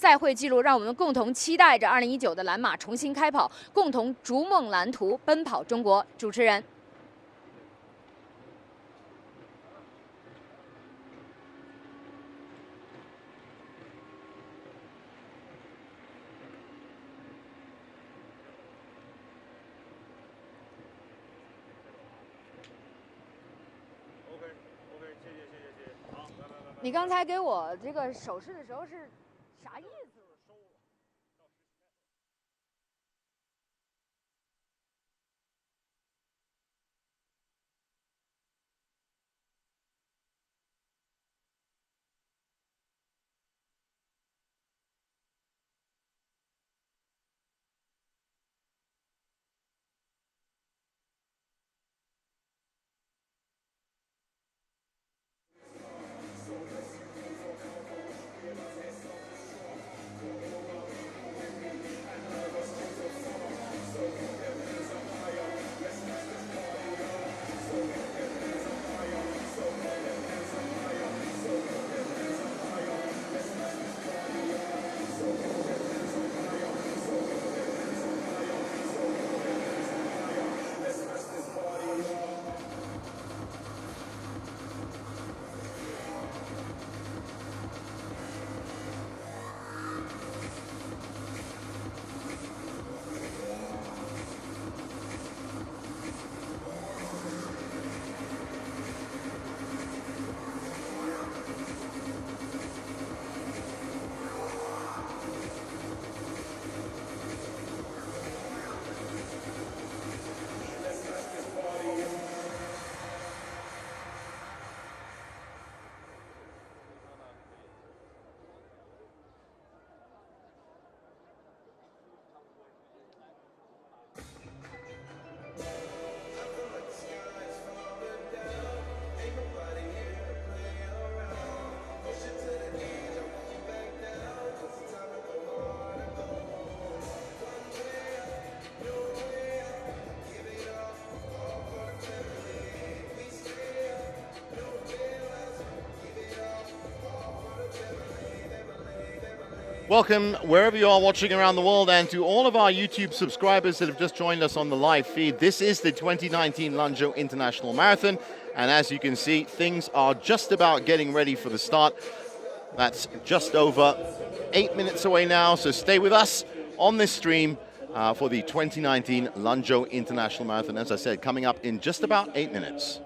赛会纪录，让我们共同期待着2019的蓝马重新开跑，共同逐梦蓝图，奔跑中国。主持人。 你刚才给我这个手势的时候是啥意思？ Welcome wherever you are watching around the world, and to all of our YouTube subscribers that have just joined us on the live feed. This is the 2019 Lanzhou International Marathon, and as you can see, things are just about getting ready for the start. That's just over 8 minutes away now, so stay with us on this stream for the 2019 Lanzhou International Marathon. As I said, coming up in just about 8 minutes.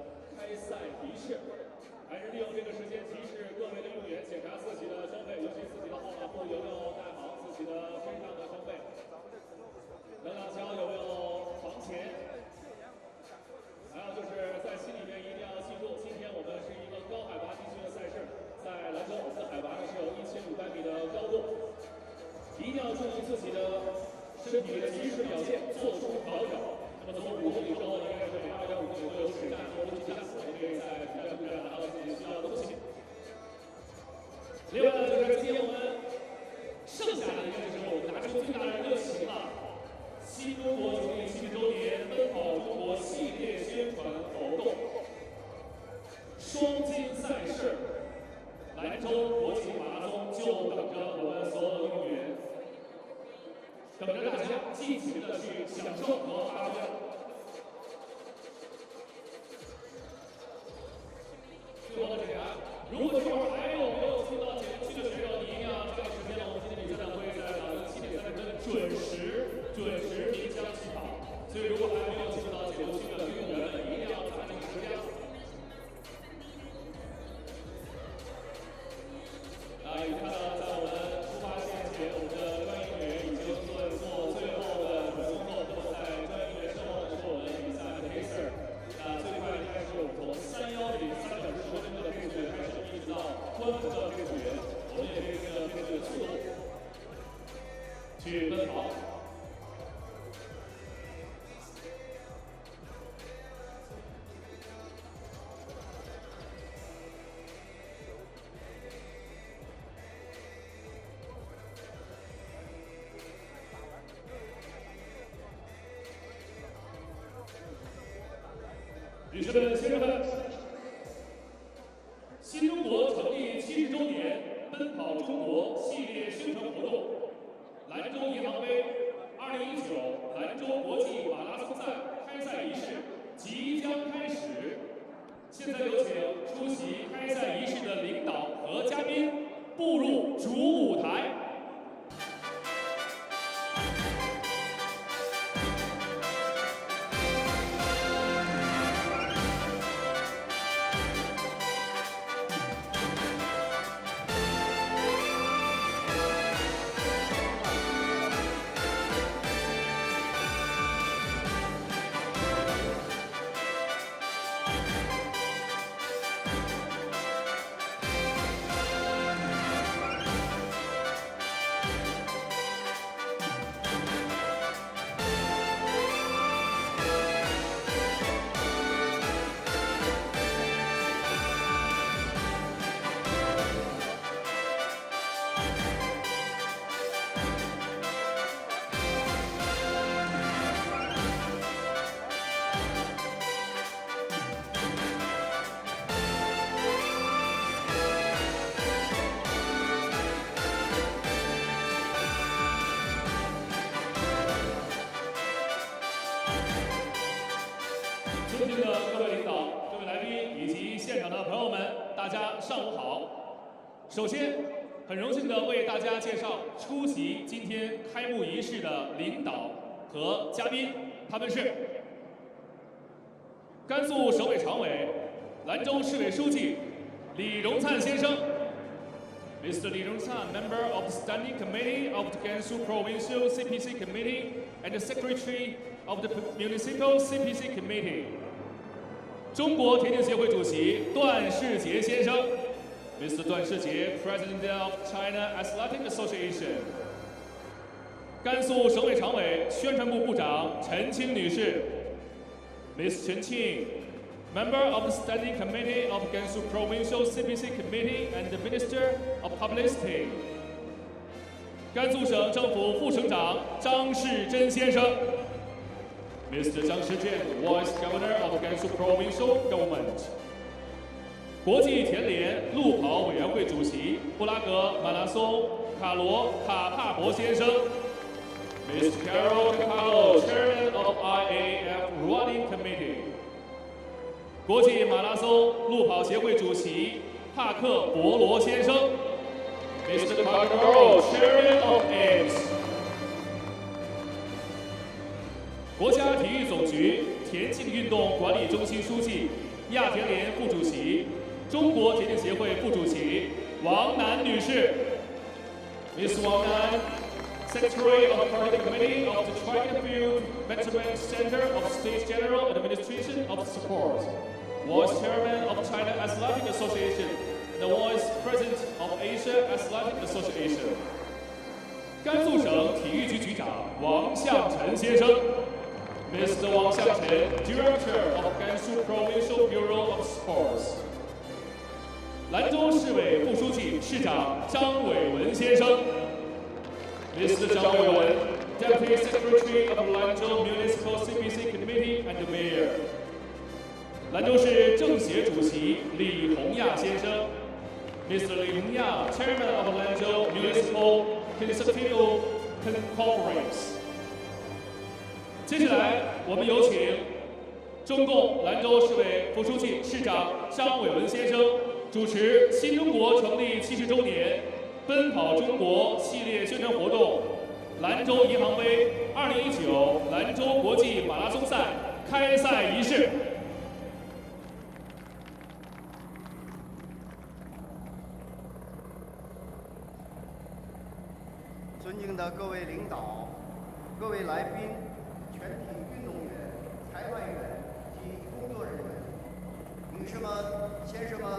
女士们、先生们，新中国成立70周年奔跑中国系列宣传活动请出席开赛仪式的领导和嘉宾步入主舞台。尊敬的各位领导、各位来宾以及现场的朋友们，大家上午好。首先，很荣幸地为大家介绍出席今天开幕仪式的领导和嘉宾，他们是甘肃省委常委、兰州市委书记李荣灿先生。Mr. Li Rongcan, member of the Standing Committee of the Gansu Provincial CPC Committee and the Secretary of the Municipal CPC Committee. 中国田径协会主席段世杰先生 ，Mr. 段世杰 ，President of China Athletic Association。甘肃省委常委、宣传部部长陈清女士 ，Ms. 陈清。Member of the Standing Committee of Gansu Provincial CPC Committee and the Minister of Publicity. 甘肃省政府副省长张世珍先生 ，Mr. 张世珍 ，Vice Governor of Gansu Provincial Government. 国际田联路跑委员会主席布拉格马拉松卡罗卡帕博先生 ，Mr. Carol Capallo, Chairman of IAAF Running Committee. 国际马拉松路跑协会主席帕克博罗先生 ，Mr. Parker, Chairman of IAAF。国家体育总局田径运动管理中心书记、亚田联副主席、中国田径协会副主席王楠女士 ，Ms. Wang Nan, Secretary of the Party Committee of the Track and Field Veteran Center of State General Administration of Support. Vice Chairman of China Athletic Association, the Vice President of Asia Athletic Association. 甘肃省体育局局长王向晨先生 ，Mr. 王向晨 ，Director of Gansu Provincial Bureau of Sports. 兰州市委副书记、市长张伟文先生 ，Mr. 张伟文 ，Deputy Secretary of Lanzhou Municipal CPC Committee and Mayor. 兰州市政协主席李洪亚先生 ，Mr. 李洪亚 ，Chairman of Lanzhou Municipal Consultative Conference。接下来，我们有请中共兰州市委副书记、市长张伟文先生主持新中国成立70周年“奔跑中国”系列宣传活动——兰州银行杯2019兰州国际马拉松赛开赛仪式。尊敬的各位领导、各位来宾、全体运动员、裁判员及工作人员、女士们、先生们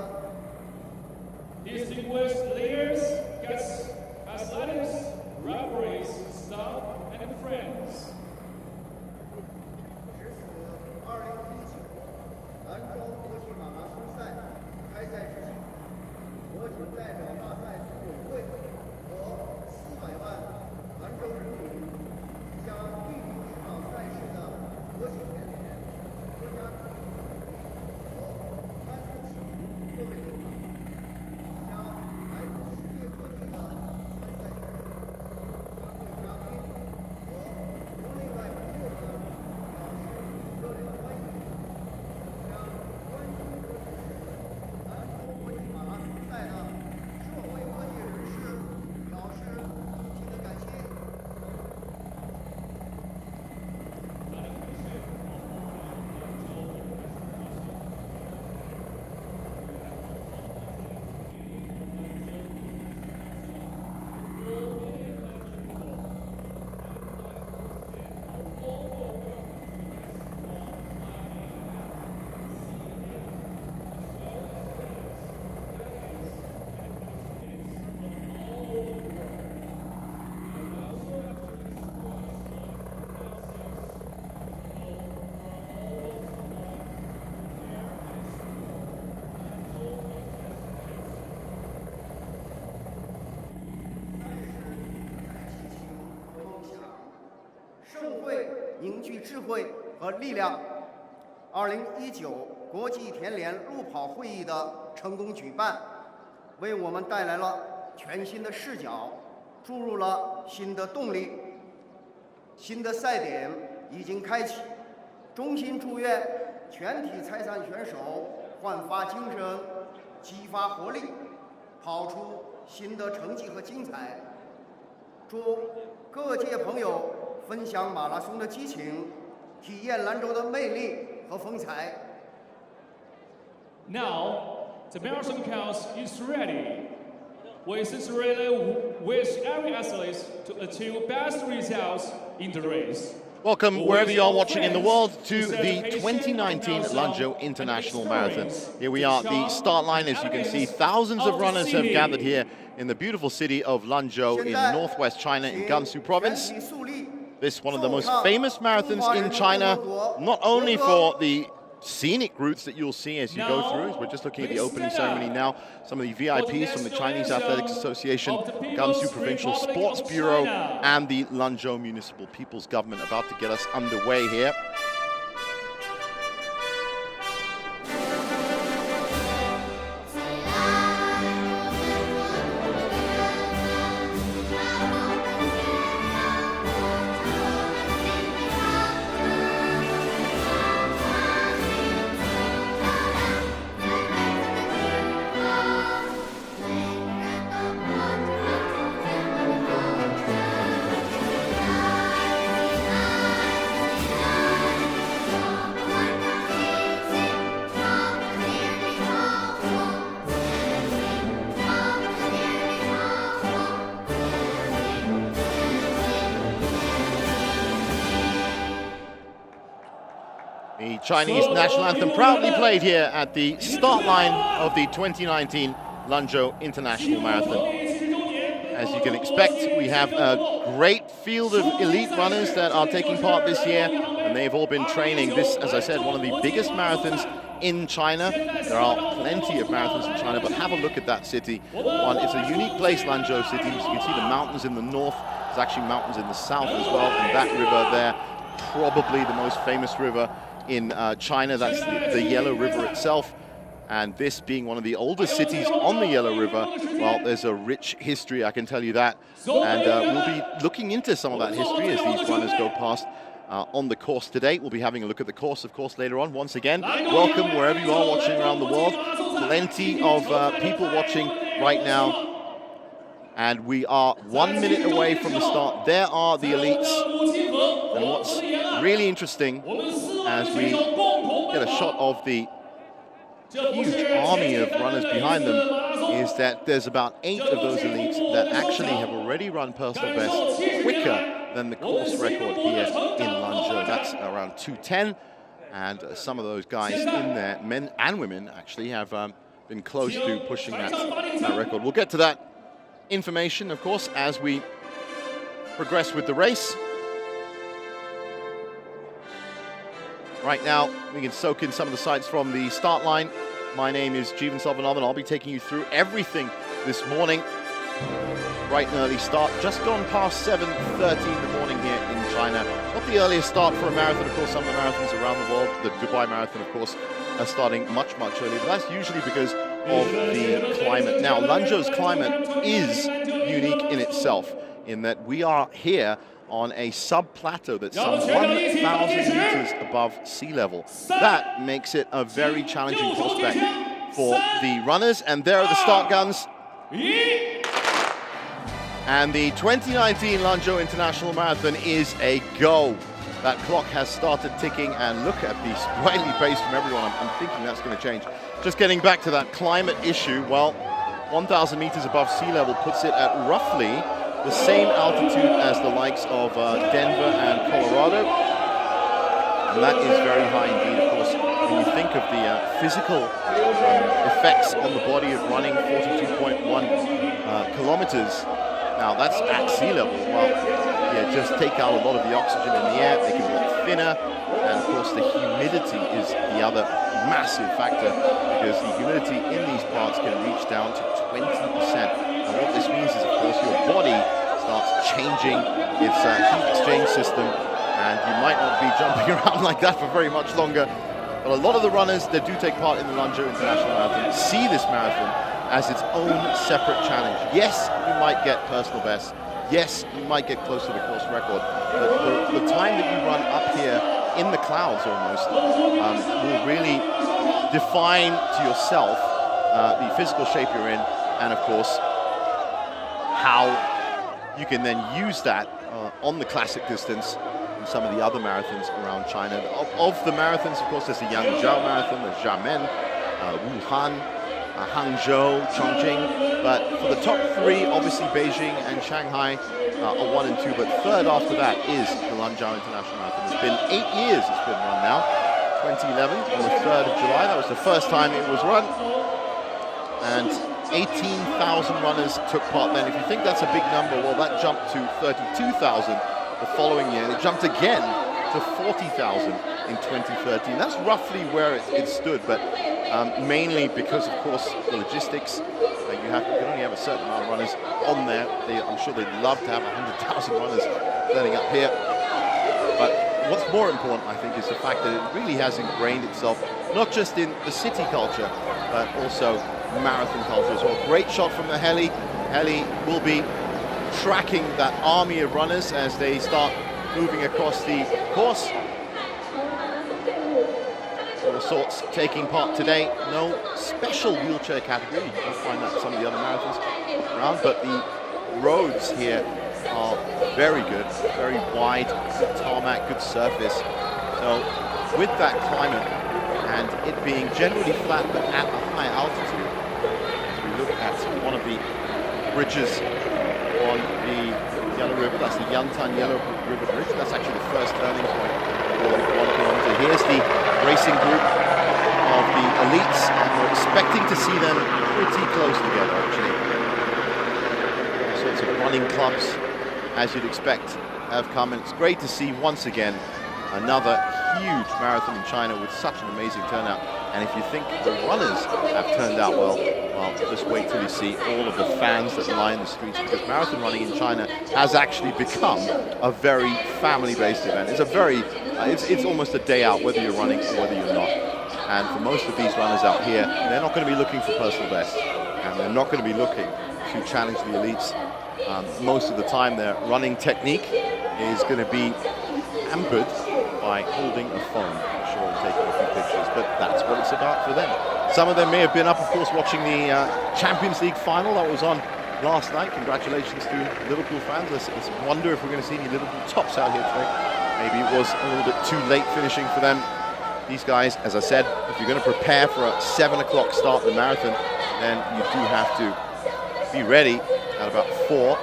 ，Distinguished leaders, guests, athletics, referees, staff, and friends. 值此2019兰州国际马拉松赛开赛之际，我谨代表大赛组委会和400万兰州人民向莅临这场赛事的国际田联、国家体育和甘肃省各位领导，向来自世界各地的参赛者、各位嘉宾和无论凝聚智慧和力量。2019国际田联路跑会议的成功举办，为我们带来了全新的视角，注入了新的动力。新的赛点已经开启，衷心祝愿全体参赛选手焕发精神，激发活力，跑出新的成绩和精彩。祝各界朋友分享马拉松的激情，体验兰州的魅力和风采。Now, the marathon course is ready. We sincerely wish every athlete to achieve best results in the race. Welcome, wherever you are watching in the world, to the 2019 Lanzhou International Marathon. Here we are at the start line. As you can see, thousands of runners have gathered here in the beautiful city of Lanzhou in northwest China in Gansu province. This is one of the most famous marathons in China, not only for the scenic routes that you'll see as you go through. We're just looking at the opening ceremony now. Some of the VIPs from the Chinese Athletics Association, Gansu Provincial Sports Bureau, and the Lanzhou Municipal People's Government about to get us underway here. The Chinese national anthem proudly played here at the start line of the 2019 Lanzhou International Marathon. As you can expect, we have a great field of elite runners that are taking part this year, and they've all been training. This, as I said, one of the biggest marathons in China. There are plenty of marathons in China, but have a look at that city. It's a unique place, Lanzhou City. As you can see the mountains in the north. There's actually mountains in the south as well, and that river there, probably the most famous river in China. That's the Yellow River itself. And this being one of the oldest cities on the Yellow River, well, there's a rich history, I can tell you that. And we'll be looking into some of that history as these runners go past on the course today. We'll be having a look at the course, of course, later on. Once again, welcome wherever you are watching around the world. Plenty of people watching right now. And we are 1 minute away from the start. There are the elites. And what's really interesting, as we get a shot of the huge army of runners behind them, is that there's about 8 of those elites that actually have already run personal bests quicker than the course record here in Lanzhou. That's around 2:10, and some of those guys in there, men and women, actually have been close to pushing that record. We'll get to that information, of course, as we progress with the race. Right now, we can soak in some of the sights from the start line. My name is Jeevan Selvanathan. I'll be taking you through everything this morning. Bright and early start, just gone past 7:30 in the morning here in China. Not the earliest start for a marathon, of course. Some of the marathons around the world, the Dubai Marathon, of course, are starting much, much earlier. But that's usually because of the climate. Now, Lanzhou's climate is unique in itself, in that we are here on a sub-plateau that's some 1,000 meters above sea level. That makes it a very challenging prospect for the runners, and there are the start guns. And the 2019 Lanzhou International Marathon is a go. That clock has started ticking, and look at the sprightly pace from everyone. I'm thinking that's going to change. Just getting back to that climate issue, well, 1,000 meters above sea level puts it at roughly the same altitude as the likes of Denver and Colorado. And that is very high indeed, of course. When you think of the physical effects on the body of running 42.1 kilometers, now that's at sea level. Well, yeah, just take out a lot of the oxygen in the air, make it a lot thinner, and of course the humidity is the other massive factor, because the humidity in these parts can reach down to 20%. And what this means is, of course, your body starts changing its heat exchange system, and you might not be jumping around like that for very much longer. But a lot of the runners that do take part in the Lanzhou International Marathon see this marathon as its own separate challenge. Yes, you might get personal best. Yes, you might get close to the course record. But the time that you run up here in the clouds almost will really define to yourself the physical shape you're in, and of course, how you can then use that on the classic distance and some of the other marathons around China. Of the marathons, of course, there's the Yangzhou Marathon, there's Xiamen, Wuhan, Hangzhou, Chongqing, but for the top three, obviously Beijing and Shanghai are 1 and 2, but third after that is the Lanzhou International Marathon. It's been 8 years it's been run now. 2011 on the 3rd of July, that was the first time it was run, and 18,000 runners took part then. If you think that's a big number, well, that jumped to 32,000 the following year, and it jumped again to 40,000 in 2013. That's roughly where it stood, but mainly because, of course, the logistics. You can only have a certain amount of runners on there. I'm sure they'd love to have 100,000 runners turning up here. But what's more important, I think, is the fact that it really has ingrained itself, not just in the city culture, but also marathon culture as well. Great shot from the heli. Heli will be tracking that army of runners as they start moving across the course. All sorts taking part today. No special wheelchair category. You can find that in some of the other marathons around, but the roads here are very good, very wide, good tarmac, good surface. So with that climate and it being generally flat but at a high altitude, as we look at one of the bridges on the Yellow River, that's the Yantan Yellow River Bridge. That's actually the first turning point for 1 kilometer. Here's the racing group of the elites, and we're expecting to see them pretty close together, actually. All sorts of running clubs, as you'd expect, have come, and it's great to see once again another huge marathon in China with such an amazing turnout. And if you think the runners have turned out well, just wait till you see all of the fans that line the streets, because marathon running in China has actually become a very family-based event. It's a very, it's almost a day out, whether you're running or whether you're not. And for most of these runners out here, they're not going to be looking for personal best, and they're not going to be looking to challenge the elites. Most of the time, their running technique is going to be hampered by holding a phone, I'm sure, and taking a few pictures, but that's what it's about for them. Some of them may have been up, of course, watching the Champions League final that was on last night. Congratulations to Liverpool fans. Let's wonder if we're going to see any Liverpool tops out here today. Maybe it was a little bit too late finishing for them. These guys, as I said, if you're going to prepare for a 7 o'clock start of the marathon, then you do have to be ready at about 4.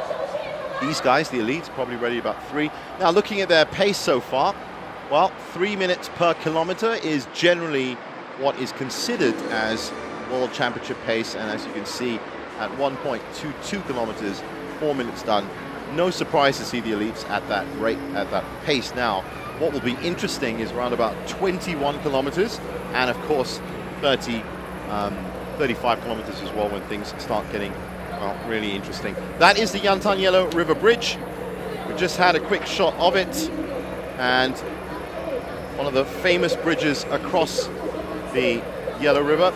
These guys, the elites, probably ready about 3. Now, looking at their pace so far, well, 3 minutes per kilometer is generally what is considered as World Championship pace, and as you can see, at 1.22 kilometers, 4 minutes done. No surprise to see the elites at that rate, at that pace now. What will be interesting is around about 21 kilometers, and of course 35 kilometers as well when things start getting, well, really interesting. That is the Yantan Yellow River Bridge. We just had a quick shot of it, and one of the famous bridges across the Yellow River.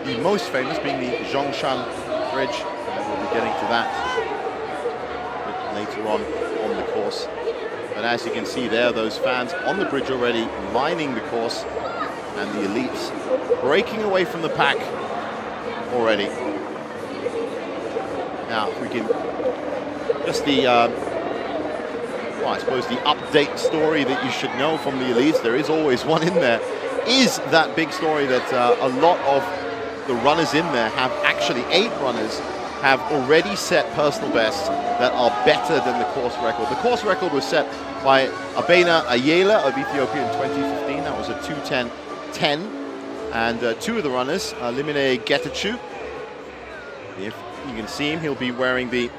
The most famous being the Zhongshan Bridge, and we'll be getting to that a bit later on the course. But as you can see there, those fans on the bridge already lining the course, and the elites breaking away from the pack already. Now, if we can just the well, I suppose the update story that you should know from the elites, there is always one in there, is that big story that a lot of the runners in there have actually, 8 runners have already set personal bests that are better than the course record. The course record was set by Abena Ayala of Ethiopia in 2015. That was a 2:10.10. And 2 of the runners, Limine Getachew, if you can see him, he'll be wearing the,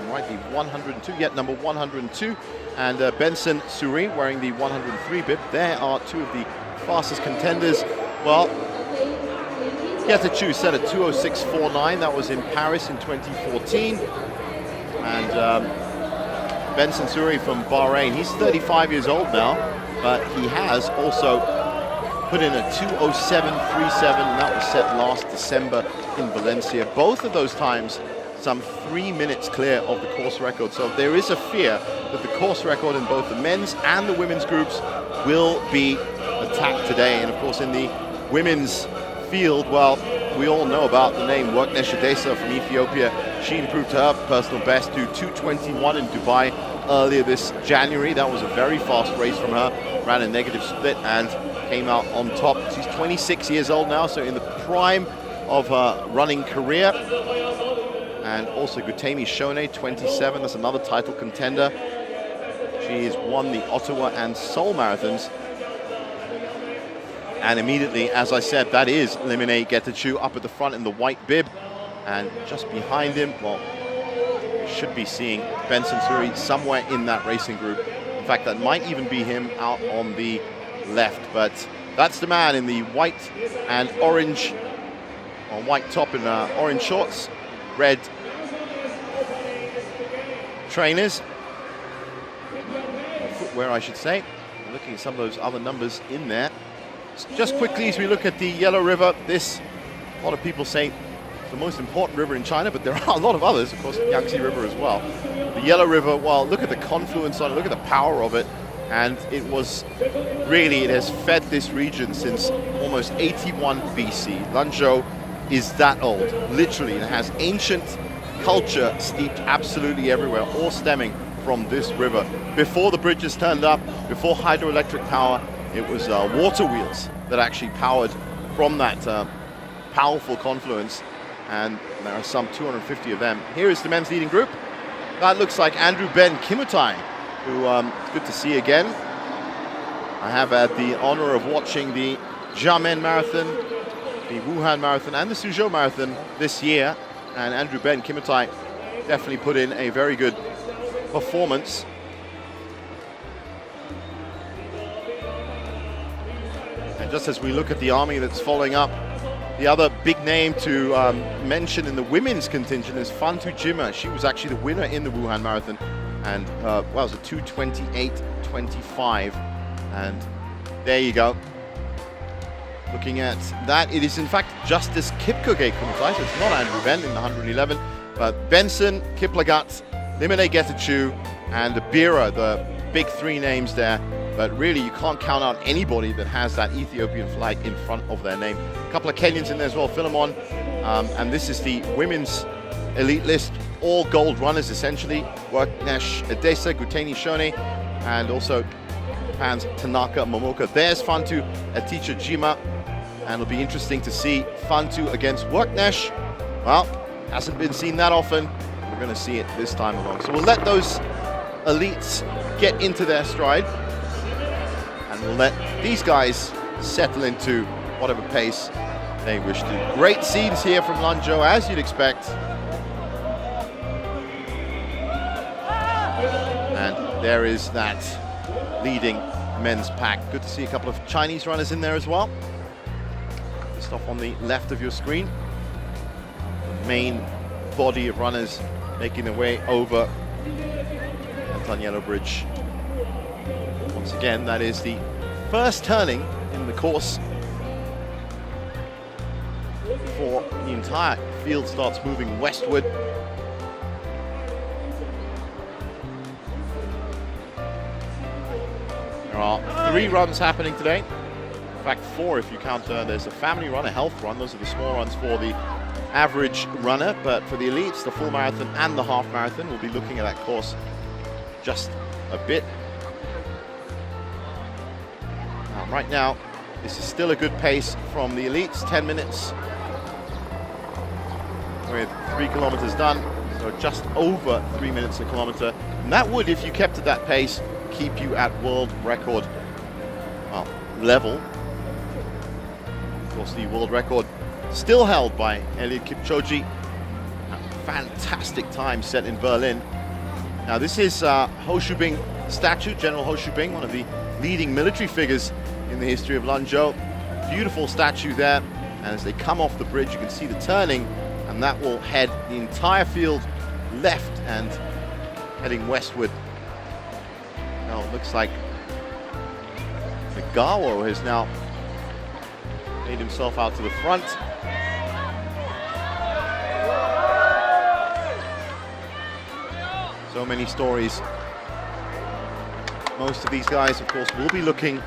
right, the 102, yet number 102, and Benson Suri wearing the 103 bib. There are 2 of the fastest contenders. Well, Getachew set a 2:06.49. That was in Paris in 2014. And Benson Suri from Bahrain, he's 35 years old now, but he has also put in a 2:07.37, and that was set last December in Valencia. Both of those times some 3 minutes clear of the course record. So there is a fear that the course record in both the men's and the women's groups will be attacked today. And of course in the women's field, well, we all know about the name Worknesh Edessa from Ethiopia. She improved her personal best to 2:21 in Dubai earlier this January. That was a very fast race from her, ran a negative split and came out on top. She's 26 years old now, so in the prime of her running career. And also Gutemi Shone, 27, that's another title contender. She has won the Ottawa and Seoul marathons. And immediately, as I said, that is Limine Getachew up at the front in the white bib. And just behind him, well, you should be seeing Benson Suri somewhere in that racing group. In fact, that might even be him out on the left. But that's the man in the white and orange, or white top and orange shorts, red trainers, footwear I should say. Looking at some of those other numbers in there. Just quickly as we look at the Yellow River, this, a lot of people say it's the most important river in China, but there are a lot of others, of course, the Yangtze River as well. The Yellow River, well, look at the confluence on it, look at the power of it, and it was really, it has fed this region since almost 81 BC. Lanzhou is that old, literally. It has ancient culture steeped absolutely everywhere, all stemming from this river. Before the bridges turned up, before hydroelectric power, it was water wheels that actually powered from that powerful confluence, and there are some 250 of them. Here is the men's leading group. That looks like Andrew Ben Kimutai, who it's good to see again. I have had the honor of watching the Xiamen Marathon, the Wuhan Marathon, and the Suzhou Marathon this year, and Andrew Ben Kimutai definitely put in a very good performance. And just as we look at the army that's following up, the other big name to mention in the women's contingent is Fantu Jima. She was actually the winner in the Wuhan Marathon, and well, it was a 2:28.25, and there you go. Looking at that, it is in fact Justice Kipchoge Kimutai, so it's not Andrew Ben in the 111, but Benson, Kiplagat, Limine Getachew, and Bira, the big three names there. But really, you can't count out anybody that has that Ethiopian flag in front of their name. A couple of Kenyans in there as well, Philemon, and this is the women's elite list, all gold runners essentially. Worknesh Edessa, Guteni Shone, and also Japan's Tanaka Momoka. There's Fantu Aticha Jima, and it'll be interesting to see Fantu against Worknesh. Well, hasn't been seen that often. We're going to see it this time along. So we'll let those elites get into their stride, and we'll let these guys settle into whatever pace they wish to. Great scenes here from Lanzhou, as you'd expect. And there is that leading men's pack. Good to see a couple of Chinese runners in there as well. Just off on the left of your screen. The main body of runners making their way over Antoniello Bridge. Once again, that is the first turning in the course before the entire field starts moving westward. There are 3 runs happening today. In fact, 4 if you count, there's a family run, a health run. Those are the small runs for the average runner, but for the elites, the full marathon and the half marathon, we'll be looking at that course just a bit. Right now, this is still a good pace from the elites, 10 minutes with 3 kilometers done, so just over 3 minutes a kilometer. And that would, if you kept at that pace, keep you at world record level. Of course, the world record still held by Eliud Kipchoge. A fantastic time set in Berlin. Now this is Ho Shubing statue, General Ho Shubing, one of the leading military figures in the history of Lanzhou. Beautiful statue there, and as they come off the bridge you can see the turning, and that will head the entire field left, and heading westward. Now it looks like Nagawa has now made himself out to the front. So many stories. Most of these guys, of course, will be looking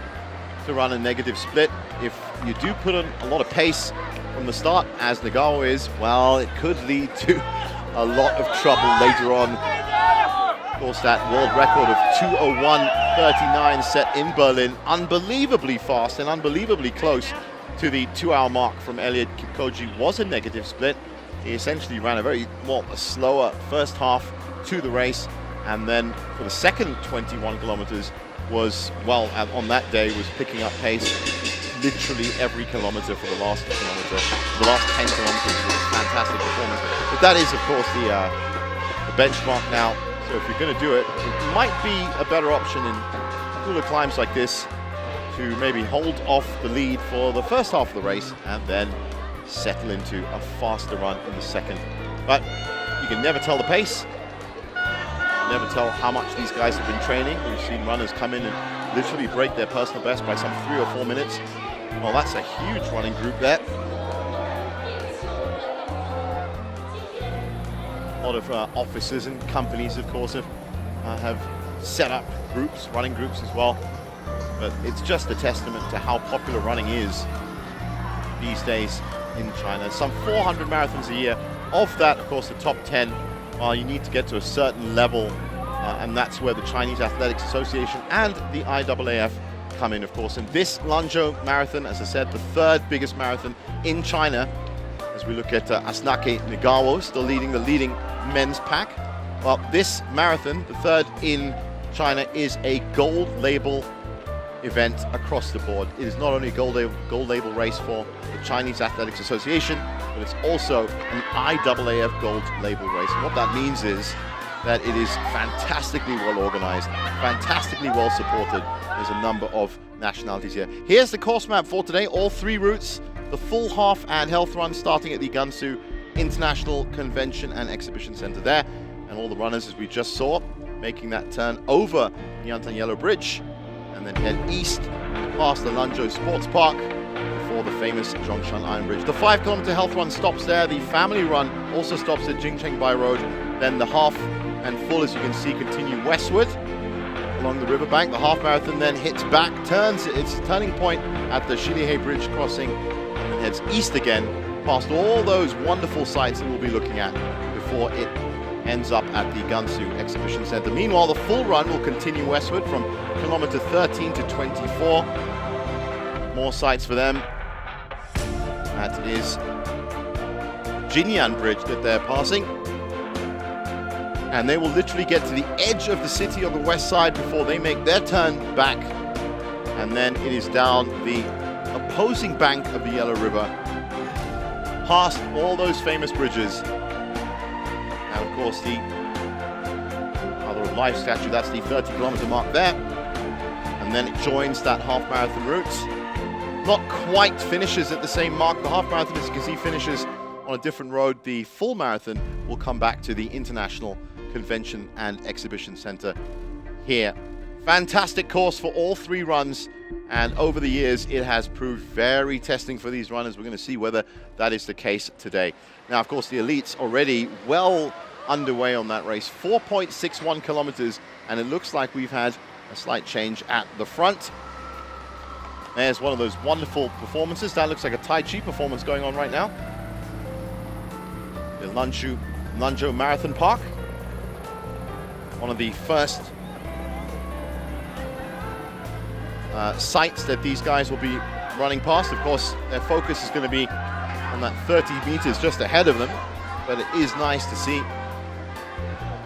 to run a negative split. If you do put on a lot of pace from the start, as Nagawa is, well, it could lead to a lot of trouble later on. Of course, that world record of 2:01.39 set in Berlin, unbelievably fast and unbelievably close to the 2-hour mark from Eliud Kipchoge, was a negative split. He essentially ran a very, well, a slower first half to the race, and then for the second 21 kilometers was, well, on that day was picking up pace literally every kilometer for the last kilometer. The last 10 kilometers was a fantastic performance. But that is, of course, the benchmark now. So if you're going to do it, it might be a better option in cooler climbs like this to maybe hold off the lead for the first half of the race and then settle into a faster run in the second. But you can never tell the pace. Never tell how much these guys have been training. We've seen runners come in and literally break their personal best by some 3 or 4 minutes. Well, that's a huge running group there. A lot of offices and companies, of course, have set up groups, running groups as well. But it's just a testament to how popular running is these days in China. Some 400 marathons a year. Of that, of course, the top 10, well, you need to get to a certain level, and that's where the Chinese Athletics Association and the IAAF come in, of course. And this Lanzhou marathon, as I said, the 3rd biggest marathon in China, as we look at Asanake Nagawa still leading the men's pack. Well, this marathon, the 3rd in China, is a gold label event across the board. It is not only a gold label race for the Chinese Athletics Association, but it's also an IAAF Gold Label Race. And what that means is that it is fantastically well organized, fantastically well supported. There's a number of nationalities here. Here's the course map for today. All 3 routes, the full half and health run starting at the Gansu International Convention and Exhibition Center there. And all the runners, as we just saw, making that turn over the Yantan Yellow Bridge and then head east past the Lanzhou Sports Park before the famous Zhongshan Iron Bridge. The 5-kilometer health run stops there. The family run also stops at Jingchengbai Road. Then the half and full, as you can see, continue westward along the riverbank. The half marathon then hits back, turns its turning point at the Shilihei Bridge crossing, and then heads east again past all those wonderful sights that we'll be looking at before it ends up at the Gansu Exhibition Center. Meanwhile, the full run will continue westward from kilometer 13 to 24. More sights for them. That is Jinyan Bridge that they're passing. And they will literally get to the edge of the city on the west side before they make their turn back. And then it is down the opposing bank of the Yellow River, past all those famous bridges. And of course, the Mother of Life statue, that's the 30-kilometer mark there. And then it joins that half marathon route. Not quite finishes at the same mark. The half marathon, as you can see, finishes on a different road. The full marathon will come back to the International Convention and Exhibition Center here. Fantastic course for all 3 runs, and over the years it has proved very testing for these runners. We're going to see whether that is the case today. Now, of course, the elites already well underway on that race, 4.61 kilometers, and it looks like we've had a slight change at the front. There's one of those wonderful performances. That looks like a Tai Chi performance going on right now. The Lanzhou Marathon Park. One of the first sites that these guys will be running past. Of course, their focus is going to be on that 30 meters just ahead of them, but it is nice to see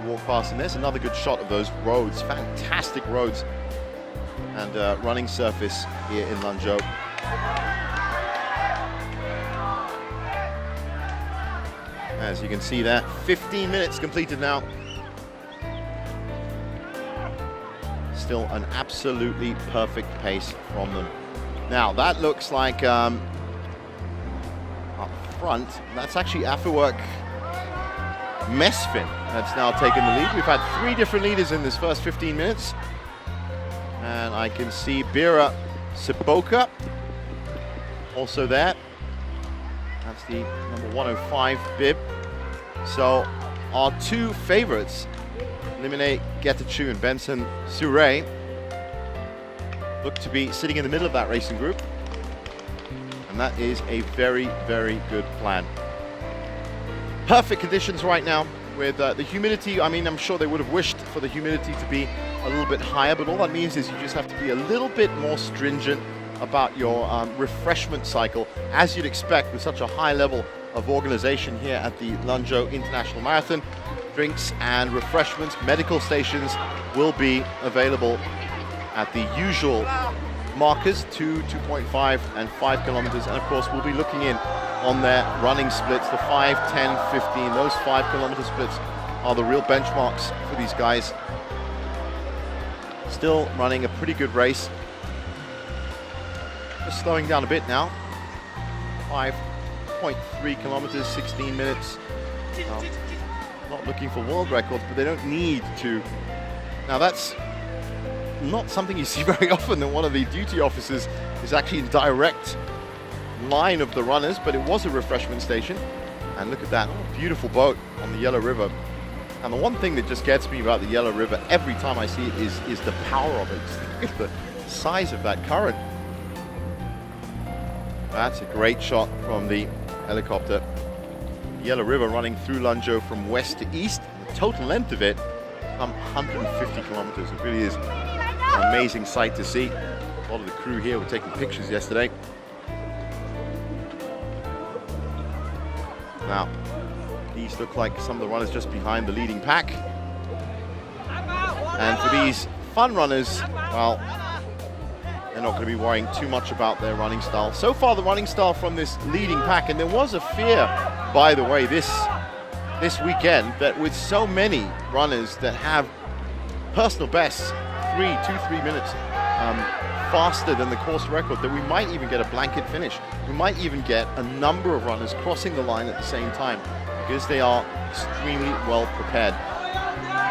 walk past. And there's another good shot of those roads, fantastic roads and running surface here in Lanzhou. As you can see there, 15 minutes completed now. Still an absolutely perfect pace from them. Now that looks like up front, that's actually Afewerk Mesfin. that's now taken the lead. We've had 3 different leaders in this first 15 minutes. And I can see Bira Siboka also there. That's the number 105 bib. So our 2 favorites, Limine Getachew and Benson Sure, look to be sitting in the middle of that racing group. And that is a very, very good plan. Perfect conditions right now with the humidity. I mean, I'm sure they would have wished for the humidity to be a little bit higher, but all that means is you just have to be a little bit more stringent about your refreshment cycle, as you'd expect with such a high level of organization here at the Lanzhou International Marathon. Drinks and refreshments, medical stations will be available at the usual markers, 2, 2.5 and 5 kilometers. And of course, we'll be looking in on their running splits, the 5, 10, 15. Those 5 kilometer splits are the real benchmarks for these guys. Still running a pretty good race. Just slowing down a bit now. 5.3 kilometers, 16 minutes. Not looking for world records, but they don't need to. Now that's not something you see very often, that one of the duty officers is actually in direct line of the runners, but it was a refreshment station. And look at that beautiful boat on the Yellow River. And the one thing that just gets me about the Yellow River every time I see it is the power of it. Just look at the size of that current. That's a great shot from the helicopter. The Yellow River running through Lanzhou from west to east. The total length of it, 150 kilometers. It really is an amazing sight to see. A lot of the crew here were taking pictures yesterday. Now, these look like some of the runners just behind the leading pack. And for these fun runners, well, they're not going to be worrying too much about their running style. So far, the running style from this leading pack, and there was a fear, by the way, this weekend, that with so many runners that have personal bests, 2, 3 minutes faster than the course record, that we might even get a blanket finish. We might even get a number of runners crossing the line at the same time, because they are extremely well prepared.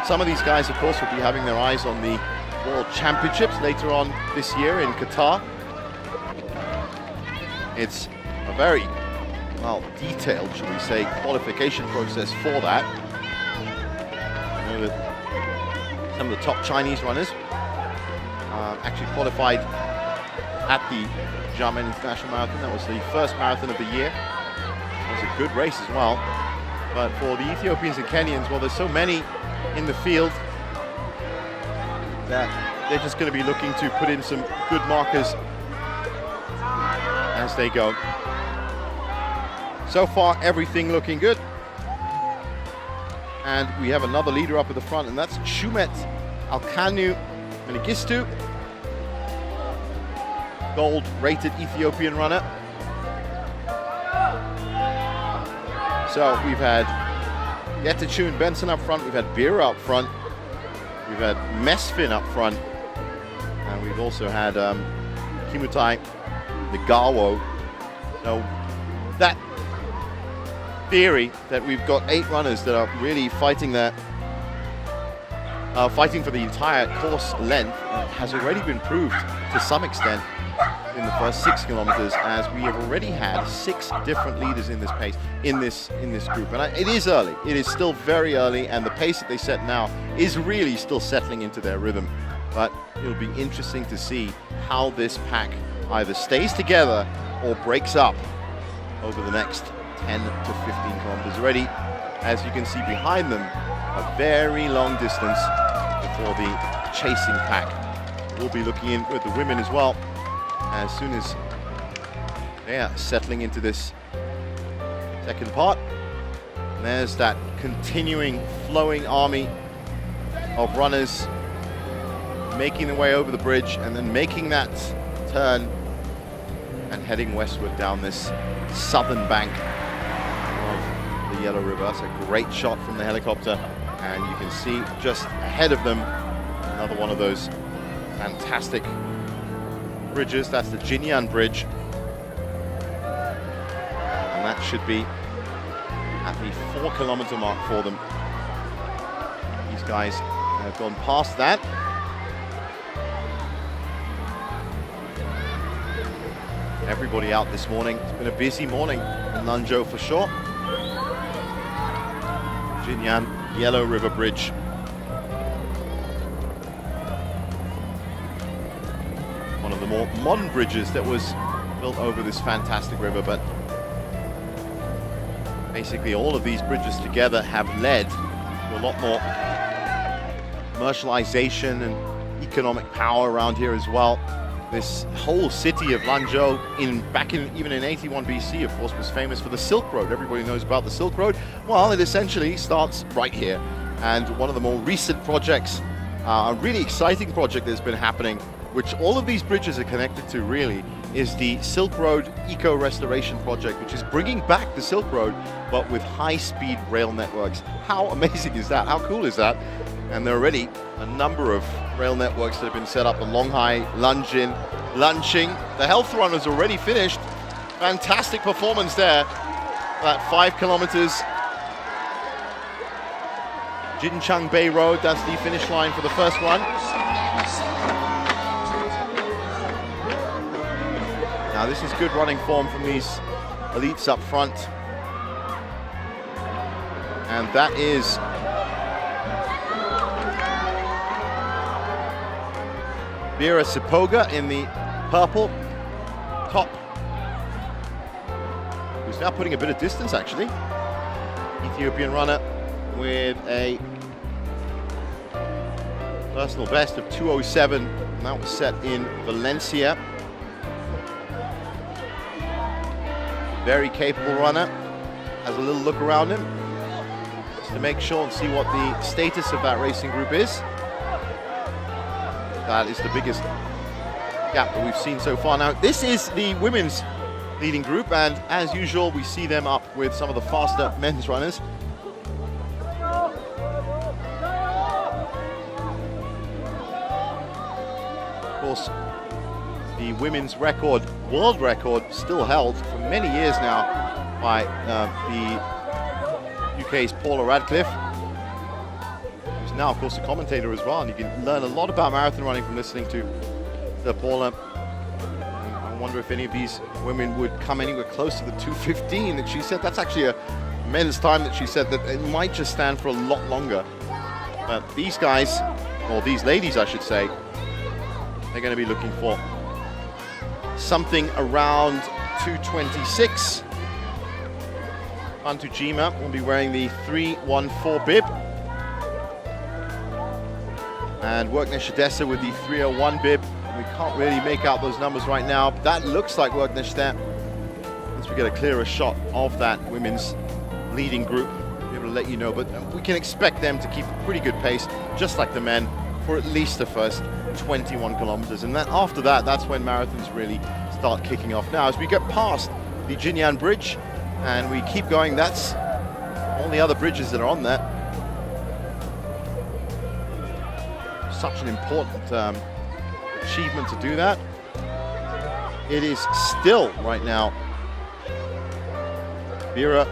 Some of these guys, of course, will be having their eyes on the World Championships later on this year in Qatar. It's a very, well, detailed, shall we say, qualification process for that. I know that some of the top Chinese runners actually qualified at the Xiamen International Marathon. That was the first marathon of the year. It was a good race as well. But for the Ethiopians and Kenyans, well, there's so many in the field that they're just going to be looking to put in some good markers as they go. So far, everything looking good. And we have another leader up at the front, and that's Shumet Alkanu Mengistu, gold-rated Ethiopian runner. So we've had Getachew and Benson up front, we've had Bira up front, we've had Mesfin up front, and we've also had Kimutai Nagawo. So that theory that we've got 8 runners that are really fighting that, fighting for the entire course length, has already been proved to some extent in the first 6 kilometers, as we have already had 6 different leaders in this pace, in this group. And it is early. It is still very early, and the pace that they set now is really still settling into their rhythm. But it'll be interesting to see how this pack either stays together or breaks up over the next 10 to 15 kilometers. Already, as you can see behind them, a very long distance before the chasing pack. We'll be looking in with the women as well, as soon as they are settling into this second part. And there's that continuing flowing army of runners making their way over the bridge and then making that turn and heading westward down this southern bank of the Yellow River. That's a great shot from the helicopter, and you can see just ahead of them another one of those fantastic bridges. That's the Jinyan Bridge, and that should be at the 4 kilometer mark for them. guys have gone past that. Everybody out this morning. It's been a busy morning in Lanzhou for sure. Jinyan Yellow River Bridge. One of the more modern bridges that was built over this fantastic river, but basically all of these bridges together have led to a lot more commercialization and economic power around here as well. This whole city of Lanzhou, even in 81 BC, of course, was famous for the Silk Road. Everybody knows about the Silk Road. Well, it essentially starts right here. And one of the more recent projects, a really exciting project that's been happening, which all of these bridges are connected to really, is the Silk Road Eco Restoration Project, which is bringing back the Silk Road, but with high-speed rail networks. How amazing is that? How cool is that? And there are already a number of rail networks that have been set up in Longhai, Lanjin, Lanqing. The health run has already finished. Fantastic performance there. That 5 kilometers. Jinchang Bay Road, that's the finish line for the first run. Now this is good running form from these elites up front. And that is Vera Sipoga in the purple top, who's now putting a bit of distance actually. Ethiopian runner with a personal best of 2:07, and that was set in Valencia. Very capable runner. Has a little look around him just to make sure and see what the status of that racing group is. That is the biggest gap that we've seen so far. Now, this is the women's leading group, and as usual, we see them up with some of the faster men's runners. Of course, the women's record, world record, still held for many years now by the UK's Paula Radcliffe. Now, of course, a commentator as well, and you can learn a lot about marathon running from listening to Paula. I wonder if any of these women would come anywhere close to the 2:15 that she said. That's actually a men's time that she said that it might just stand for a lot longer. But these guys, or these ladies, I should say, they're going to be looking for something around 2:26. Fantujima will be wearing the 3:14 bib. And Workner Shadessa with the 3:01 bib. We can't really make out those numbers right now. That looks like Workner Shadessa. Once we get a clearer shot of that women's leading group, we'll be able to let you know. But we can expect them to keep a pretty good pace, just like the men, for at least the first 21 kilometers. And then after that, that's when marathons really start kicking off. Now, as we get past the Jinyan Bridge and we keep going, that's all the other bridges that are on there. Such an important achievement to do that. It is still right now Vera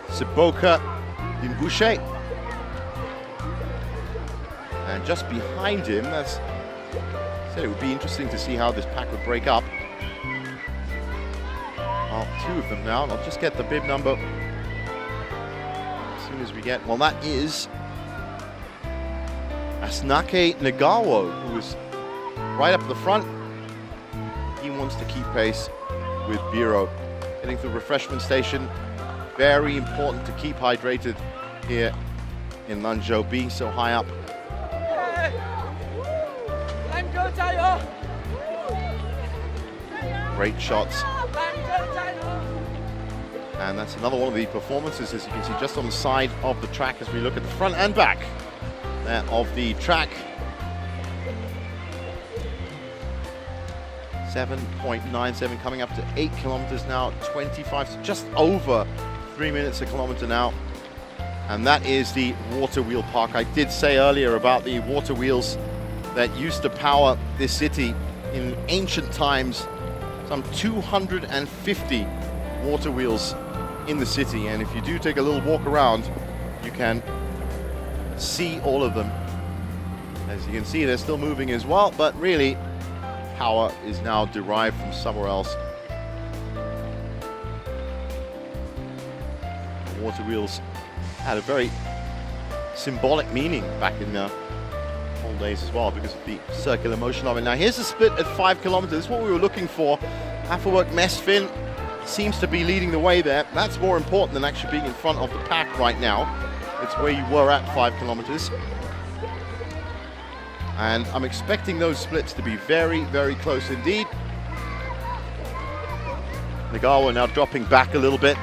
Sipoga Dimbushe, and just behind him, that's said it would be interesting to see how this pack would break up. Well, 2 of them now, and I'll just get the bib number as soon as we get. Well, that is Asnake Nagawo, who is right up at the front. He wants to keep pace with Biro. Getting to the refreshment station. Very important to keep hydrated here in Lanzhou, being so high up. Great shots. And that's another one of the performances, as you can see, just on the side of the track as we look at the front and back of the track. 7.97 coming up to 8 kilometers now, 25, so just over 3 minutes a kilometer now. And that is the water wheel park. I did say earlier about the water wheels that used to power this city in ancient times. Some 250 water wheels in the city. And if you do take a little walk around, you can see all of them. As you can see, they're still moving as well, but really, power is now derived from somewhere else. The water wheels had a very symbolic meaning back in the old days as well because of the circular motion of it. Now here's the split at 5 kilometers. This is what we were looking for. Afterwork Mesfin seems to be leading the way there. That's more important than actually being in front of the pack right now. It's where you were at 5 kilometers. And I'm expecting those splits to be very, very close indeed. Nagawa now dropping back a little bit.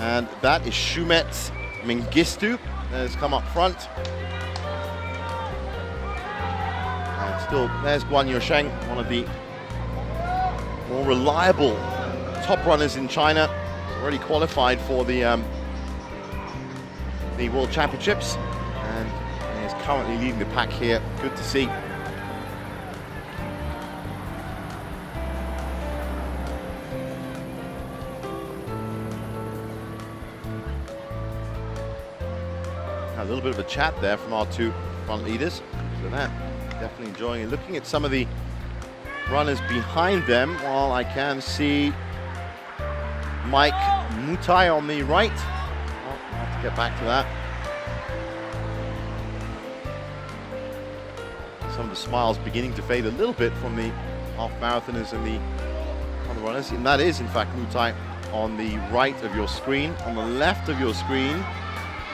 And that is Shumet Mengistu that has come up front. And still, there's Guan Yusheng, one of the more reliable top runners in China. Already qualified for the World Championships. And he is currently leading the pack here. Good to see. A little bit of a chat there from our two front leaders. So that, definitely enjoying it. Looking at some of the runners behind them, while I can see Mike Mutai on the right. Oh, I'll have to get back to that. Some of the smiles beginning to fade a little bit from the half marathoners and the other runners. And that is, in fact, Mutai on the right of your screen. On the left of your screen,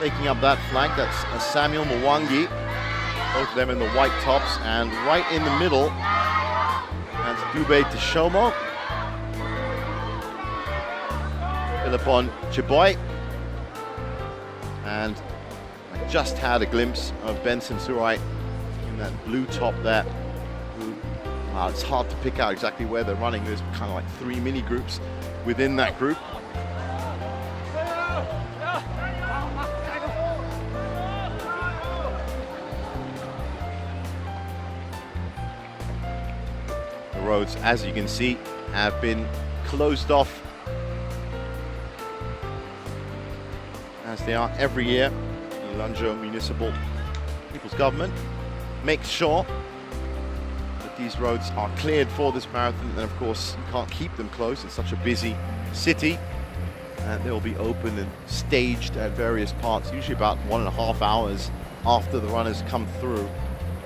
taking up that flank, that's Samuel Mwangi, both of them in the white tops, and right in the middle, that's Dubé Teshomo, Philippon Chiboy, and I just had a glimpse of Benson Surai in that blue top there. It's hard to pick out exactly where they're running. There's kind of like 3 mini groups within that group. Roads, as you can see, have been closed off, as they are every year. The Lanzhou Municipal People's Government makes sure that these roads are cleared for this marathon, and of course you can't keep them closed. It's such a busy city, and they'll be open and staged at various parts, usually about 1.5 hours after the runners come through,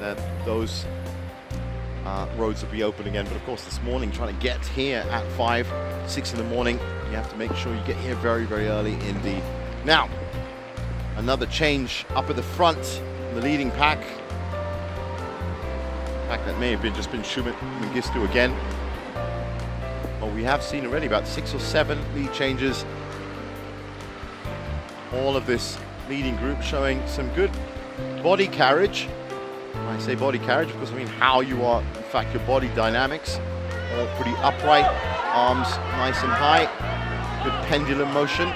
that those roads will be open again. But of course this morning, trying to get here at 5, 6 in the morning, you have to make sure you get here very, very early indeed. Now, another change up at the front in the leading pack. Pack that may have just been Shumet Mengistu again. Well, we have seen already about 6 or 7 lead changes. All of this leading group showing some good body carriage. I say body carriage because I mean how you are, in fact, your body dynamics. All pretty upright, arms nice and high, good pendulum motion.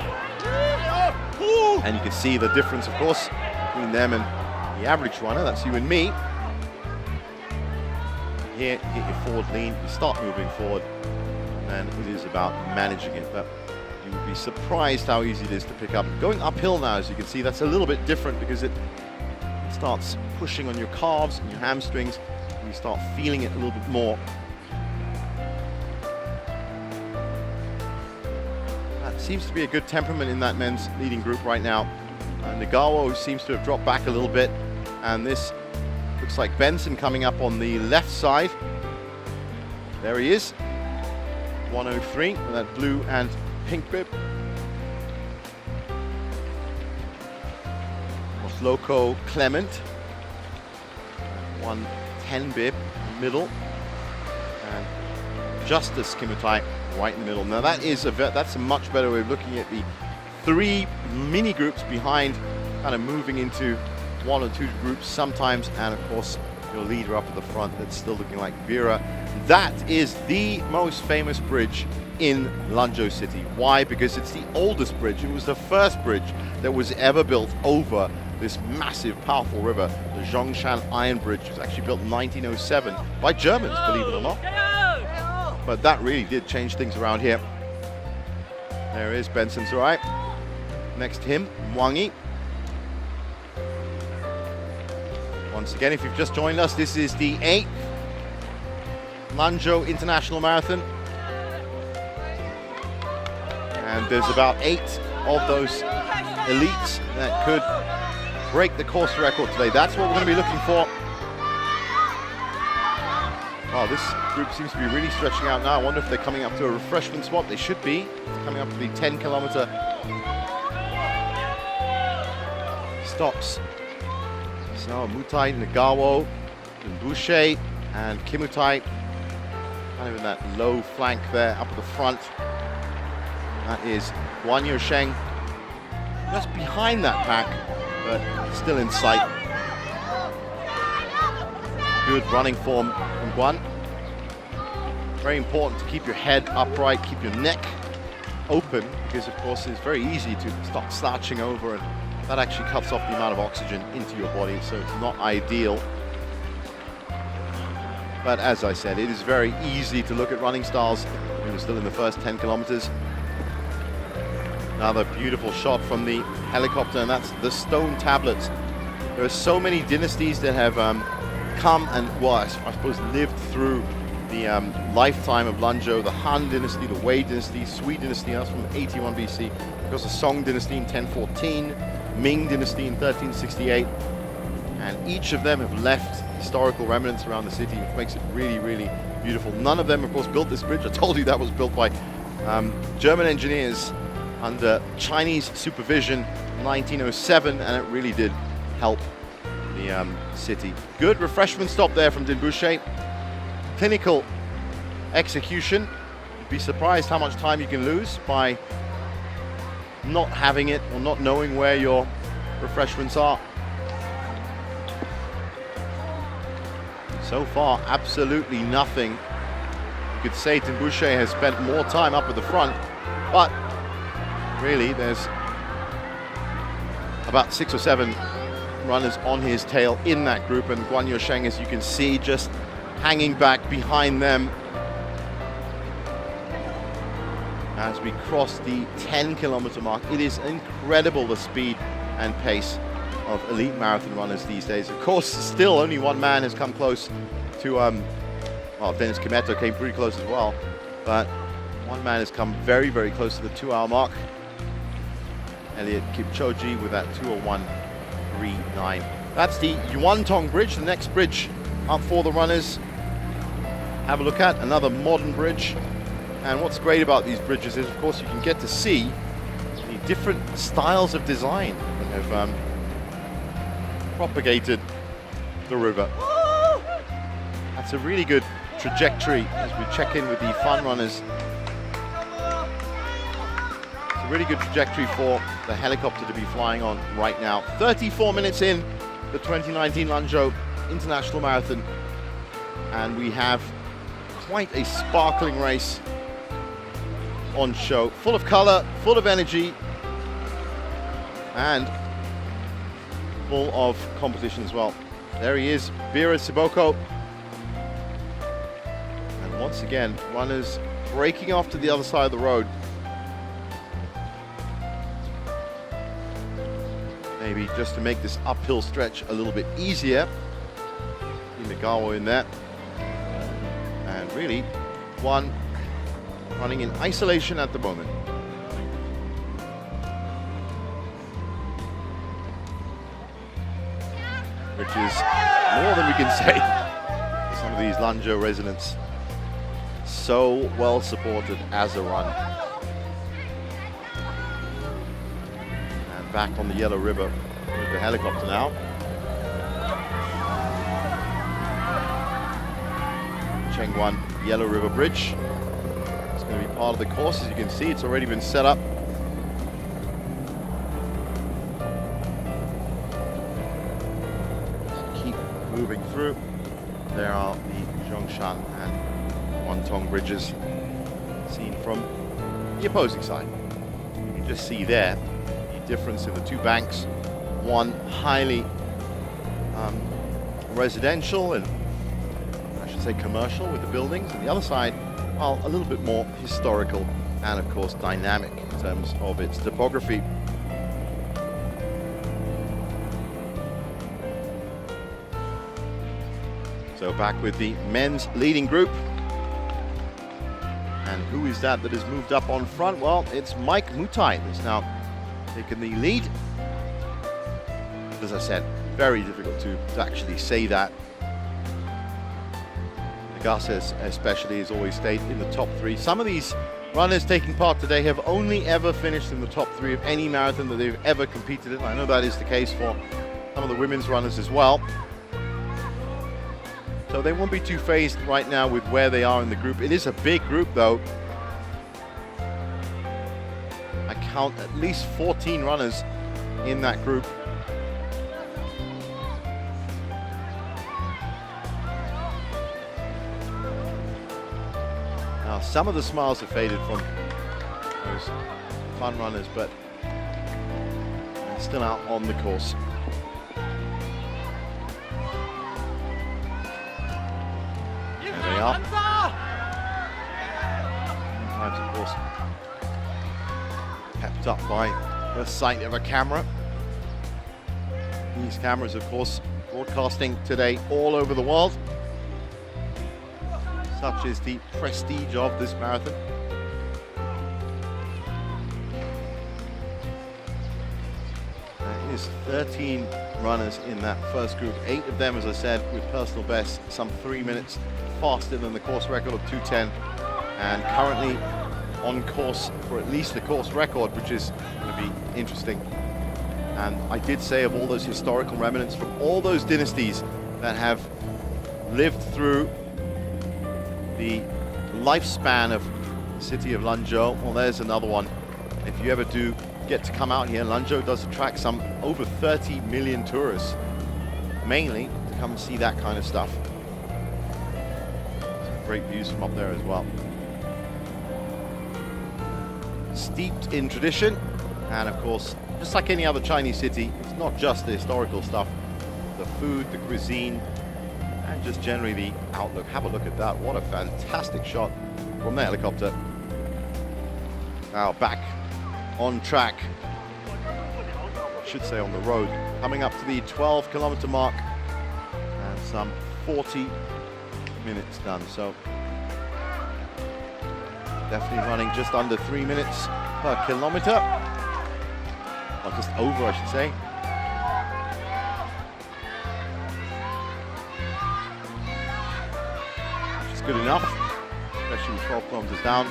And you can see the difference, of course, between them and the average runner. That's you and me. Here, you get your forward lean, you start moving forward, and it is about managing it. But you would be surprised how easy it is to pick up. Going uphill now, as you can see, that's a little bit different because it starts pushing on your calves and your hamstrings, and you start feeling it a little bit more. That seems to be a good temperament in that men's leading group right now. Nagawa seems to have dropped back a little bit, and this looks like Benson coming up on the left side. There he is, 103 with that blue and pink bib. Loco Clement, 110 bib, middle, and Justice Kimutai right in the middle. Now that's a much better way of looking at the 3 mini groups behind, kind of moving into 1 or 2 groups sometimes, and of course your leader up at the front that's still looking like Vera. That is the most famous bridge in Lanzhou city. Why? Because it's the oldest bridge. It was the first bridge that was ever built over this massive, powerful river. The Zhongshan Iron Bridge was actually built in 1907 by Germans, believe it or not. But that really did change things around here. There is Benson Surai. Next to him, Mwangi. Once again, if you've just joined us, this is the 8th Lanzhou International Marathon. And there's about 8 of those elites that could break the course record today. That's what we're going to be looking for. Wow, this group seems to be really stretching out now. I wonder if they're coming up to a refreshment spot. They should be. Coming up to the 10-kilometer stops. So Mutai, Nagawo, Boucher, and Kimutai. Kind of in that low flank there, up at the front. That is Guan Yusheng, just behind that pack, but still in sight. Good running form from Guan. Very important to keep your head upright, keep your neck open, because of course it's very easy to start slouching over, and that actually cuts off the amount of oxygen into your body, so it's not ideal. But as I said, it is very easy to look at running styles when you're still in the first 10 kilometers. Another beautiful shot from the helicopter, and that's the stone tablets. There are so many dynasties that have come and, well, I suppose, lived through the lifetime of Lanzhou. The Han Dynasty, the Wei Dynasty, Sui Dynasty, that's from 81 BC. Of course, the Song Dynasty in 1014, Ming Dynasty in 1368. And each of them have left historical remnants around the city, which makes it really, really beautiful. None of them, of course, built this bridge. I told you that was built by German engineers under Chinese supervision in 1907, and it really did help the city. Good refreshment stop there from Din Boucher. Clinical execution. You'd be surprised how much time you can lose by not having it or not knowing where your refreshments are. So far, absolutely nothing. You could say Din Boucher has spent more time up at the front, but really there's about 6 or 7 runners on his tail in that group, and Guan Yusheng, as you can see, just hanging back behind them as we cross the 10-kilometer mark. It is incredible, the speed and pace of elite marathon runners these days. Of course, still only one man has come close to, well, Dennis Kimetto came pretty close as well, but one man has come very, very close to the 2-hour mark. Elliot Kipchoge with that 2:01.39. That's the Yuantong Bridge, the next bridge up for the runners. Have a look at another modern bridge. And what's great about these bridges is, of course, you can get to see the different styles of design that have propagated the river. That's a really good trajectory as we check in with the fun runners. It's a really good trajectory for the helicopter to be flying on right now. 34 minutes in the 2019 Lanzhou International Marathon, and we have quite a sparkling race on show, full of color, full of energy, and full of competition as well. There he is, Bira Siboko. And once again, runners breaking off to the other side of the road. Maybe just to make this uphill stretch a little bit easier. Nagawa in there. And really, one running in isolation at the moment. Which is more than we can say for some of these Lanzhou residents. So well supported as a run. And back on the Yellow River with the helicopter now. Chengguan Yellow River Bridge. It's going to be part of the course. As you can see, it's already been set up. Keep moving through. There are the Zhongshan and Yuantong bridges seen from the opposing side. You can just see there the difference in the two banks. One highly residential and say commercial with the buildings, and the other side, well, a little bit more historical and of course dynamic in terms of its topography. So back with the men's leading group. And who is that has moved up on front? Well, it's Mike Mutai that's now taken the lead. As I said, very difficult to actually say that. Nagase especially has always stayed in the top 3. Some of these runners taking part today have only ever finished in the top 3 of any marathon that they've ever competed in. I know that is the case for some of the women's runners as well. So they won't be too phased right now with where they are in the group. It is a big group though. I count at least 14 runners in that group. Now some of the smiles have faded from those fun runners, but they're still out on the course. They are. Sometimes, of course, kept up by the sight of a camera. These cameras, of course, broadcasting today all over the world. Such is the prestige of this marathon. There is 13 runners in that first group. 8 of them, as I said, with personal bests, some 3 minutes faster than the course record of 2:10, and currently on course for at least the course record, which is going to be interesting. And I did say of all those historical remnants from all those dynasties that have lived through the lifespan of the city of Lanzhou, well, there's another one. If you ever do get to come out here, Lanzhou does attract some over 30 million tourists, mainly to come and see that kind of stuff. Great views from up there as well. Steeped in tradition, and of course, just like any other Chinese city, it's not just the historical stuff, the food, the cuisine, and just generally the outlook. Have a look at that. What a fantastic shot from the helicopter. Now back on track, I should say on the road, coming up to the 12-kilometer mark, and some 40 minutes done, so definitely running just under 3 minutes per kilometer, or just over, I should say. Which is good enough, especially with 12 kilometers down.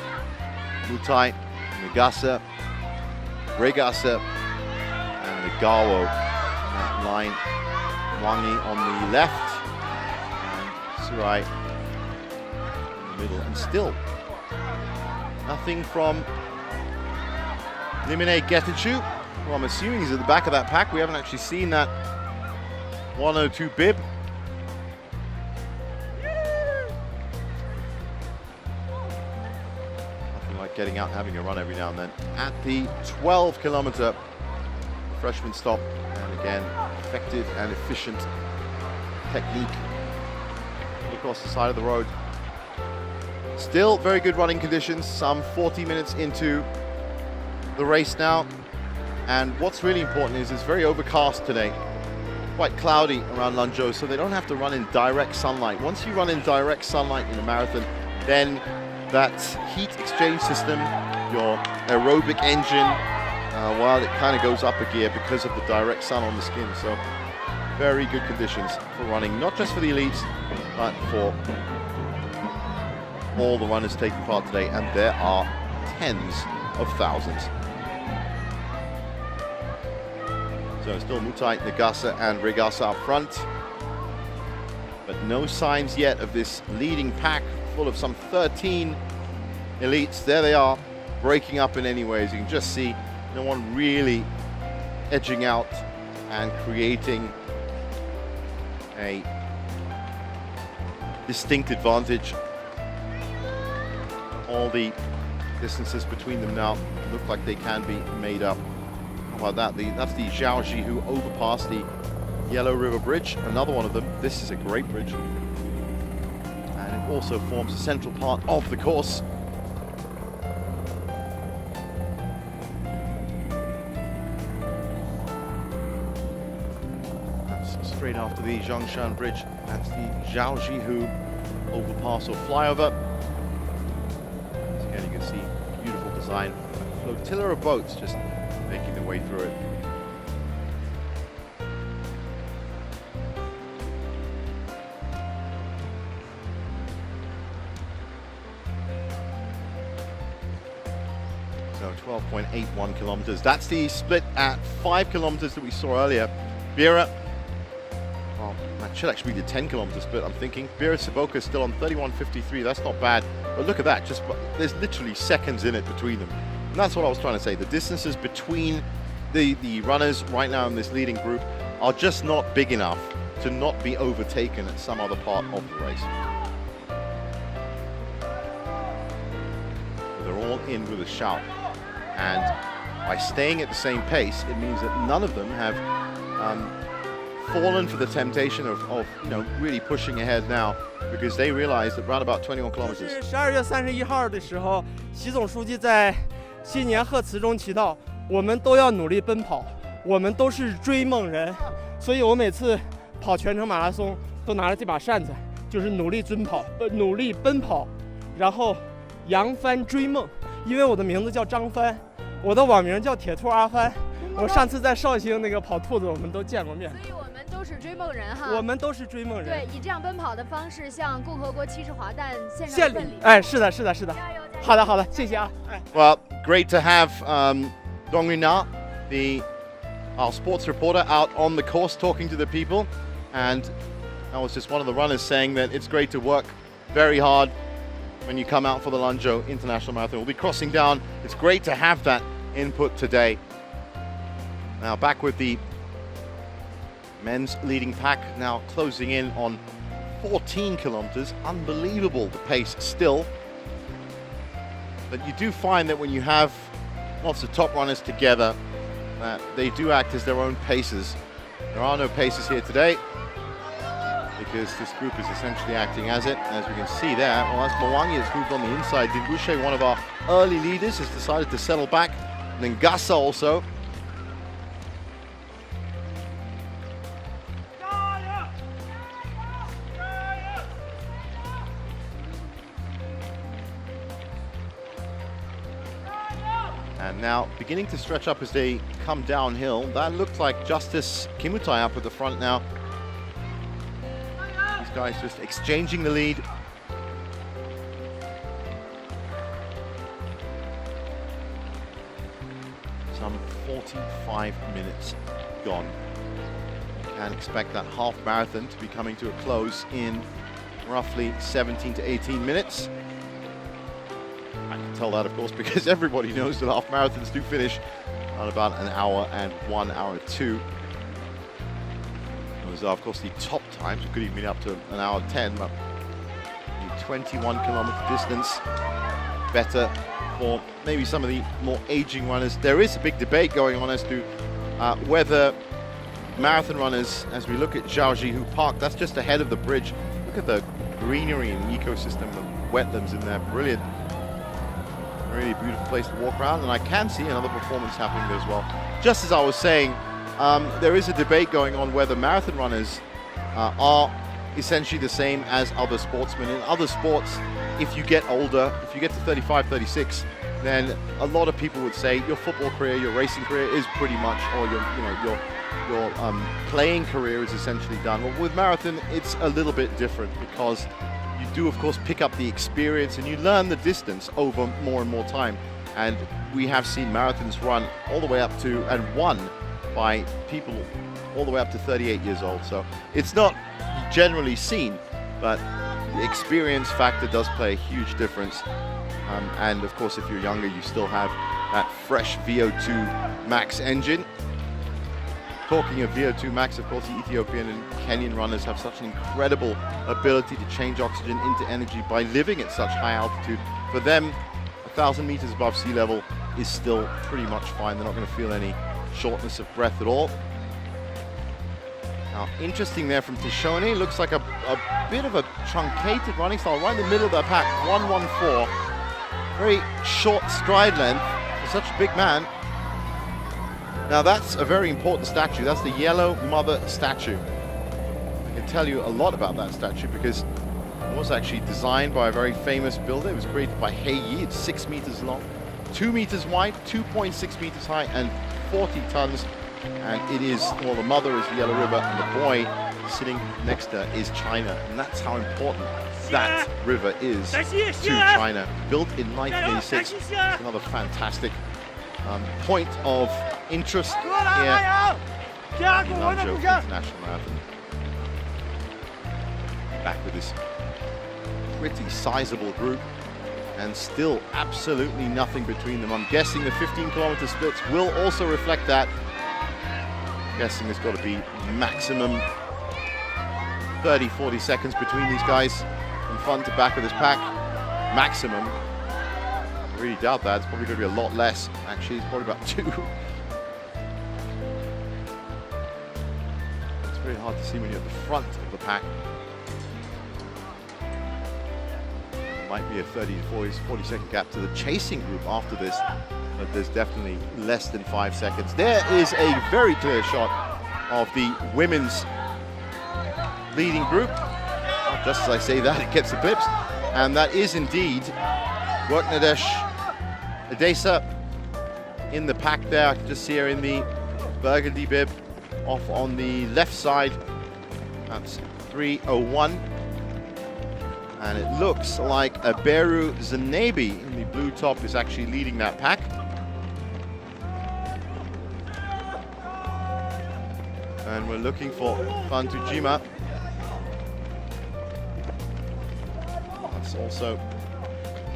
Mutai, Nagase, Regase, and Nagawa in that line. Wangi on the left, Surai in the middle, and still nothing from Limine Getachew, who I'm assuming is at the back of that pack. We haven't actually seen that 102 bib. Nothing like getting out and having a run every now and then. At the 12-kilometer freshman stop, and again, effective and efficient technique across the side of the road. Still very good running conditions, some 40 minutes into the race now. And what's really important is it's very overcast today, quite cloudy around Lanzhou, so they don't have to run in direct sunlight. Once you run in direct sunlight in a marathon, then that heat exchange system, your aerobic engine, well, it kind of goes up a gear because of the direct sun on the skin. So very good conditions for running, not just for the elites, but for all the runners taking part today, and there are tens of thousands. So still Mutai, Nagase, and Regase up front, but no signs yet of this leading pack full of some 13 elites. There they are, breaking up in any ways. You can just see no one really edging out and creating a distinct advantage. All the distances between them now look like they can be made up. How about that? That's the Zhaoji who overpassed the Yellow River Bridge, another one of them. This is a great bridge, and it also forms a central part of the course. That's straight after the Zhongshan Bridge. That's the Zhaojihu overpass or flyover. So again, you can see beautiful design. A flotilla of boats just making their way through it. So 12.81 kilometers. That's the split at 5 kilometers that we saw earlier. Bira, well, that should actually be the 10 kilometer split, I'm thinking. Bira Savoca is still on 31.53. That's not bad. But look at that. Just there's literally seconds in it between them. And that's what I was trying to say. The distances between the runners right now in this leading group are just not big enough to not be overtaken at some other part of the race. They're all in with a shout. And by staying at the same pace, it means that none of them have fallen for the temptation of really pushing ahead now, because they realize that around about 21 kilometers. 12月31号的时候，习总书记在新年贺词中提到，我们都要努力奔跑，我们都是追梦人，所以我每次跑全程马拉松都拿着这把扇子，就是努力努力奔跑，然后扬帆追梦。因为我的名字叫张帆，我的网名叫铁兔阿帆。我上次在绍兴那个跑兔子，我们都见过面。所以我们都是追梦人哈。我们都是追梦人。对，以这样奔跑的方式向共和国七十华诞献上一份礼。哎，是的，是的，是的。加油！好的，好的，谢谢啊。哎。Well, great to have Dong Yuna, our sports reporter, out on the course talking to the people, and that was just one of the runners saying that it's great to work very hard when you come out for the Lanzhou International Marathon. We'll be crossing down. It's great to have that input today. Now back with the men's leading pack, now closing in on 14 kilometers. Unbelievable, the pace still. But you do find that when you have lots of top runners together, that they do act as their own paces. There are no paces here today, because this group is essentially acting as it. As we can see there, well, that's Mwangi that's moved on the inside. Dingbushe, one of our early leaders, has decided to settle back. And then Gassa also. And now beginning to stretch up as they come downhill. That looked like Justice Kimutai up at the front now. Guys just exchanging the lead. Some 45 minutes gone. Can expect that half marathon to be coming to a close in roughly 17 to 18 minutes. I can tell that, of course, because everybody knows that half marathons do finish on about an hour and 1 hour 2. Those are, of course, the top times. It could even be up to an hour 10, but the 21-kilometer distance better for maybe some of the more aging runners. There is a big debate going on as to whether marathon runners, as we look at Zhaojihu Park, that's just ahead of the bridge. Look at the greenery and the ecosystem of wetlands in there. Brilliant. Really beautiful place to walk around, and I can see another performance happening there as well. Just as I was saying, there is a debate going on whether marathon runners are essentially the same as other sportsmen. In other sports, if you get older, if you get to 35, 36, then a lot of people would say your football career, your racing career is pretty much, or your playing career is essentially done. Well, with marathon, it's a little bit different, because you do, of course, pick up the experience and you learn the distance over more and more time. And we have seen marathons run all the way up to and won by people all the way up to 38 years old. So it's not generally seen, but the experience factor does play a huge difference. And of course, if you're younger, you still have that fresh VO2 max engine. Talking of VO2 max, of course, the Ethiopian and Kenyan runners have such an incredible ability to change oxygen into energy by living at such high altitude. For them, 1,000 meters above sea level is still pretty much fine. They're not going to feel any shortness of breath at all. Now, interesting there from Tishoni. Looks like a bit of a truncated running style right in the middle of the pack. 1:14. Very short stride length for such a big man. Now, that's a very important statue. That's the Yellow Mother statue. I can tell you a lot about that statue because it was actually designed by a very famous builder. It was created by He Yi. It's 6 meters long, 2 meters wide, 2.6 meters high, and 40 tons. And it is, well, the mother is the Yellow River, and the boy sitting next to her is China. And that's how important that river is to China. Built in 1986. It's another fantastic point of interest here in Lanzhou International Marathon. Back with this pretty sizable group, and still absolutely nothing between them. I'm guessing the 15-kilometer splits will also reflect that. I'm guessing there's got to be maximum 30-40 seconds between these guys from front to back of this pack. Maximum. I really doubt that. It's probably going to be a lot less. Actually, it's probably about 2. It's very hard to see when you're at the front of the pack. Might be a 30 to 40 second gap to the chasing group after this, but there's definitely less than 5 seconds. There is a very clear shot of the women's leading group. Just as I say that, it gets the clips, and that is indeed Worknadesh Adesa in the pack there. I can just see her in the burgundy bib off on the left side. That's 3:01. And it looks like Aberu Zanebi in the blue top is actually leading that pack. And we're looking for Fantujima. That's also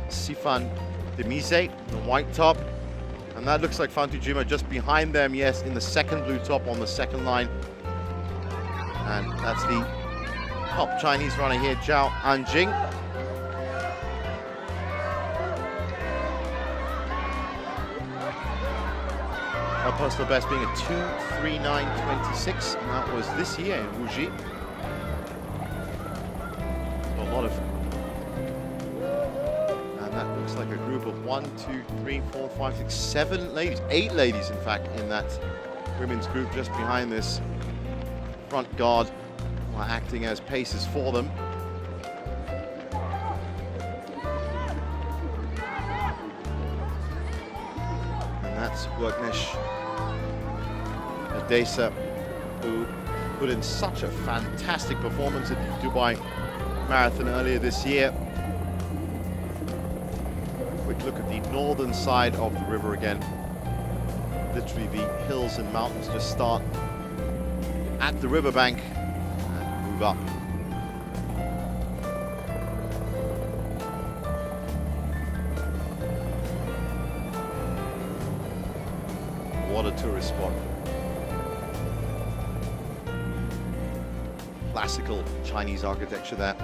Sifan Demise, the white top. And that looks like Fantujima just behind them, yes, in the second blue top on the second line. And that's the top Chinese runner here, Zhao Anjing. Her personal best being a 2:39.26, and that was this year in Wuxi. So a lot of, and that looks like a group of 1, 2, 3, 4, 5, 6, 7 ladies, 8 ladies in fact in that women's group just behind this front guard, acting as paces for them. And that's Worknesh Adesa, who put in such a fantastic performance at the Dubai Marathon earlier this year. Quick look at the northern side of the river again. Literally the hills and mountains just start at the riverbank and move up. What a tourist spot. Classical Chinese architecture there.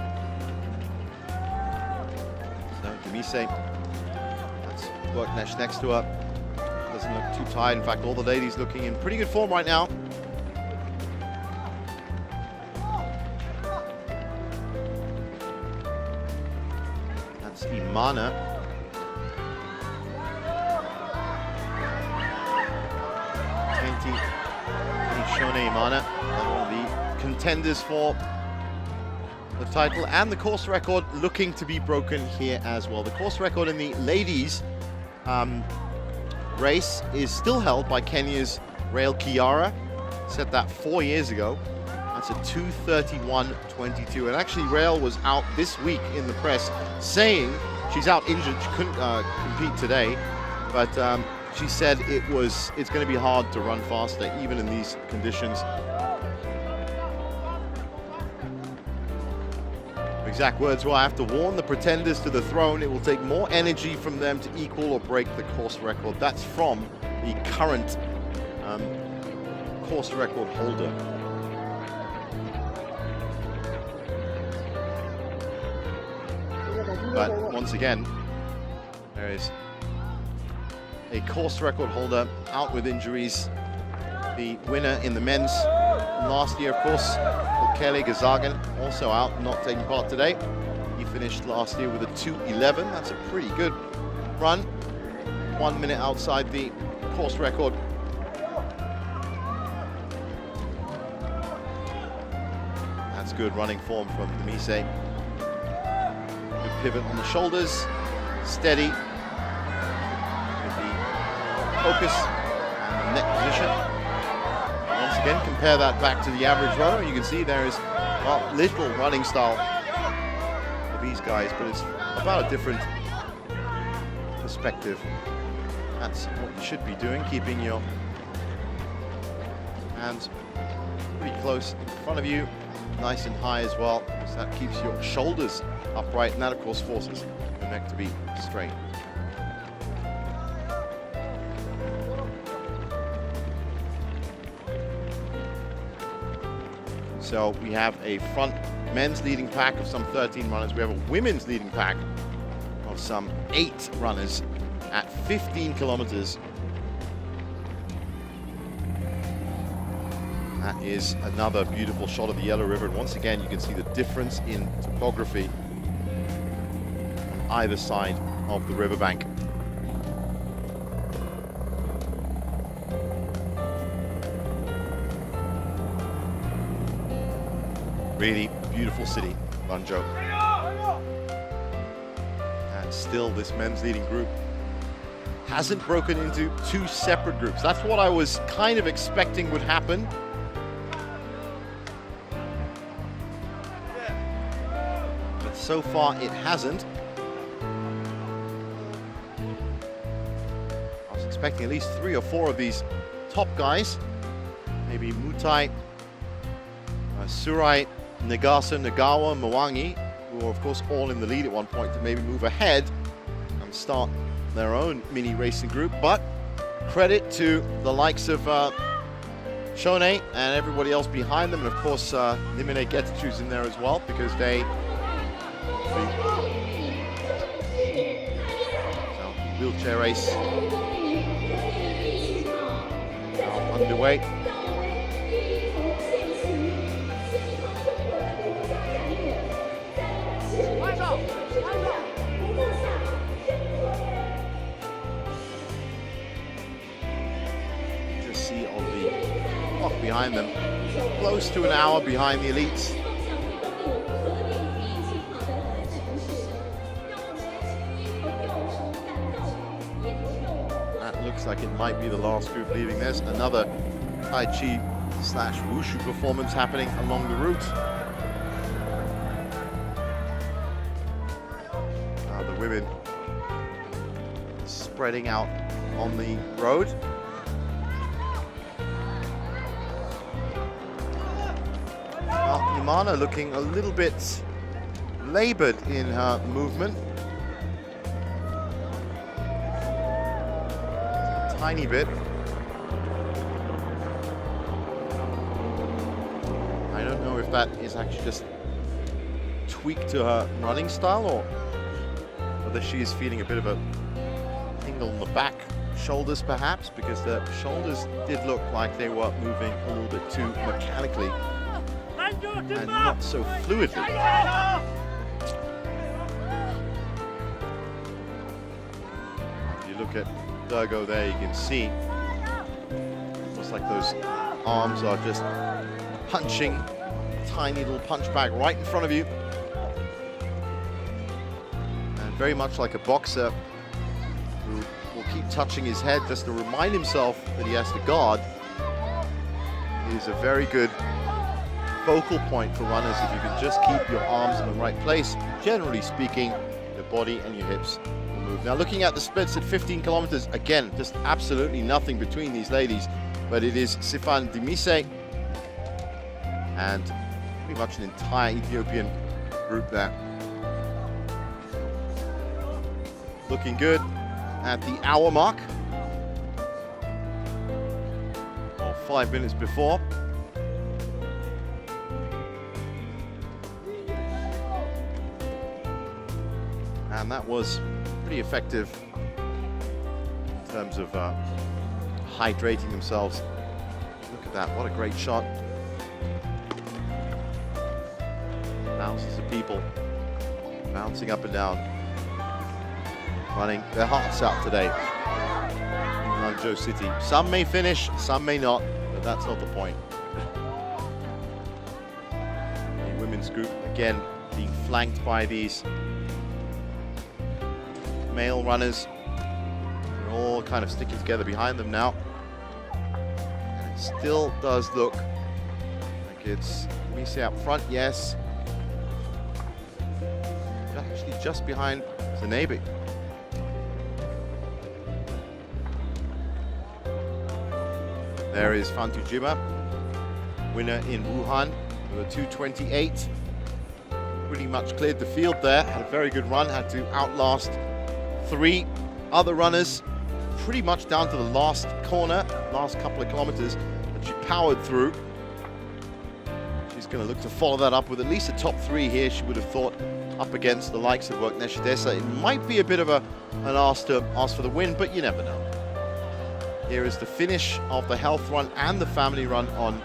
So Demise, that's Worknesh next to her. Doesn't look too tired. In fact, all the ladies looking in pretty good form right now. That's Imana. Shone Imana, one of the contenders for the title, and the course record looking to be broken here as well. The course record in the ladies race is still held by Kenya's Rael Kiara. Set that 4 years ago. That's a 2:31.22. And actually Rael was out this week in the press saying she's out injured, she couldn't compete today, but she said it's going to be hard to run faster even in these conditions. Exact words were, I have to warn the pretenders to the throne, it will take more energy from them to equal or break the course record. That's from the current course record holder. But once again, there is a course record holder out with injuries. The winner in the men's last year, of course, Kelly Gazagan, also out, not taking part today. He finished last year with a 2:11. That's a pretty good run. 1 minute outside the course record. That's That's good running form from Demise. Good pivot on the shoulders, steady with the focus and the neck position. Once again, compare that back to the average runner. You can see there is little running style for these guys, but it's about a different perspective. That's what you should be doing, keeping your hands pretty close in front of you, nice and high as well, because that keeps your shoulders upright, and that of course forces the neck to be straight. So we have a front men's leading pack of some 13 runners. We have a women's leading pack of some 8 runners at 15 kilometers. That is another beautiful shot of the Yellow River. And once again, you can see the difference in topography on either side of the riverbank. Really beautiful city, Lanzhou. And still this men's leading group hasn't broken into 2 separate groups. That's what I was kind of expecting would happen. But so far it hasn't. I was expecting at least 3 or 4 of these top guys. Maybe Mutai, Surai, Nagasa, Nagawa, Mwangi, who are of course all in the lead at one point, to maybe move ahead and start their own mini racing group. But credit to the likes of Shone and everybody else behind them, and of course Nimine Getachu's in there as well, because they so wheelchair race now underway. Behind them, close to an hour behind the elites. That looks like it might be the last group leaving. There's another Tai Chi / Wushu performance happening along the route. The women spreading out on the road. Imana looking a little bit labored in her movement. Tiny bit. I don't know if that is actually just tweaked to her running style, or whether she is feeling a bit of a tingle in the back shoulders perhaps, because the shoulders did look like they were moving a little bit too mechanically and not so fluidly. If you look at Durgo there, you can see looks like those arms are just punching, tiny little punch bag right in front of you. And very much like a boxer who will keep touching his head just to remind himself that he has to guard. It is a very good focal point for runners if you can just keep your arms in the right place. Generally speaking, your body and your hips will move. Now looking at the splits at 15 kilometers, again, just absolutely nothing between these ladies, but it is Sifan Demise and pretty much an entire Ethiopian group there. Looking good at the hour mark, or 5 minutes before. And that was pretty effective in terms of hydrating themselves. Look at that, what a great shot. Thousands of people bouncing up and down, running their hearts out today in Lanzhou City. Some may finish, some may not, but that's not the point. The women's group, again, being flanked by these male runners. They're all kind of sticking together behind them now. And it still does look like it's, let me see up front, yes. Actually just behind Zanebi. There is Fan Tujima, winner in Wuhan with a 2:28. Pretty much cleared the field there, had a very good run, had to outlast 3 other runners pretty much down to the last corner, last couple of kilometers, but she powered through. She's going to look to follow that up with at least a top 3 here, she would have thought, up against the likes of Neshidesa. It might be a bit of an ask for the win, but you never know. Here is the finish of the health run and the family run on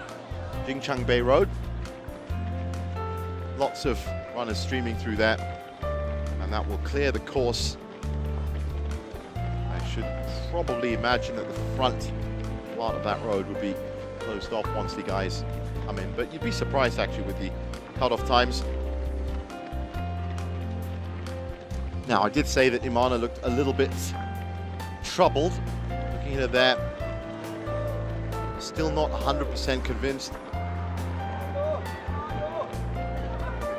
Jingchangbei Road. Lots of runners streaming through there, and that will clear the course. I should probably imagine that the front part of that road would be closed off once the guys come in, but you'd be surprised actually with the cut-off times. Now, I did say that Imana looked a little bit troubled. Looking at her there, still not 100% convinced.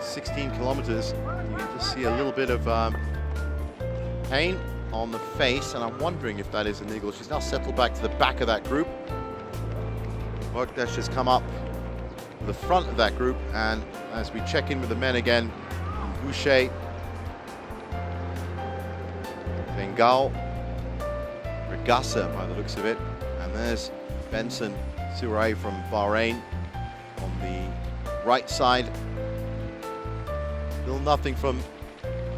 16 kilometers, you can just see a little bit of pain on the face, and I'm wondering if that is a niggle. She's now settled back to the back of that group. Workdesh has come up to the front of that group, and as we check in with the men again, Boucher, Bengal, Regassa by the looks of it, and there's Benson Surai from Bahrain on the right side. Still nothing from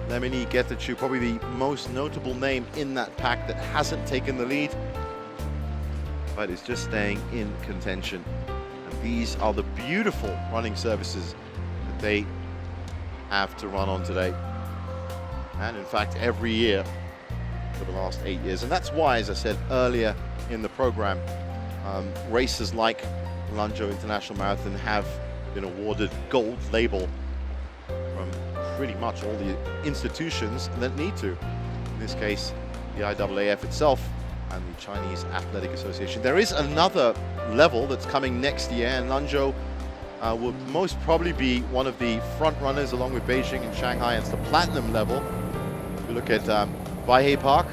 Lemini Getachew, probably the most notable name in that pack that hasn't taken the lead, but is just staying in contention. And these are the beautiful running services that they have to run on today. And in fact, every year for the last 8 years. And that's why, as I said earlier in the program, races like Lanzhou International Marathon have been awarded gold label from pretty much all the institutions that need to. In this case, the IAAF itself and the Chinese Athletic Association. There is another level that's coming next year, and Lanzhou will most probably be one of the front runners along with Beijing and Shanghai. It's the platinum level. If you look at Baihei Park,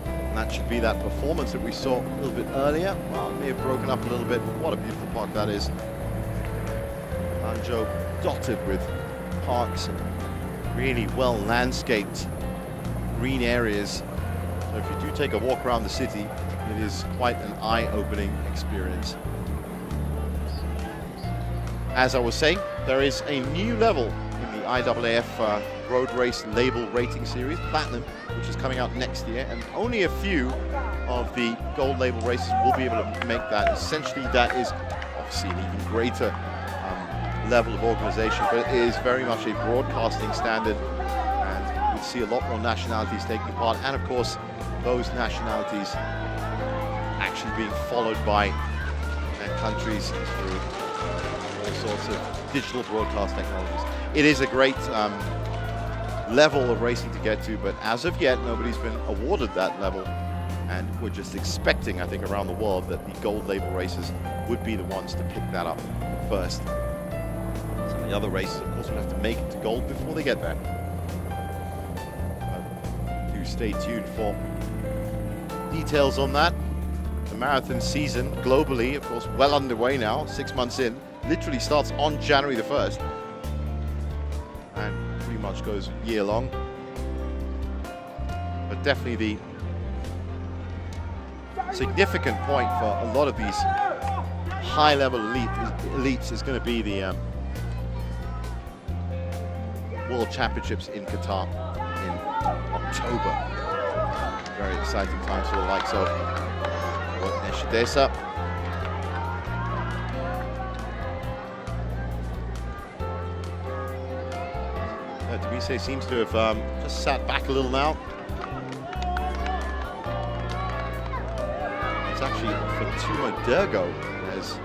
and that should be that performance that we saw a little bit earlier. Well, it may have broken up a little bit, but what a beautiful park that is. Lanzhou dotted with parks and really well landscaped green areas. So if you do take a walk around the city, it is quite an eye-opening experience. As I was saying, there is a new level in the IAAF Road Race Label Rating Series, Platinum, which is coming out next year, and only a few of the Gold Label races will be able to make that. Essentially, that is obviously an even greater level of organization, but it is very much a broadcasting standard, and we see a lot more nationalities taking part, and of course, those nationalities actually being followed by their countries through all sorts of digital broadcast technologies. It is a great level of racing to get to, but as of yet, nobody's been awarded that level, and we're just expecting, I think, around the world that the gold label races would be the ones to pick that up first. Some of the other races, of course, will have to make it to gold before they get there. But do stay tuned for details on that. The marathon season globally, of course, well underway now, 6 months in. Literally starts on January the 1st and pretty much goes year long. But definitely the significant point for a lot of these high-level elites is going to be the World Championships in Qatar in October. Very exciting times for the likes of Neshidesa. Demise seems to have just sat back a little now. It's actually Fatuma Dergo has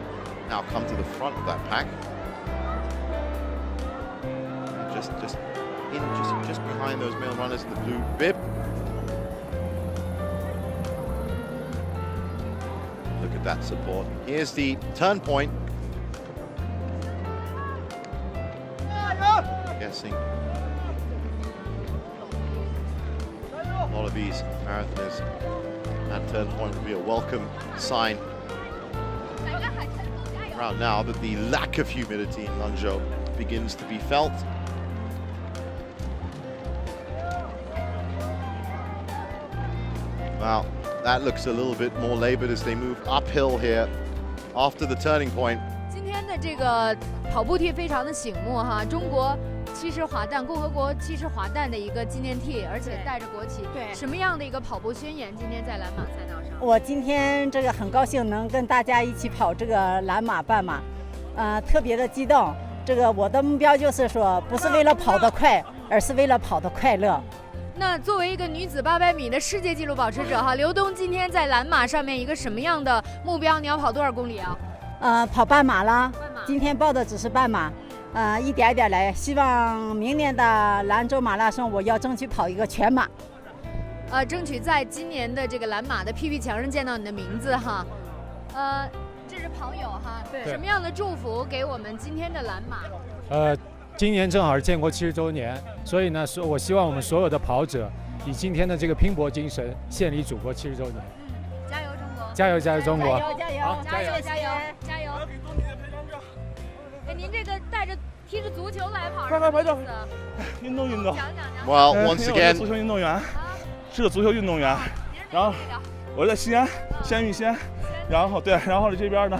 now come to the front of that pack. fast, just behind those male runners in the blue bib. Look at that support. Here's the turn point. I'm guessing a lot of these marathoners, that turn point would be a welcome sign around now that the lack of humidity in Lanzhou begins to be felt. Wow, that looks a little bit more labored as they move uphill here after the turning point. 今天的这个跑步 T 非常的醒目哈，中国七十滑蛋共和国七十滑蛋的一个纪念 T， 而且带着国旗。对，什么样的一个跑步宣言？今天在蓝马赛道上，我今天这个很高兴能跟大家一起跑这个蓝马半马，特别的激动。这个我的目标就是说，不是为了跑得快，而是为了跑得快乐。那作为一个女子800米的世界纪录保持者哈，刘东今天在蓝马上面一个什么样的目标？你要跑多少公里啊？跑半马了。半马。今天报的只是半马。一点点来，希望明年的兰州马拉松我要争取跑一个全马。争取在今年的这个蓝马的 PP 墙上见到你的名字哈。这是跑友哈，对，什么样的祝福给我们今天的蓝马？今年正好是建国70周年，所以呢，我希望我们所有的跑者以今天的这个拼搏精神，献礼祖国70周年。加油中国！加油加油中国！加油加油！加油加油加油！哎，您这个带着踢着足球来跑，快走！运动。讲。Well, once again, 足球运动员，是个足球运动员。然后我在西安，玉仙。然后这边呢，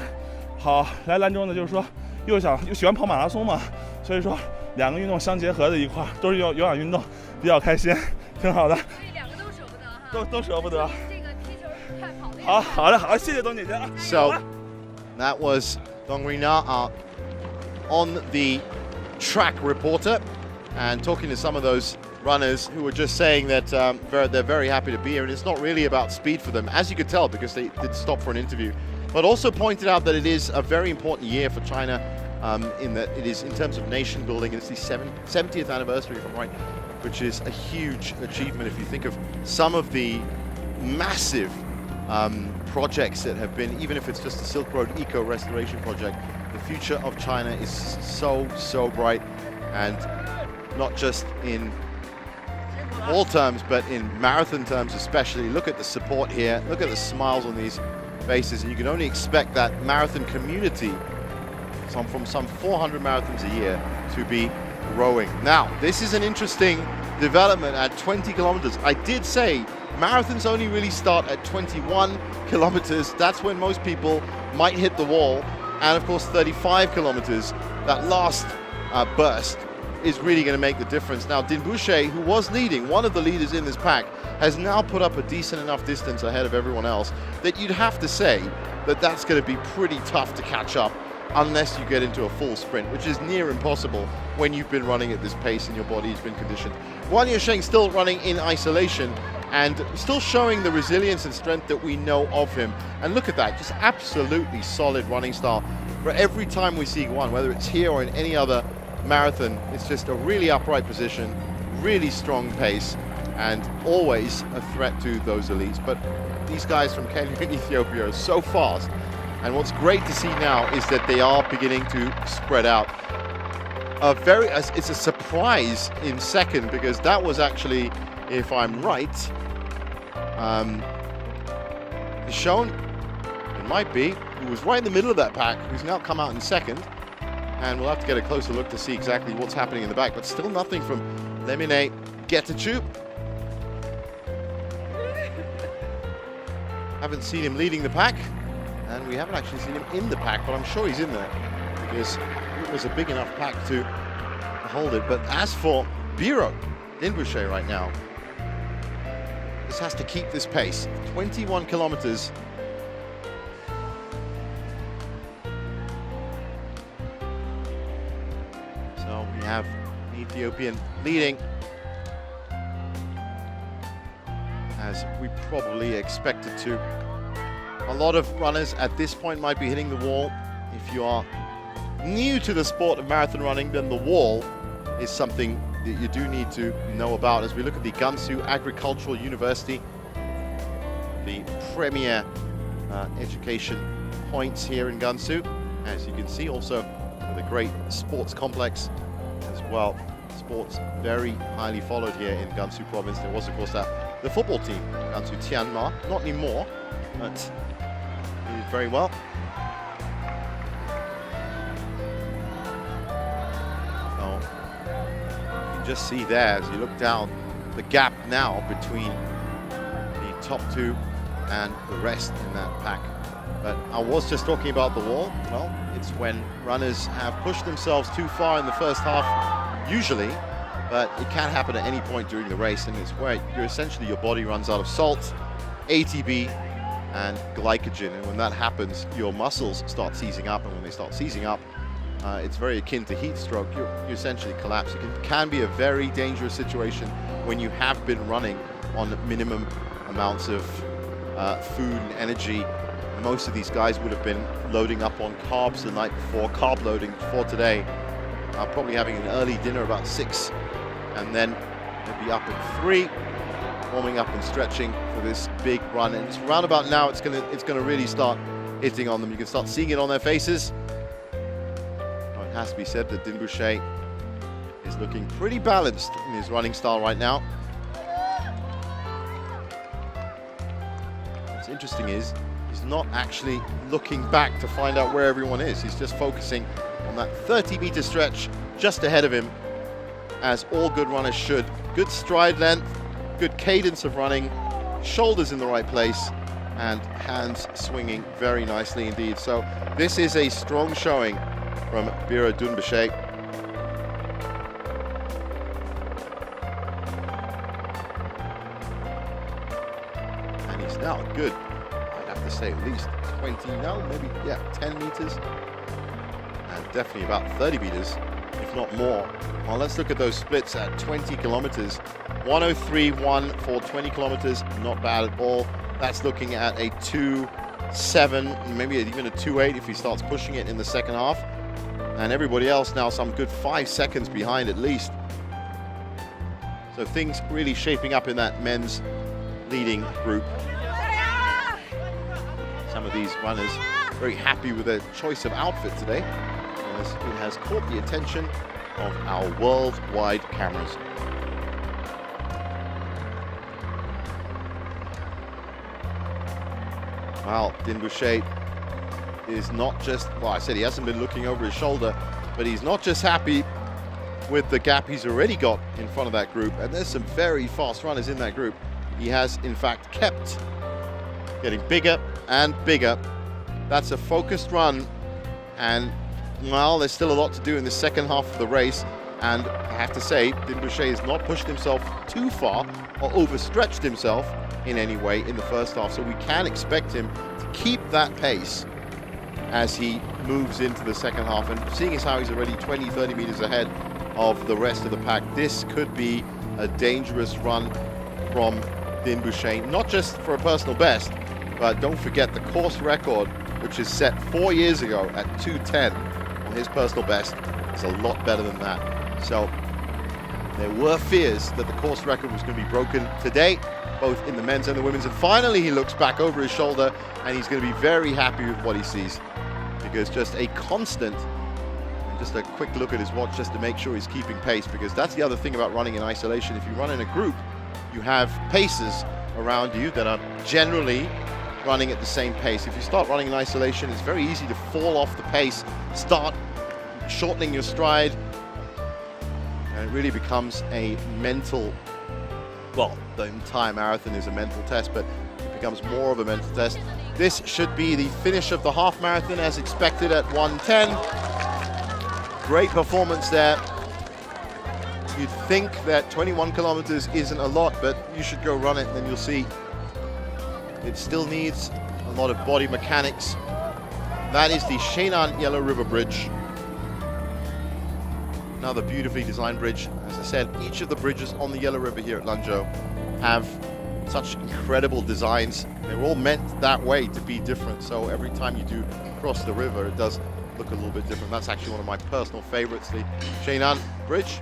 好来兰州呢，就是说又喜欢跑马拉松嘛，所以说两个运动相结合的一块，都是有氧运动，比较开心，挺好的。所以两个都舍不得哈。都舍不得。这个踢球快跑累。好，谢谢董姐姐。So that was Dong Rina, our on the track reporter, and talking to some of those runners who were just saying that they're very happy to be here, and it's not really about speed for them, as you could tell because they did stop for an interview, but also pointed out that it is a very important year for China in that it is in terms of nation building. It's the 70th anniversary, if I'm right, which is a huge achievement if you think of some of the massive projects that have been, even if it's just the Silk Road Eco Restoration Project. The future of China is so bright, and not just in all terms, but in marathon terms especially. Look at the support here, look at the smiles on these faces, and you can only expect that marathon community from some 400 marathons a year to be growing. Now, this is an interesting development at 20 kilometers. I did say marathons only really start at 21 kilometers. That's when most people might hit the wall. And of course, 35 kilometers, that last burst is really going to make the difference. Now, Din Boucher, who was leading, one of the leaders in this pack, has now put up a decent enough distance ahead of everyone else that you'd have to say that that's going to be pretty tough to catch up unless you get into a full sprint, which is near impossible when you've been running at this pace and your body's been conditioned. Wang Yusheng still running in isolation and still showing the resilience and strength that we know of him. And look at that, just absolutely solid running style. For every time we see Guan, whether it's here or in any other marathon, it's just a really upright position, really strong pace, and always a threat to those elites. But these guys from Kenya and Ethiopia are so fast. And what's great to see now is that they are beginning to spread out. It's a surprise in second, because that was actually, if I'm right, Shown, it might be, who was right in the middle of that pack, who's now come out in second. And we'll have to get a closer look to see exactly what's happening in the back, but still nothing from Lemine Getachew. Haven't seen him leading the pack, and we haven't actually seen him in the pack, but I'm sure he's in there because it was a big enough pack to hold it. But as for Biro, Din Boucher right now, this has to keep this pace. 21 kilometers. So we have the Ethiopian leading, as we probably expected to. A lot of runners at this point might be hitting the wall. If you are new to the sport of marathon running, then the wall is something that you do need to know about as we look at the Ganzhou Agricultural University, the premier education points here in Ganzhou. As you can see, also with a great sports complex as well. Sports very highly followed here in Ganzhou province. There was, of course, the football team, Ganzhou Tianma, not anymore, but did very well. So you can just see there, as you look down, the gap now between the top two and the rest in that pack. But I was just talking about the wall. Well, it's when runners have pushed themselves too far in the first half, usually, but it can happen at any point during the race, and it's where essentially your body runs out of salt, ATP, and glycogen, and when that happens, your muscles start seizing up, and when they start seizing up, it's very akin to heat stroke. You essentially collapse. It can be a very dangerous situation when you have been running on minimum amounts of food and energy. Most of these guys would have been loading up on carbs the night before, carb loading for today. Probably having an early dinner about 6, and then they'll be up at 3, warming up and stretching for this big run. And it's around about now it's gonna really start hitting on them. You can start seeing it on their faces. It has to be said that Din Boucher is looking pretty balanced in his running style right now. What's interesting is he's not actually looking back to find out where everyone is. He's just focusing on that 30-meter stretch just ahead of him, as all good runners should. Good stride length, good cadence of running, shoulders in the right place, and hands swinging very nicely indeed. So this is a strong showing from Bira Dunbashe. And he's now good, I'd have to say at least 20 now, maybe, yeah, 10 meters. And definitely about 30 meters, if not more. Well, let's look at those splits at 20 kilometers. 1:03.1 for 20 kilometers, not bad at all. That's looking at a 2:07, maybe even a 2:08 if he starts pushing it in the second half. And everybody else now some good 5 seconds behind at least. So things really shaping up in that men's leading group. Some of these runners very happy with their choice of outfit today, as it has caught the attention of our worldwide cameras. Well, Din Boucher is not just, well, I said he hasn't been looking over his shoulder, but he's not just happy with the gap he's already got in front of that group, and there's some very fast runners in that group. He has, in fact, kept getting bigger and bigger. That's a focused run, and, well, there's still a lot to do in the second half of the race, and I have to say, Din Boucher has not pushed himself too far or overstretched himself in any way in the first half, so we can expect him to keep that pace as he moves into the second half. And seeing as how he's already 20-30 meters ahead of the rest of the pack, this could be a dangerous run from Din Boucher, not just for a personal best, but don't forget the course record, which is set 4 years ago at 2:10 on his personal best, is a lot better than that. So there were fears that the course record was going to be broken today, both in the men's and the women's, and finally he looks back over his shoulder and he's going to be very happy with what he sees, because just a constant, and just a quick look at his watch just to make sure he's keeping pace, because that's the other thing about running in isolation. If you run in a group, you have paces around you that are generally running at the same pace. If you start running in isolation, it's very easy to fall off the pace, start shortening your stride, and it really becomes a mental, well, the entire marathon is a mental test, but it becomes more of a mental test. This should be the finish of the half marathon as expected at 1:10. Great performance there. You'd think that 21 kilometers isn't a lot, but you should go run it and then you'll see it still needs a lot of body mechanics. That is the Shenan Yellow River Bridge. Another beautifully designed bridge. As I said, each of the bridges on the Yellow River here at Lanzhou have such incredible designs. They're all meant that way to be different. So every time you do cross the river, it does look a little bit different. That's actually one of my personal favorites, the Shenan Bridge.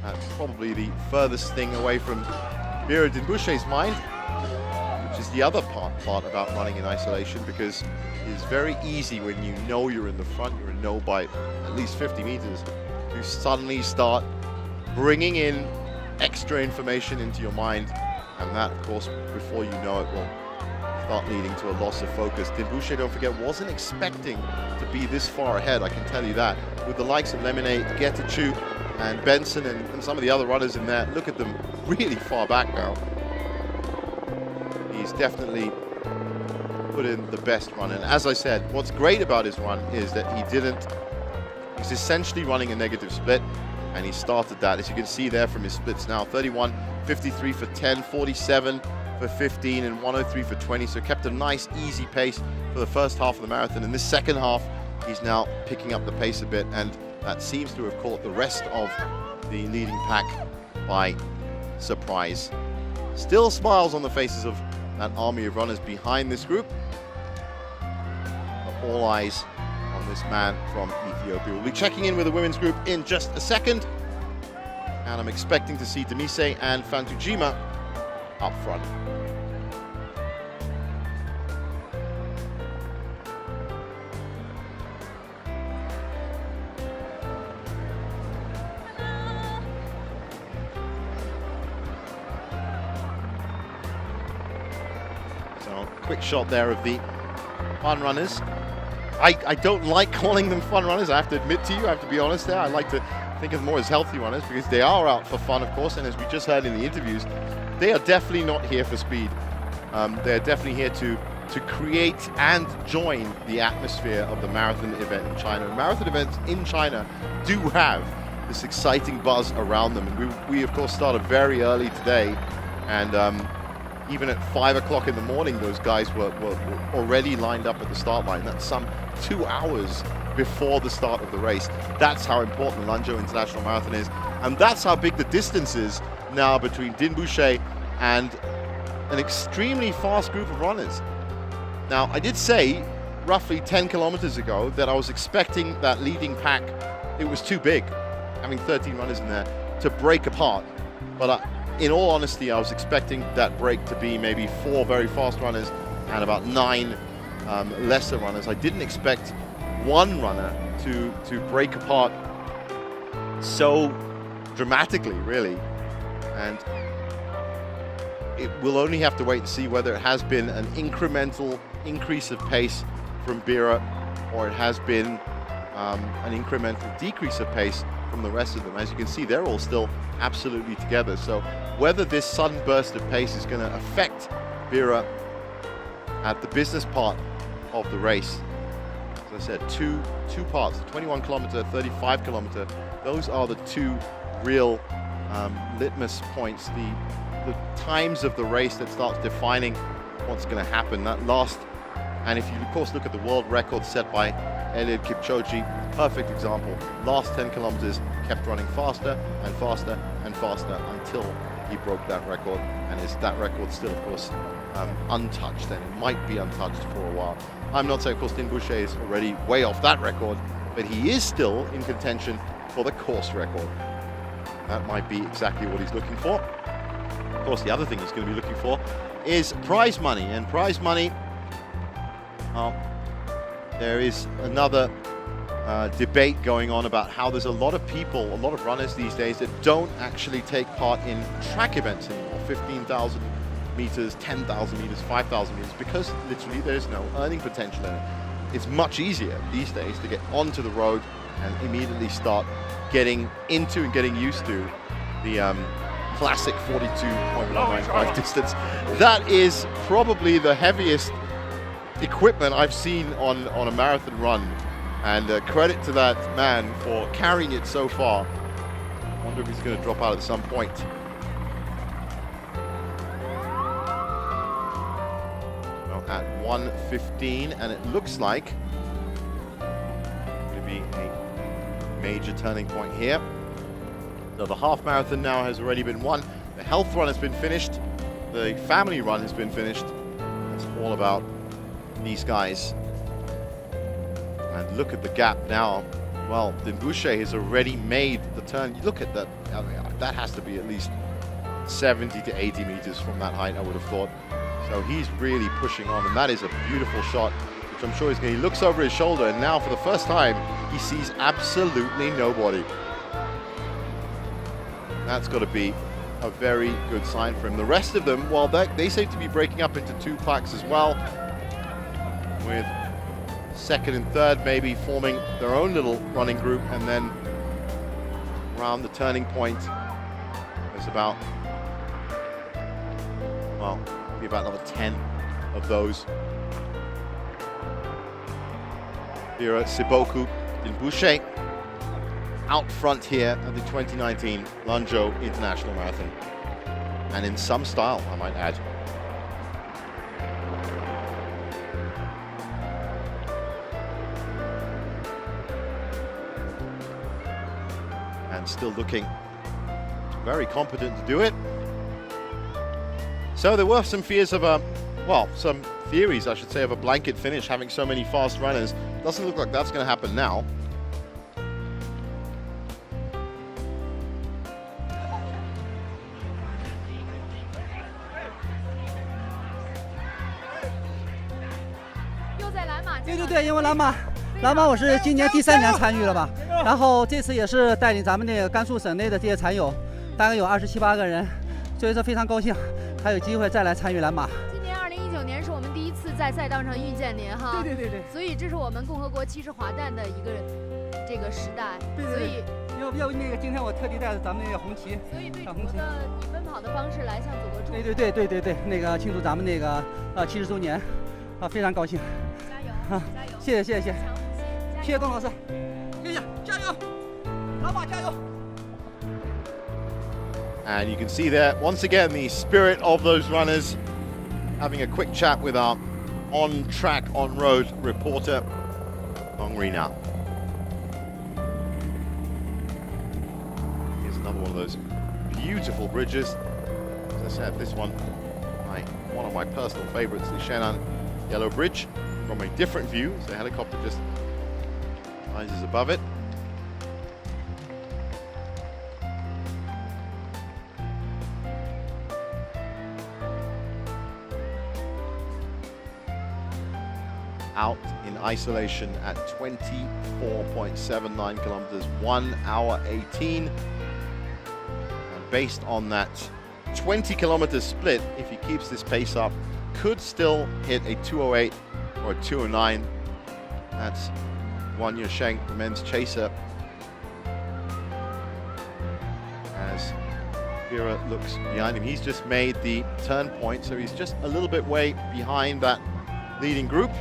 That's probably the furthest thing away from Bira Dinbouche's mind, which is the other part about running in isolation, because it's very easy when you know you're in the front, you're in no by at least 50 meters, to suddenly start bringing in extra information into your mind, and that, of course, before you know it, will start leading to a loss of focus. Dinbouche, don't forget, wasn't expecting to be this far ahead, I can tell you that. With the likes of Lemonade, Getachew, and Benson, and some of the other runners in there, look at them really far back now. He's definitely put in the best run, and as I said, what's great about his run is that he's essentially running a negative split, and he started that, as you can see there from his splits now, 31, 53 for 10, 47 for 15, and 103 for 20, so kept a nice easy pace for the first half of the marathon. In this second half, he's now picking up the pace a bit, and that seems to have caught the rest of the leading pack by surprise. Still smiles on the faces of that army of runners behind this group, but all eyes on this man from Ethiopia. We'll be checking in with the women's group in just a second, and I'm expecting to see Demise and Fantujima up front. Quick shot there of the fun runners. I don't like calling them fun runners, I have to admit to you, I have to be honest there. I like to think of them more as healthy runners, because they are out for fun, of course, and as we just heard in the interviews, they are definitely not here for speed. They're definitely here to create and join the atmosphere of the marathon event in China. Marathon events in China do have this exciting buzz around them, and we of course started very early today, and even at 5 o'clock in the morning, those guys were already lined up at the start line. That's some 2 hours before the start of the race. That's how important the Lanzhou International Marathon is. And that's how big the distance is now between Dinbouche and an extremely fast group of runners. Now, I did say roughly 10 kilometers ago that I was expecting that leading pack, it was too big, having 13 runners in there, to break apart. But in all honesty, I was expecting that break to be maybe 4 very fast runners and about 9 lesser runners. I didn't expect one runner to break apart so dramatically, really. And it will only have to wait and see whether it has been an incremental increase of pace from Bira, or it has been an incremental decrease of pace from the rest of them. As you can see, they're all still absolutely together. So whether this sudden burst of pace is going to affect Bira at the business part of the race. As I said, two parts, 21 kilometer, 35 kilometer, those are the two real litmus points, the times of the race that starts defining what's going to happen. That last, and if you of course look at the world record set by Eliud Kipchoge, perfect example. Last 10 kilometers kept running faster and faster and faster until he broke that record, and is that record still of course untouched, and it might be untouched for a while. I'm not saying of course Dinbouche is already way off that record, but he is still in contention for the course record. That might be exactly what he's looking for. Of course, the other thing he's going to be looking for is prize money, and prize money, there is another debate going on about how there's a lot of people, a lot of runners these days that don't actually take part in track events anymore, 15,000 meters, 10,000 meters, 5,000 meters, because literally there's no earning potential in it. It's much easier these days to get onto the road and immediately start getting into and getting used to the classic 42.195 distance. That is probably the heaviest equipment I've seen on a marathon run, and credit to that man for carrying it so far. I wonder if he's going to drop out at some point. Well, at 1:15, and it looks like going to be a major turning point here. So the half marathon now has already been won. The health run has been finished. The family run has been finished. It's all about these guys. And look at the gap now. Well, Dinbouche has already made the turn. Look at that. I mean, that has to be at least 70 to 80 meters from that height, I would have thought. So he's really pushing on, and that is a beautiful shot, which I'm sure he looks over his shoulder, and now for the first time, he sees absolutely nobody. That's got to be a very good sign for him. The rest of them, well, they seem to be breaking up into two packs as well, with second and third maybe forming their own little running group, and then around the turning point, there's about, well, maybe about another 10 of those. Vera Siboku and Boucher out front here at the 2019 Lanzhou International Marathon, and in some style, I might add. And still looking very competent to do it. So there were some fears of some theories, I should say, of a blanket finish, having so many fast runners. Doesn't look like that's going to happen now.对，因为蓝马我是今年第3年参与了吧，然后这次也是带领咱们那个甘肃省内的这些残友，大概有27、8个人，所以说非常高兴，还有机会再来参与蓝马。今年2019年是我们第一次在赛道上遇见您哈，对，所以这是我们共和国骑士滑蛋的一个这个时代，对，所以要那个今天我特地带着咱们那个红旗，所以对祖国的以奔跑的方式来向祖国祝福。对，那个庆祝咱们那个70周年，非常高兴。加油！谢谢董老师，谢谢，加油，蓝马加油！ And you can see there, once again, the spirit of those runners, having a quick chat with our on-track, on-road reporter, Hong Rina. Here's another one of those beautiful bridges. As I said, this one of my personal favorites, the Shenan Yellow Bridge, from a different view, as the helicopter just rises above it. Out in isolation at 24.79 kilometers, 1 hour 18. And based on that 20 kilometer split, if he keeps this pace up, could still hit a 2:08 or a 2:09. That's Wang Yusheng, the men's chaser. As Vera looks behind him, he's just made the turn point, so he's just a little bit way behind that leading group.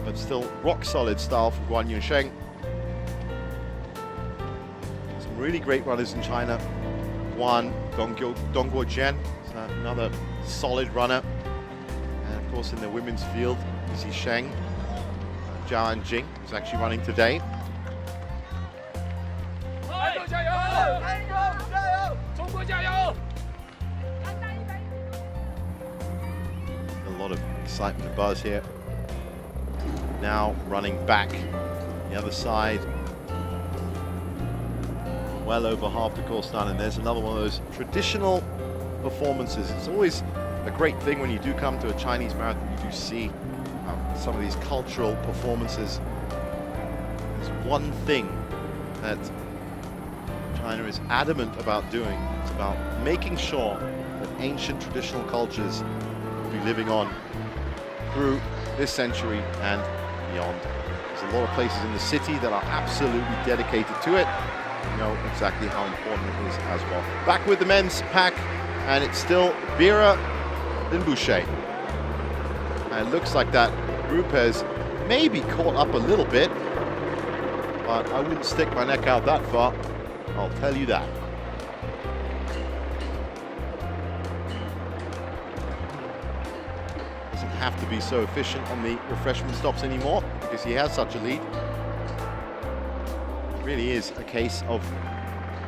But still rock solid style from Guan Yusheng. Some really great runners in China. Guan Dongguojian is another solid runner. And of course in the women's field, Xi Sheng, Zhao Anjing, who's actually running today. A lot of excitement and buzz here. Now running back the other side, well over half the course done, and there's another one of those traditional performances. It's always a great thing when you do come to a Chinese marathon, you do see some of these cultural performances. There's one thing that China is adamant about doing. It's about making sure that ancient traditional cultures will be living on through this century and beyond. There's a lot of places in the city that are absolutely dedicated to it. You know exactly how important it is as well. Back with the men's pack, and it's still Vera and Boucher. And it looks like that group has maybe caught up a little bit, but I wouldn't stick my neck out that far, I'll tell you that. Doesn't have to be so efficient on the refreshment stops anymore because he has such a lead. It really is a case of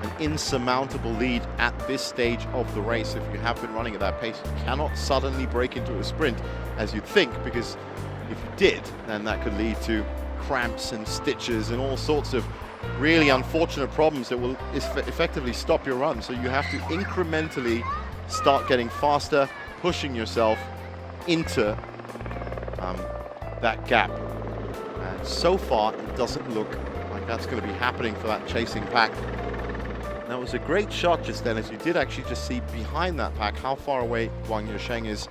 an insurmountable lead at this stage of the race. If you have been running at that pace, you cannot suddenly break into a sprint as you'd think, because if you did, then that could lead to cramps and stitches and all sorts of really unfortunate problems that will effectively stop your run. So you have to incrementally start getting faster, pushing yourself into that gap. And so far, it doesn't look like that's going to be happening for that chasing pack. That was a great shot just then, as you did actually just see behind that pack how far away Wang Yusheng is.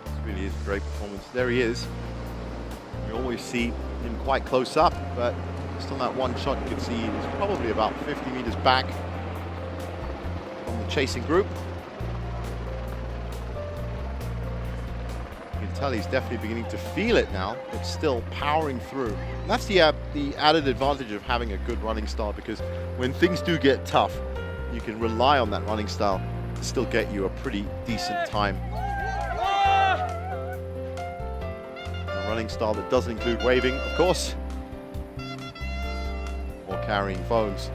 This really is a great performance. There he is. We always see him quite close up, but just on that one shot you can see he's probably about 50 meters back from the chasing group. You can tell he's definitely beginning to feel it now, but still powering through. And that's the added advantage of having a good running style, because when things do get tough, you can rely on that running style to still get you a pretty decent time. A running style that doesn't include waving, of course, or carrying phones.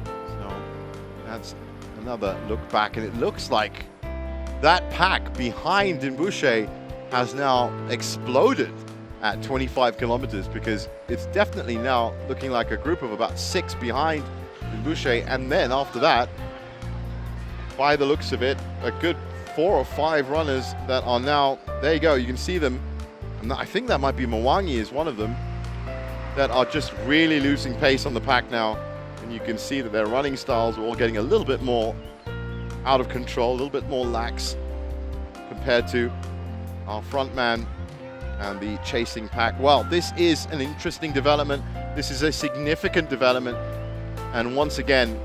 So that's another look back, and it looks like that pack behind Dinbouché has now exploded at 25 kilometers, because it's definitely now looking like a group of about 6 behind Dinbouché, and then after that, by the looks of it, a good 4 or 5 runners that are now, there you go, you can see them, and I think that might be Mwangi is one of them, that are just really losing pace on the pack now, and you can see that their running styles are all getting a little bit more out of control, a little bit more lax compared to our front man and the chasing pack. Well, this is an interesting development. This is a significant development, and once again,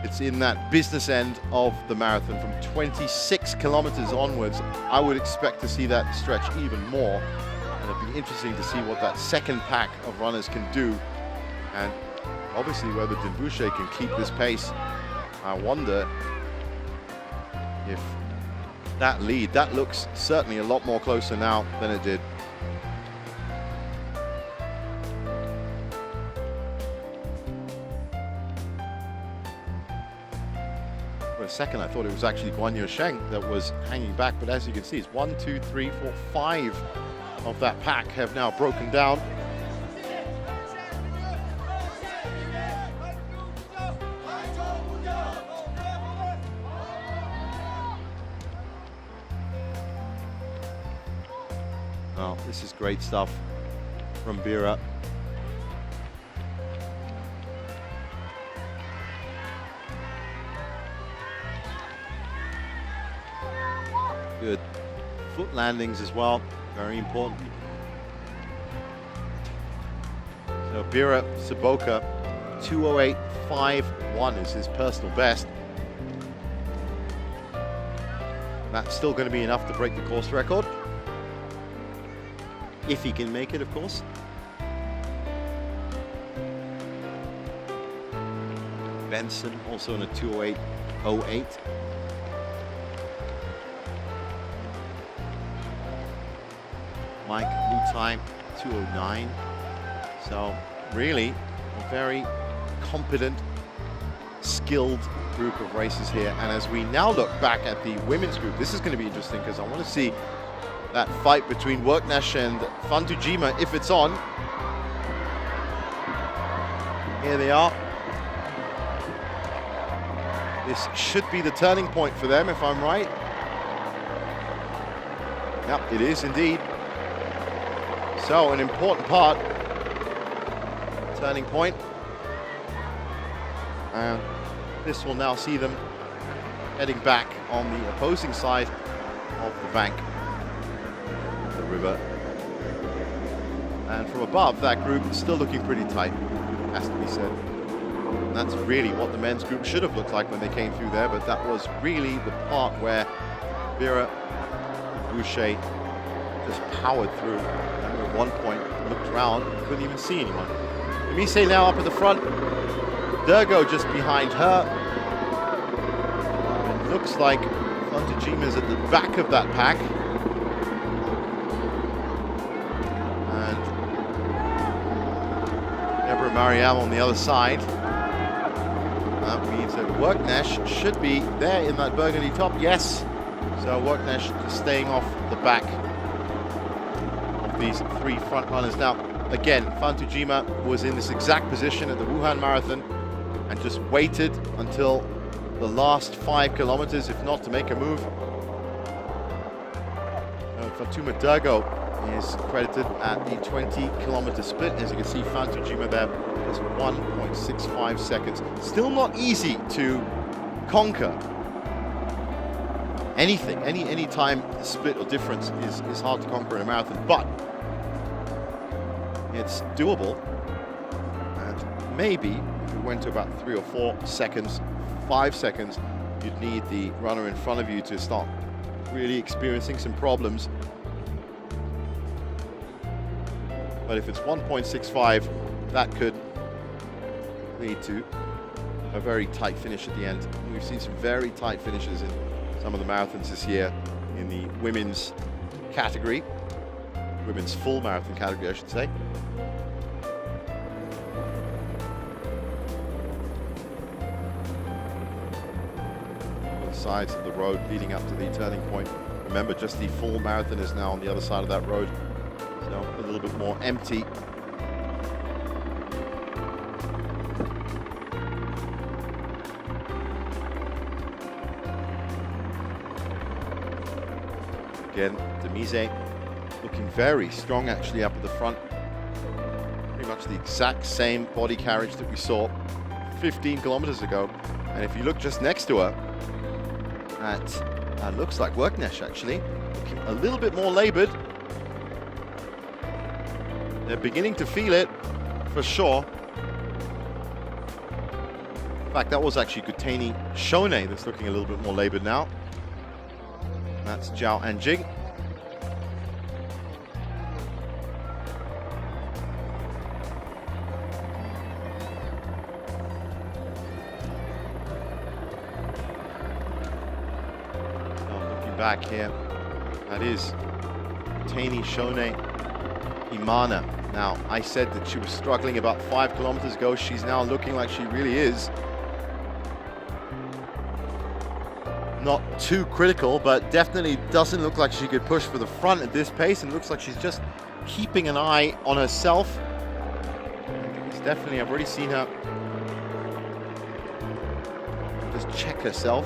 it's in that business end of the marathon. From 26 kilometers onwards, I would expect to see that stretch even more, and it'll be interesting to see what that second pack of runners can do, and obviously whether Dinbouché can keep this pace. I wonder if that lead, that looks certainly a lot more closer now than it did. For a second I thought it was actually Guan Yusheng that was hanging back, but as you can see, it's 1, 2, 3, 4, 5 of that pack have now broken down. Oh, this is great stuff from Bira. Good foot landings as well, very important. So Bira Saboka, 2:08.51 is his personal best. That's still going to be enough to break the course record, if he can make it, of course. Benson also in a 2:08.08. Mike Lutai, 2:09. So really a very competent, skilled group of racers here. And as we now look back at the women's group, this is going to be interesting, because I want to see that fight between Worknesh and Fantujima, if it's on. Here they are. This should be the turning point for them, if I'm right. Yep, it is indeed. So an important part, turning point. And this will now see them heading back on the opposing side of the bank. River, and from above, that group is still looking pretty tight, has to be said. And that's really what the men's group should have looked like when they came through there, but that was really the part where Bira Boucher just powered through, and at one point looked around, couldn't even see anyone. Mise now up at the front, Durgo just behind her. It looks like Fantujima at the back of that pack. Mariam on the other side. That means that Worknesh should be there in that burgundy top. Yes. So Worknesh just staying off the back of these three front runners. Now, again, Fantujima was in this exact position at the Wuhan Marathon and just waited until the last 5 kilometers, if not to make a move. Fatuma Dergo is credited at the 20-kilometer split. As you can see, Fantujima there is 1.65 seconds. Still not easy to conquer. Anything, any time split or difference is hard to conquer in a marathon, but it's doable. And maybe if it went to about 3 or 4 seconds, 5 seconds, you'd need the runner in front of you to start really experiencing some problems. But if it's 1.65, that could lead to a very tight finish at the end. We've seen some very tight finishes in some of the marathons this year in the women's category, women's full marathon category, I should say. Both sides of the road leading up to the turning point. Remember, just the full marathon is now on the other side of that road, so a little bit more empty. Again, Demise looking very strong actually up at the front. Pretty much the exact same body carriage that we saw 15 kilometers ago. And if you look just next to her at, looks like Worknesh actually, looking a little bit more labored. They're beginning to feel it, for sure. In fact, that was actually Kuteni Shone that's looking a little bit more labored now. That's Zhao Anjing. Looking back here, that is Kuteni Shone Imana. Now, I said that she was struggling about 5 kilometers ago. She's now looking like she really is. Not too critical, but definitely doesn't look like she could push for the front at this pace, and looks like she's just keeping an eye on herself. It's definitely, I've already seen her just check herself.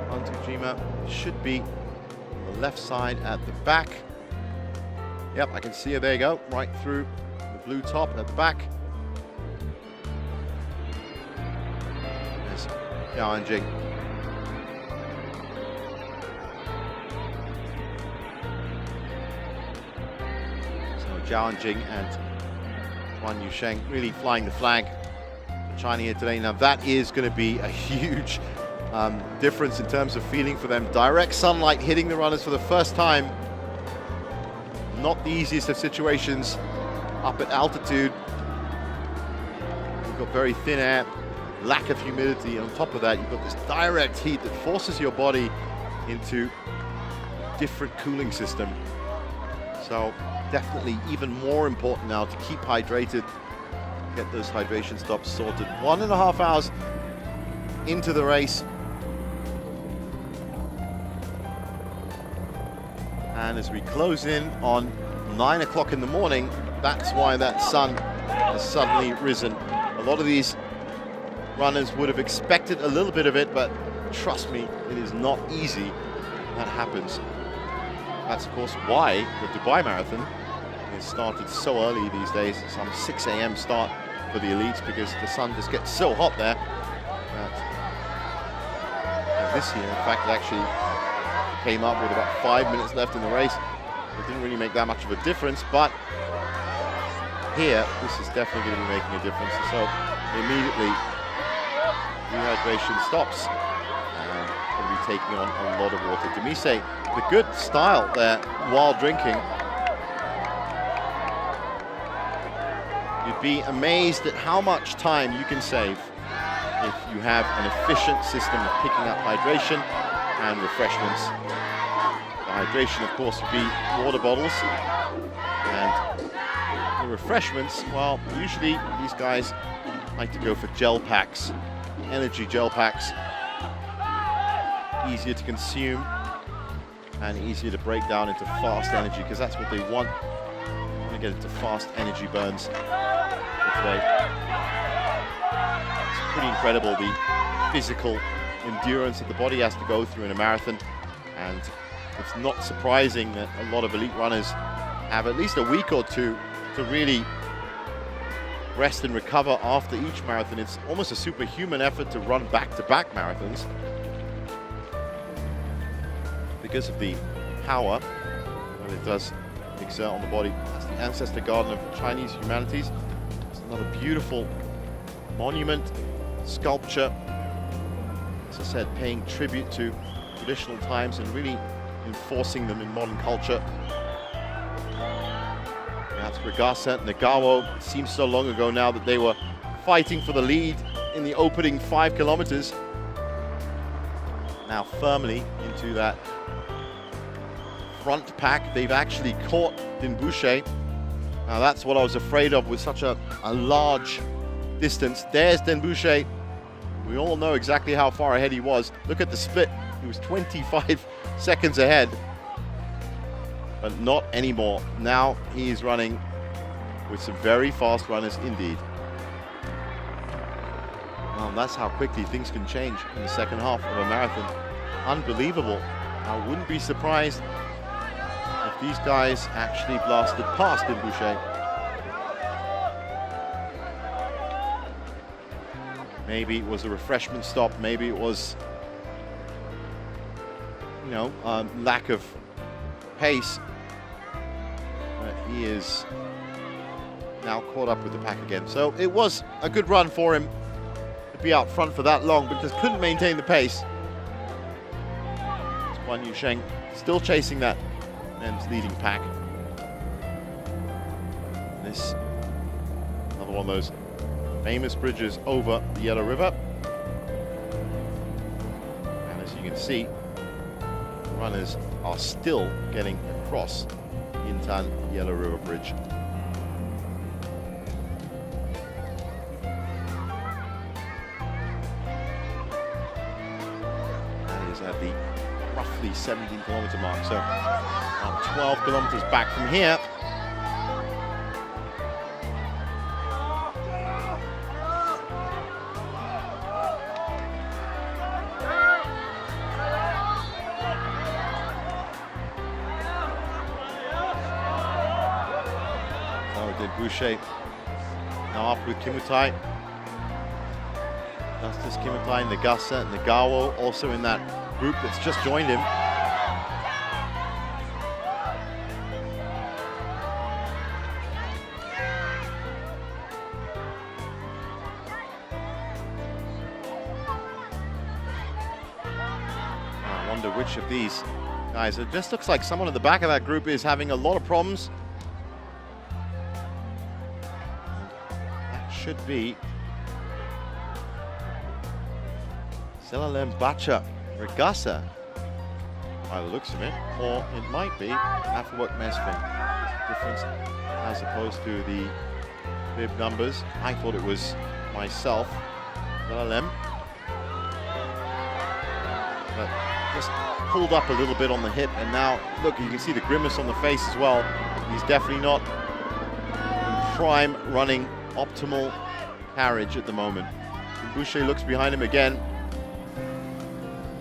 Fantujima should be on the left side at the back. Yep, I can see her, there you go, right through the blue top at the back. There's Zhao Anjing. So Zhao Anjing and Wan Yusheng really flying the flag for China here today. Now that is going to be a huge difference in terms of feeling for them. Direct sunlight hitting the runners for the first time. Not the easiest of situations up at altitude. You've got very thin air, lack of humidity, and on top of that you've got this direct heat that forces your body into a different cooling system. So definitely even more important now to keep hydrated, get those hydration stops sorted. 1.5 hours into the race. And as we close in on 9 o'clock in the morning, that's why that sun has suddenly risen. A lot of these runners would have expected a little bit of it, but trust me, it is not easy. That happens. That's, of course, why the Dubai Marathon is started so early these days. Some 6 a.m. start for the elites, because the sun just gets so hot there. And this year, in fact, it actually came up with about 5 minutes left in the race. It didn't really make that much of a difference, but here, this is definitely going to be making a difference. So immediately, dehydration stops, and going to be taking on a lot of water. Demise, the good style there while drinking. You'd be amazed at how much time you can save if you have an efficient system of picking up hydration and refreshments. The hydration, of course, would be water bottles, and the refreshments, well, usually these guys like to go for gel packs, energy gel packs, easier to consume. and easier to break down into fast energy, because that's what they want. They want to get into fast energy burns today. It's pretty incredible, the physical endurance that the body has to go through in a marathon, and it's not surprising that a lot of elite runners have at least a week or two to really rest and recover after each marathon. It's almost a superhuman effort to run back-to-back marathons because of the power that it does exert on the body. That's the ancestor garden of Chinese humanities. It's another beautiful monument, sculpture, as I said, paying tribute to traditional times and really enforcing them in modern culture. That's Regasa Nagawa. It seems so long ago now that they were fighting for the lead in the opening 5 kilometers. Now firmly into that front pack. They've actually caught Dinbouche. Now that's what I was afraid of with such a large distance. There's Dinbouche. We all know exactly how far ahead he was. Look at the split. He was 25 seconds ahead. But not anymore. Now he is running with some very fast runners indeed. Well, that's how quickly things can change in the second half of a marathon. Unbelievable. I wouldn't be surprised if these guys actually blasted past Dinbouche. Maybe it was a refreshment stop. Maybe it was, you know, lack of pace. He is now caught up with the pack again. So it was a good run for him to be out front for that long, but just couldn't maintain the pace. It's Guan Yusheng still chasing that men's leading pack. This, another one of those famous bridges over the Yellow River. And as you can see, runners are still getting across Yintan Yellow River Bridge. That is at the roughly 17-kilometer mark, so about 12 kilometers back from here. Dinbouche now up with Kimutai. Justice Kimutai, Nagasa, Nagawa also in that group that's just joined him. I wonder which of these guys. It just looks like someone at the back of that group is having a lot of problems. Should be Zelalem Bacha Regasa by the looks of it, or it might be Afterwork Mesfin. Difference as opposed to the bib numbers. I thought it was myself, Zelalem, but just pulled up a little bit on the hip, and now look, you can see the grimace on the face as well. He's definitely not in prime running optimal carriage at the moment. Dinbouche looks behind him again.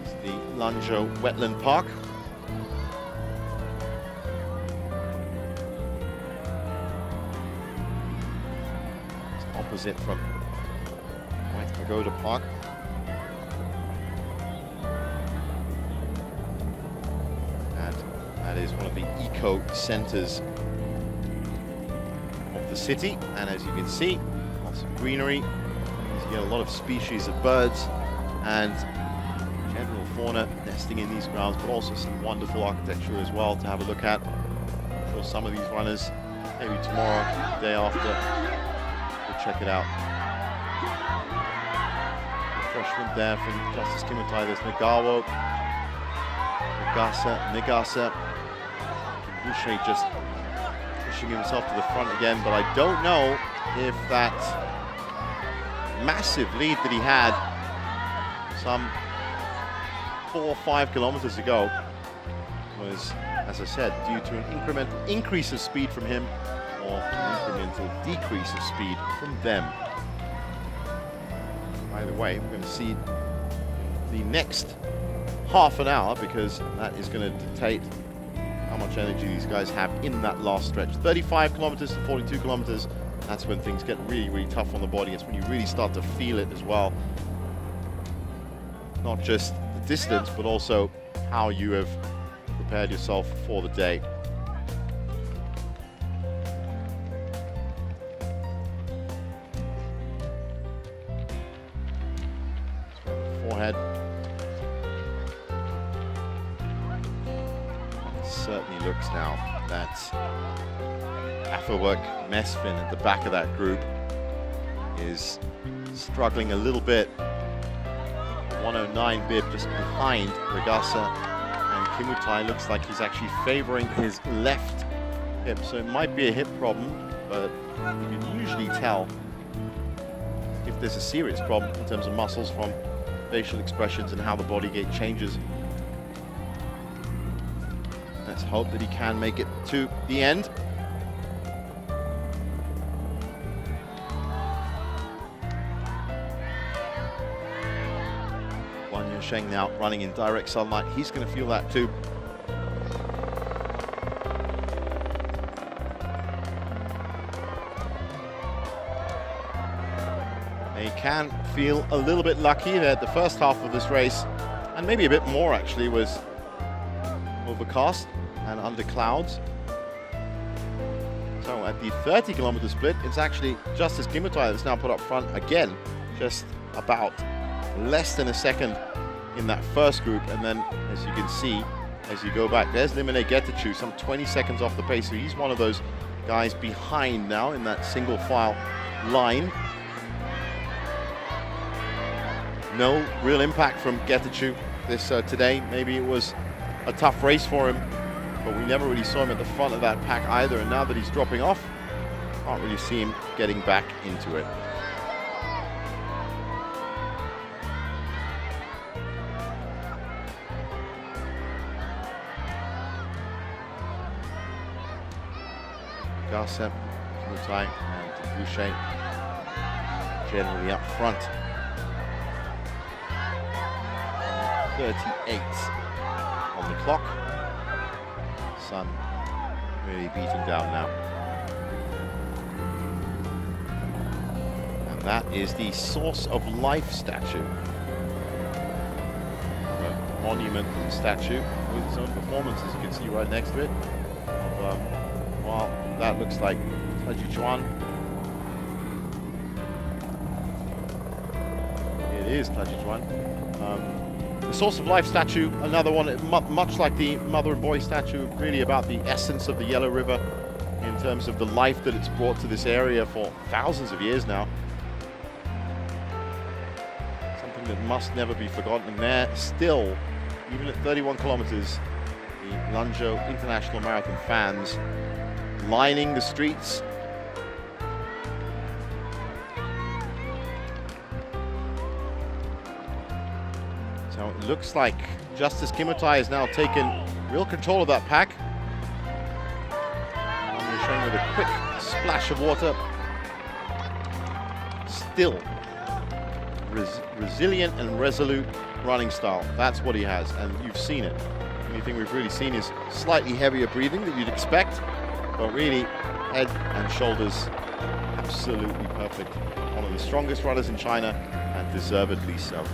It's the Lanzhou Wetland Park. It's opposite from White Pagoda Park. And that is one of the eco centers of the city, and as you can see, lots of greenery. You get a lot of species of birds and general fauna nesting in these grounds, but also some wonderful architecture as well to have a look at. I'm sure some of these runners, maybe tomorrow, the day after, will check it out. Refreshment there from Justice Kimutai. There's Nagawa, Nagasa. Dinbouche just pushing himself to the front again, but I don't know if that massive lead that he had some 4 or 5 kilometers ago was, as I said, due to an incremental increase of speed from him or an incremental decrease of speed from them. Either way, we're going to see the next half an hour, because that is going to dictate how much energy these guys have in that last stretch. 35 kilometers to 42 kilometers, that's when things get really, really tough on the body. It's when you really start to feel it as well. Not just the distance, but also how you have prepared yourself for the day. Forehead. Certainly looks now that Afewerk Mesfin at the back of that group is struggling a little bit. 109 bib just behind Regasa, and Kimutai looks like he's actually favoring his left hip, so it might be a hip problem, but you can usually tell if there's a serious problem in terms of muscles from facial expressions and how the body gait changes. Let's hope that he can make it to the end. Wang Yusheng now running in direct sunlight. He's going to feel that too. They can feel a little bit lucky that the first half of this race, and maybe a bit more actually, was overcast and under clouds. So at the 30 kilometer split, it's actually Justice Kimutai that's now put up front again, just about less than a second in that first group. And then, as you can see, as you go back, there's Limine Getachew, some 20 seconds off the pace. So he's one of those guys behind now in that single file line. No real impact from Getachew this today. Maybe it was a tough race for him, but we never really saw him at the front of that pack either. And now that he's dropping off, can't really see him getting back into it. Garcep, Kimutai, and Boucher generally up front. 38 on the clock. Sun really beating down now. And that is the Source of Life statue. A monument statue with its own performance, as you can see right next to it. Well, that looks like Tajichuan. It is Tajichuan. The Source of Life statue, another one, much like the mother and boy statue, really about the essence of the Yellow River in terms of the life that it's brought to this area for thousands of years now. Something that must never be forgotten. And there, still, even at 31 kilometers, the Lanzhou International Marathon fans lining the streets. So it looks like Justice Kimutai has now taken real control of that pack. Showing with a quick splash of water. Still resilient and resolute running style. That's what he has, and you've seen it. The only thing we've really seen is slightly heavier breathing that you'd expect, but really head and shoulders absolutely perfect. One of the strongest runners in China, and deservedly so.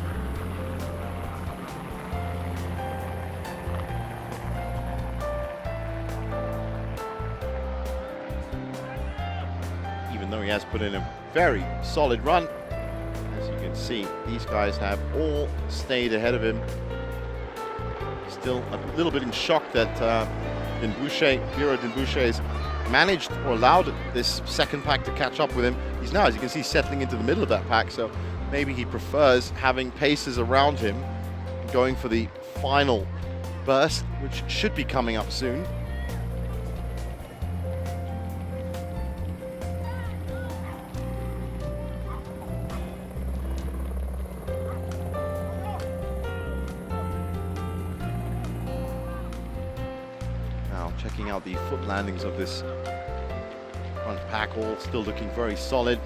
Even though he has put in a very solid run, as you can see, these guys have all stayed ahead of him. Still a little bit in shock that Bureau Dinboucher has managed or allowed this second pack to catch up with him. He's now, as you can see, settling into the middle of that pack, so maybe he prefers having paces around him, going for the final burst, which should be coming up soon. checking out the foot landings of this front pack, all still looking very solid.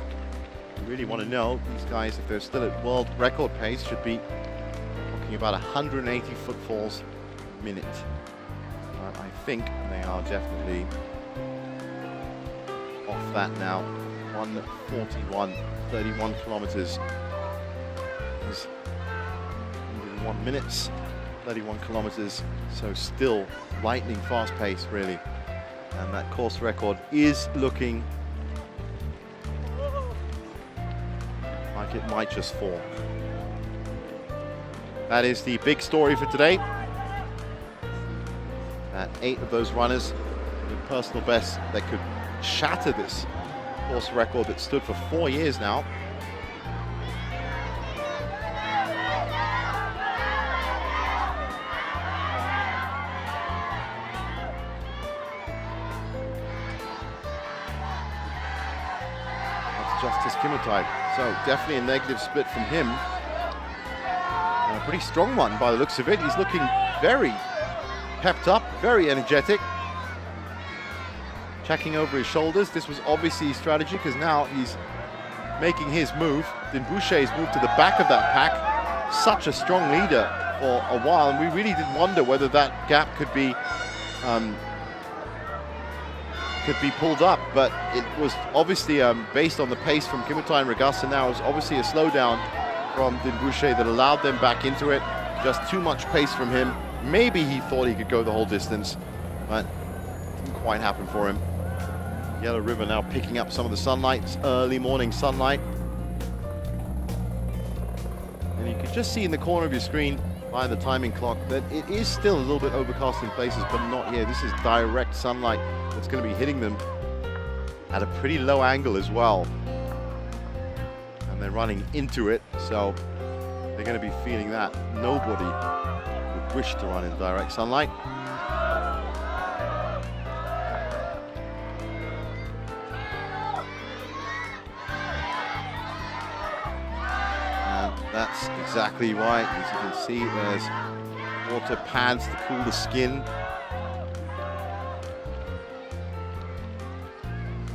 We really want to know, these guys, if they're still at world record pace, should be talking about 180 footfalls a minute. I think they are definitely off that now. 1:41, 31 kilometers is 101 minutes, 31 kilometers, so still lightning fast pace really. And that course record is looking like it might just fall. That is the big story for today. That 8 of those runners with personal bests that could shatter this course record that stood for 4 years now. That's Justice Kimotai. So definitely a negative split from him. And a pretty strong one by the looks of it. He's looking very pepped up, very energetic. Checking over his shoulders. This was obviously his strategy because now he's making his move. Dinbouche's moved to the back of that pack. Such a strong leader for a while, and we really did wonder whether that gap could be pulled up, but it was obviously based on the pace from Kimotai and Regassa. Now it was obviously a slowdown from Dinbouche that allowed them back into it. Just too much pace from him. Maybe he thought he could go the whole distance, but it didn't quite happen for him. Yellow River now picking up some of the sunlight, early morning sunlight. And you can just see in the corner of your screen by the timing clock that it is still a little bit overcast in places, but not here. This is direct sunlight that's going to be hitting them at a pretty low angle as well. And they're running into it, so they're going to be feeling that. Nobody would wish to run in direct sunlight. That's exactly right. As you can see, there's water pads to cool the skin.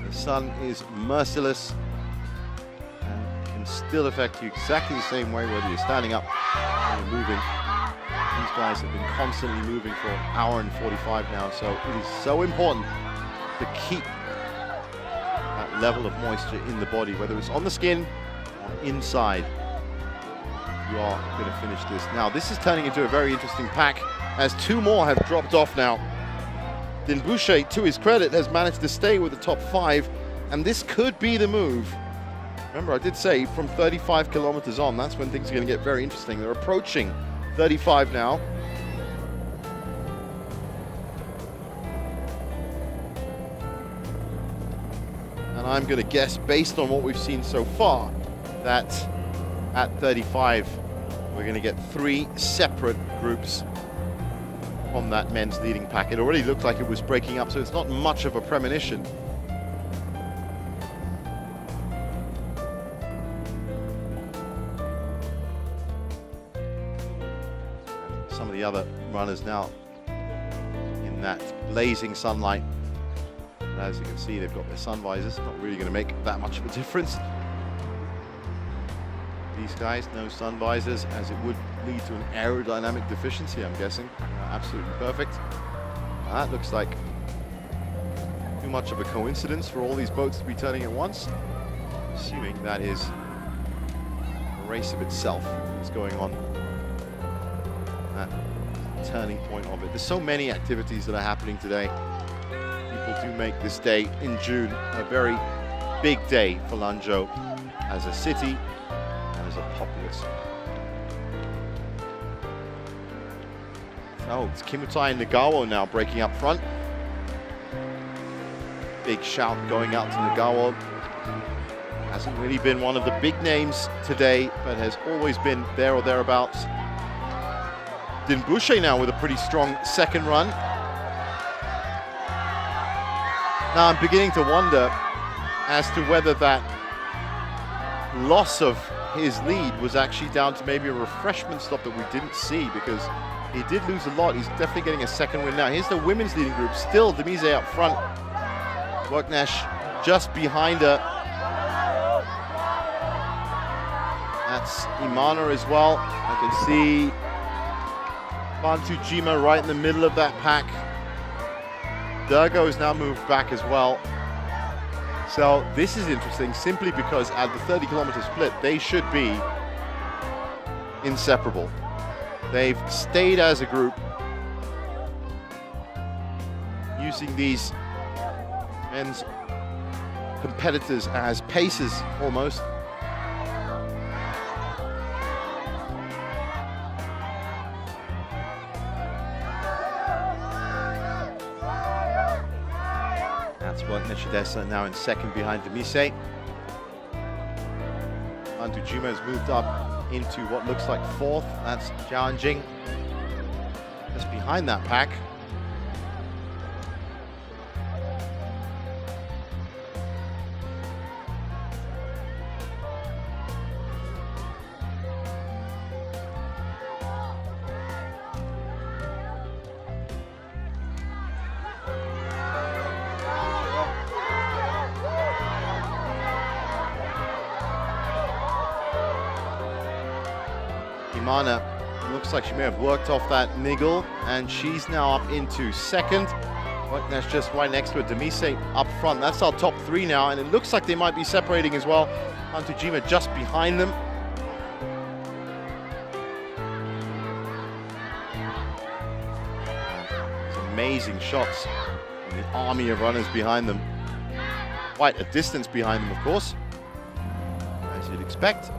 The sun is merciless and can still affect you exactly the same way whether you're standing up or you're moving. These guys have been constantly moving for an hour and 45 now, so it is so important to keep that level of moisture in the body, whether it's on the skin or inside. You are going to finish this. Now, this is turning into a very interesting pack as 2 more have dropped off now. Dinbouche, to his credit, has managed to stay with the top 5, and this could be the move. Remember, I did say from 35 kilometers on, that's when things are going to get very interesting. They're approaching 35 now. And I'm going to guess, based on what we've seen so far, that at 35, we're going to get 3 separate groups on that men's leading pack. It already looked like it was breaking up, so it's not much of a premonition. Some of the other runners now in that blazing sunlight. And as you can see, they've got their sun visors. Not really going to make that much of a difference. These guys, no sun visors, as it would lead to an aerodynamic deficiency, I'm guessing. Absolutely perfect. That looks like too much of a coincidence for all these boats to be turning at once. Assuming that is a race of itself that's going on. That turning point of it. There's so many activities that are happening today. People do make this day in June a very big day for Lanzhou as a city. As a populace. Oh, it's Kimotai and Nagawa now breaking up front. Big shout going out to Nagawa. Hasn't really been one of the big names today, but has always been there or thereabouts. Dinbouche now with a pretty strong second run. Now I'm beginning to wonder as to whether that loss of his lead was actually down to maybe a refreshment stop that we didn't see, because He did lose a lot. He's definitely getting a second win now. Here's the women's leading group. Still Demise up front. Worknesh just behind her. That's Imana as well. I can see Fantujima right in the middle of that pack. Durgo has now moved back as well. So this is interesting simply because at the 30-kilometer split, they should be inseparable. They've stayed as a group, using these men's competitors as paces almost. That's Worknesh Odessa now in second behind Demise. Fantujima has moved up into what looks like fourth. That's Jianjing just behind that pack. Imana looks like she may have worked off that niggle, and she's now up into second. Worknesh just right next to her. Demise up front. That's our top three now, and it looks like they might be separating as well. Fantujima just behind them. Some amazing shots. The army of runners behind them. Quite a distance behind them, of course, as you'd expect.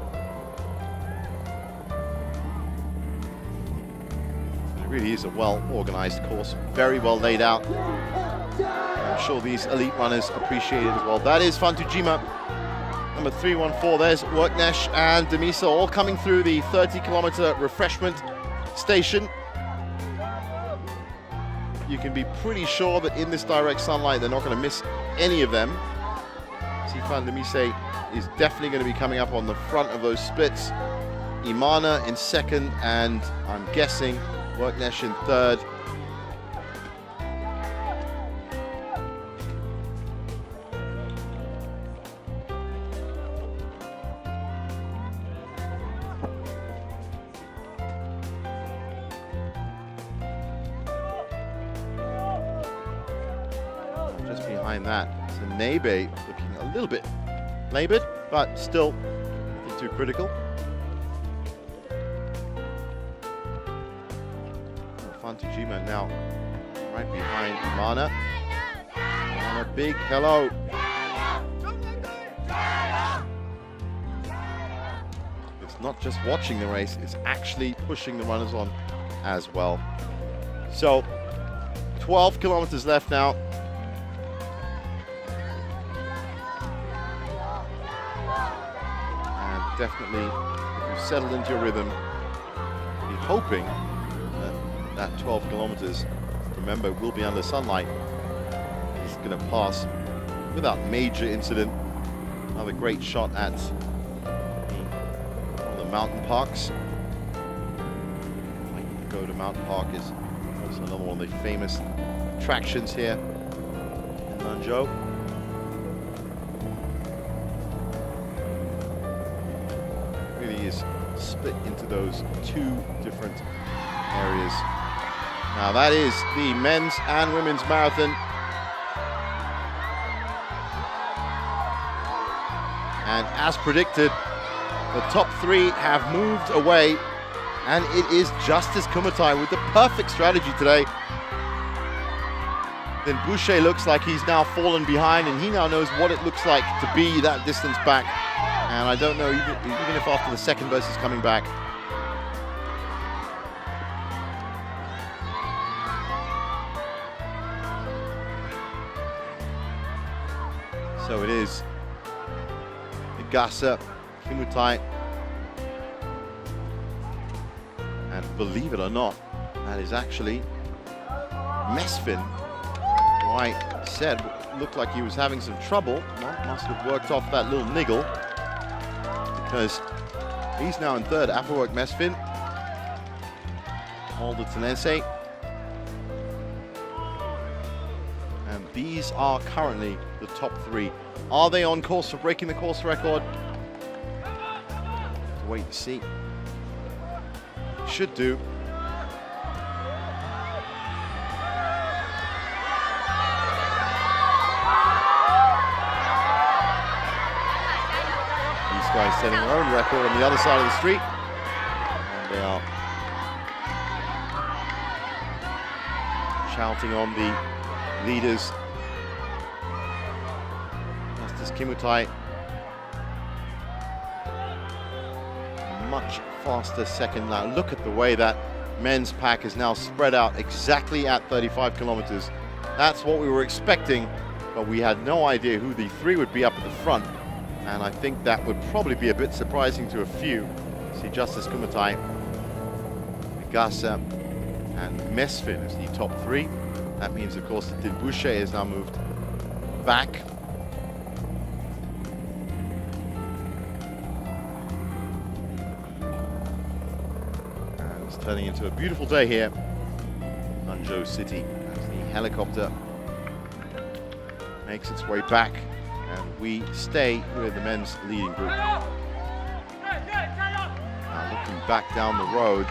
It really is a well-organized course, very well laid out. I'm sure these elite runners appreciate it as well. That is Fantujima, number 314. There's Worknesh and Demise all coming through the 30-kilometer refreshment station. You can be pretty sure that in this direct sunlight, they're not going to miss any of them. Sifan Demise is definitely going to be coming up on the front of those splits. Imana in second, and I'm guessing Worknesh in third. Just behind that, Nebe looking a little bit labored, but still nothing too critical. Fantujima now right behind Imana. And a big hello. It's not just watching the race, it's actually pushing the runners on as well. So 12 kilometers left now. And definitely, if you've settled into your rhythm, you're hoping that 12 kilometers, remember, will be under sunlight. It's going to pass without major incident. Another great shot at one of the mountain parks. Go to Mountain Park is also another one of the famous attractions here in Lanzhou. Really is split into those two different areas. Now that is the men's and women's marathon. And as predicted, the top three have moved away, and it is Justice Kumatai with the perfect strategy today. Then Boucher looks like he's now fallen behind, and he now knows what it looks like to be that distance back. And I don't know, even if after the second burst is coming back, so it is Igasa, Kumatai, and believe it or not, that is actually Mesfin, who I said looked like he was having some trouble. Well, must have worked off that little niggle, because he's now in third. Afterwork Mesfin. Aldertonese. And these are currently the top 3. Are they on course for breaking the course record? Wait to see. Should do. These guys setting their own record on the other side of the street. And they are shouting on the leaders. Justice Kimutai, much faster second now. Look at the way that men's pack is now spread out exactly at 35 kilometers. That's what we were expecting, but we had no idea who the 3 would be up at the front. And I think that would probably be a bit surprising to a few. See Justice Kimutai, Nagasa, and Mesfin as the top 3. That means, of course, that Dinbouche has now moved back. And it's turning into a beautiful day here in Lanzhou City as the helicopter makes its way back, and we stay with the men's leading group. Now looking back down the road,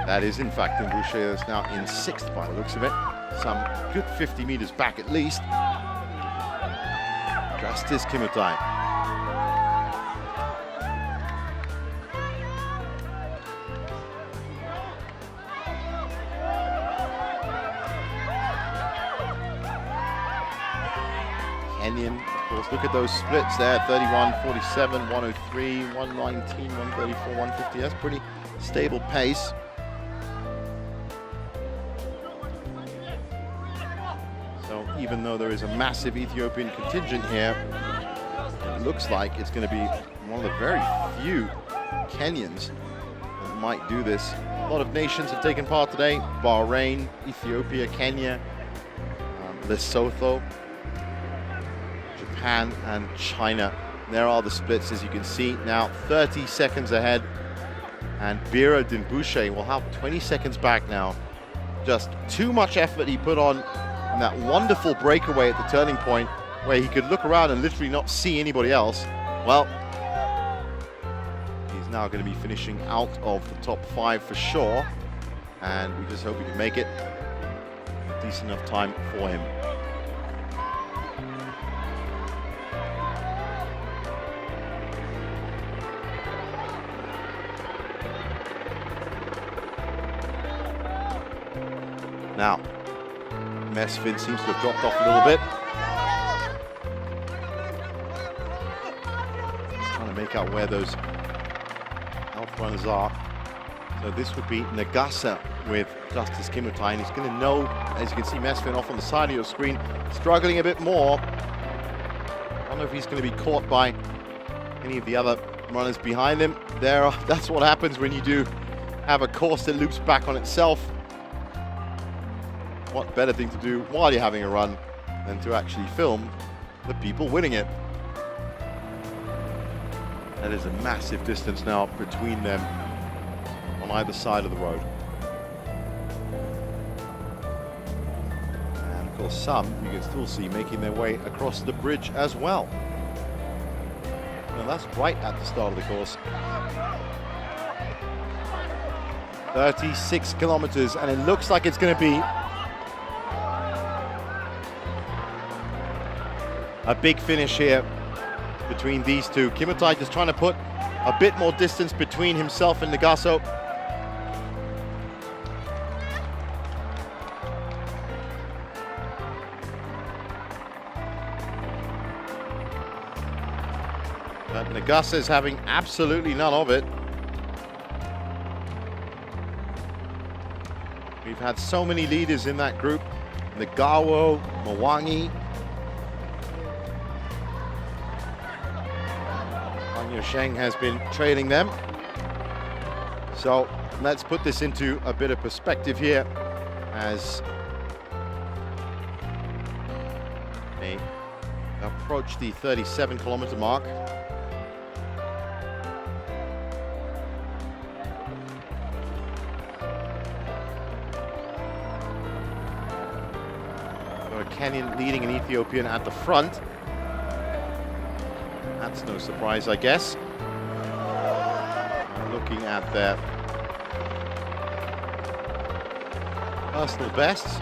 that is, in fact, Dinbouche is now in 6th by the looks of it. Some good 50 meters back at least. Justice Kimutai. Kenyan, of course, look at those splits there. 31, 47, 103, 119, 134, 150. That's pretty stable pace. Even though there is a massive Ethiopian contingent here, it looks like it's going to be one of the very few Kenyans that might do this. A lot of nations have taken part today: Bahrain, Ethiopia, Kenya, Lesotho, Japan, and China. There are the splits, as you can see. Now 30 seconds ahead, and Bira Dinbouche will have 20 seconds back now. Just too much effort he put on in that wonderful breakaway at the turning point where he could look around and literally not see anybody else. Well, he's now going to be finishing out of the top 5 for sure, and we just hope he can make it a decent enough time for him. Now, Mesfin seems to have dropped off a little bit. Just trying to make out where those health runners are. So this would be Nagasa with Justice Kimutai, and he's going to know, as you can see Mesfin off on the side of your screen, struggling a bit more. I don't know if he's going to be caught by any of the other runners behind him. That's what happens when you do have a course that loops back on itself. What better thing to do while you're having a run than to actually film the people winning it. That is a massive distance now between them on either side of the road. And of course some you can still see making their way across the bridge as well. Now that's right at the start of the course. 36 kilometers, and it looks like it's going to be a big finish here between these two. Kimutai just trying to put a bit more distance between himself and Nagaso. But Nagasa is having absolutely none of it. We've had so many leaders in that group. Nagawo, Mwangi, Sheng has been trailing them. So let's put this into a bit of perspective here as they approach the 37-kilometer mark. a Kenyan leading an Ethiopian at the front. That's no surprise, I guess. Looking at their personal bests.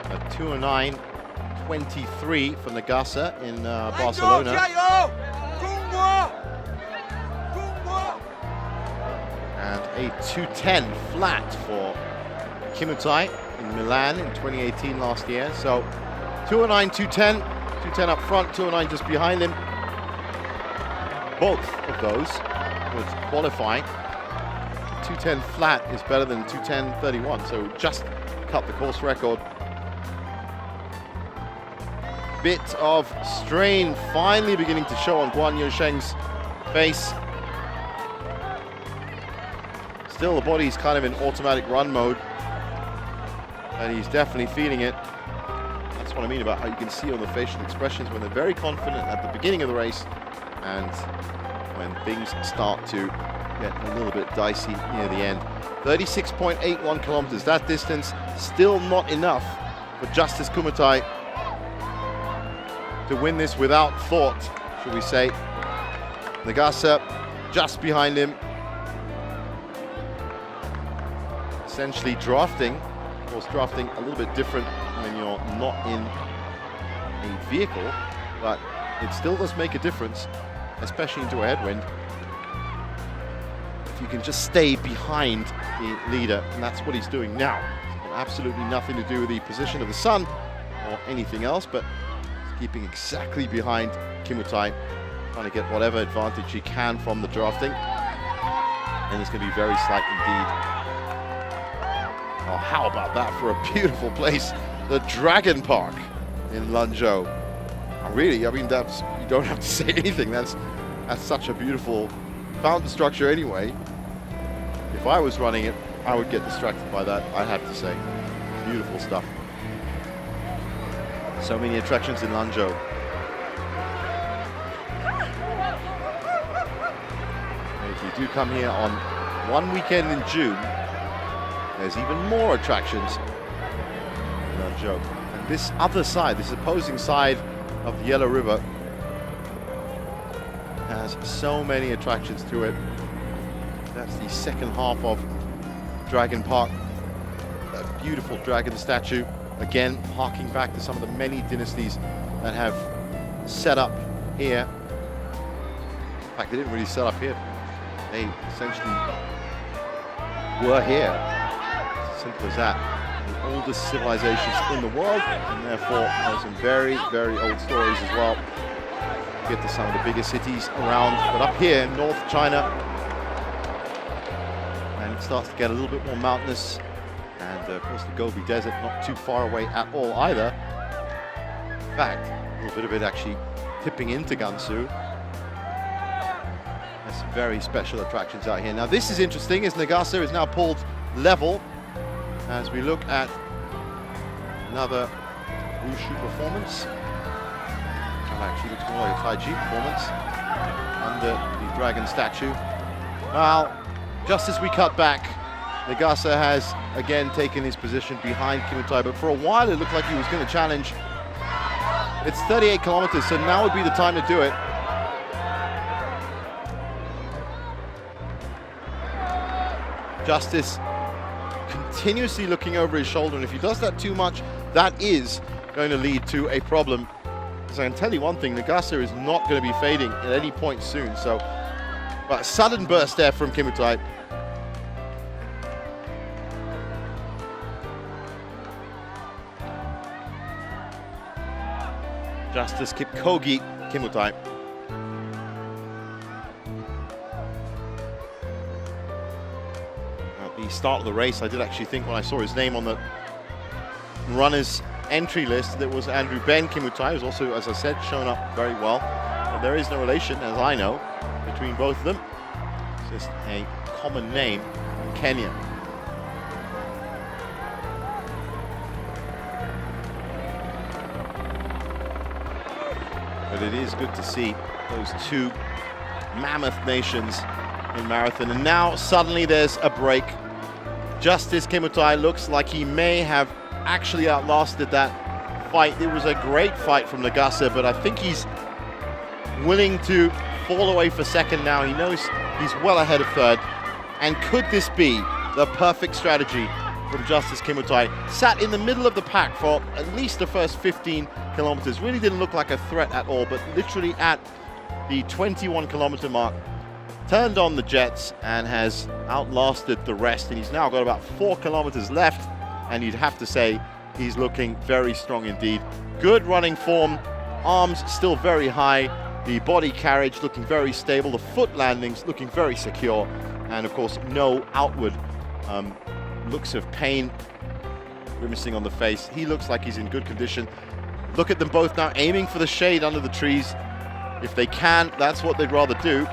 A 2:09.23 for Nagasa in Barcelona. And a 2:10 flat for Kimutai in Milan in 2018 last year. So 2:09, 2:10, 2:10 up front, 2:09 just behind him. Both of those would qualify. 2:10 flat is better than 2:10.31, so just cut the course record. Bit of strain finally beginning to show on Guan Yusheng's face. Still, the body's kind of in automatic run mode, and he's definitely feeling it. That's what I mean about how you can see on the facial expressions when they're very confident at the beginning of the race, and when things start to get a little bit dicey near the end. 36.81 kilometers, that distance still not enough for Justice Kimutai to win this without thought, should we say. Nagasa just behind him. Essentially drafting, of course drafting a little bit different when you're not in a vehicle, but it still does make a difference, especially into a headwind. If you can just stay behind the leader, and that's what he's doing now. It's got absolutely nothing to do with the position of the sun or anything else, but he's keeping exactly behind Kimutai, trying to get whatever advantage he can from the drafting. And it's going to be very slight indeed. Oh, how about that for a beautiful place, the Dragon Park in Lanzhou. Really, I mean, that's, you don't have to say anything. That's such a beautiful fountain structure anyway. If I was running it, I would get distracted by that, I have to say. Beautiful stuff. So many attractions in Lanzhou. And if you do come here on one weekend in June, there's even more attractions in Lanzhou. And this other side, this opposing side of the Yellow River, has so many attractions to it. That's the second half of Dragon Park. A beautiful dragon statue, again harking back to some of the many dynasties that have set up here. In fact, they didn't really set up here. They essentially were here. Simple as that. The oldest civilizations in the world, and therefore there's some very, very old stories as well. Get to some of the biggest cities around, but up here in North China, and it starts to get a little bit more mountainous, and of course the Gobi Desert not too far away at all either. In fact, a little bit of it actually tipping into Gansu. There's some very special attractions out here. Now this is interesting, as Nagasa is now pulled level, as we look at another wushu performance. Actually looks more like a Tai Chi performance under the dragon statue. Well, just as we cut back, Nagasa has again taken his position behind Kimutai, but for a while it looked like he was going to challenge. It's 38 kilometers, so now would be the time to do it. Justice continuously looking over his shoulder, and if he does that too much, that is going to lead to a problem. So I can tell you one thing, Nagasa is not going to be fading at any point soon. So, but a sudden burst there from Kimutai. Justice Kipchoge Kimutai. At the start of the race, I did actually think when I saw his name on the runners entry list that was Andrew Ben Kimutai, who's also, as I said, shown up very well. But there is no relation, as I know, between both of them. It's just a common name in Kenya. But it is good to see those two mammoth nations in marathon. And now suddenly there's a break. Justice Kimutai looks like he may have actually outlasted that fight. It was a great fight from Nagase, but I think he's willing to fall away for second now. He knows he's well ahead of third. And could this be the perfect strategy from Justice Kimutai? Sat in the middle of the pack for at least the first 15 kilometers. Really didn't look like a threat at all, but literally at the 21 kilometer mark, turned on the jets and has outlasted the rest. And he's now got about 4 kilometers left. And you'd have to say he's looking very strong indeed. Good running form, arms still very high, the body carriage looking very stable, the foot landings looking very secure, and of course no outward looks of pain grimacing on the face. He looks like he's in good condition. Look at them both now aiming for the shade under the trees. If they can, that's what they'd rather do.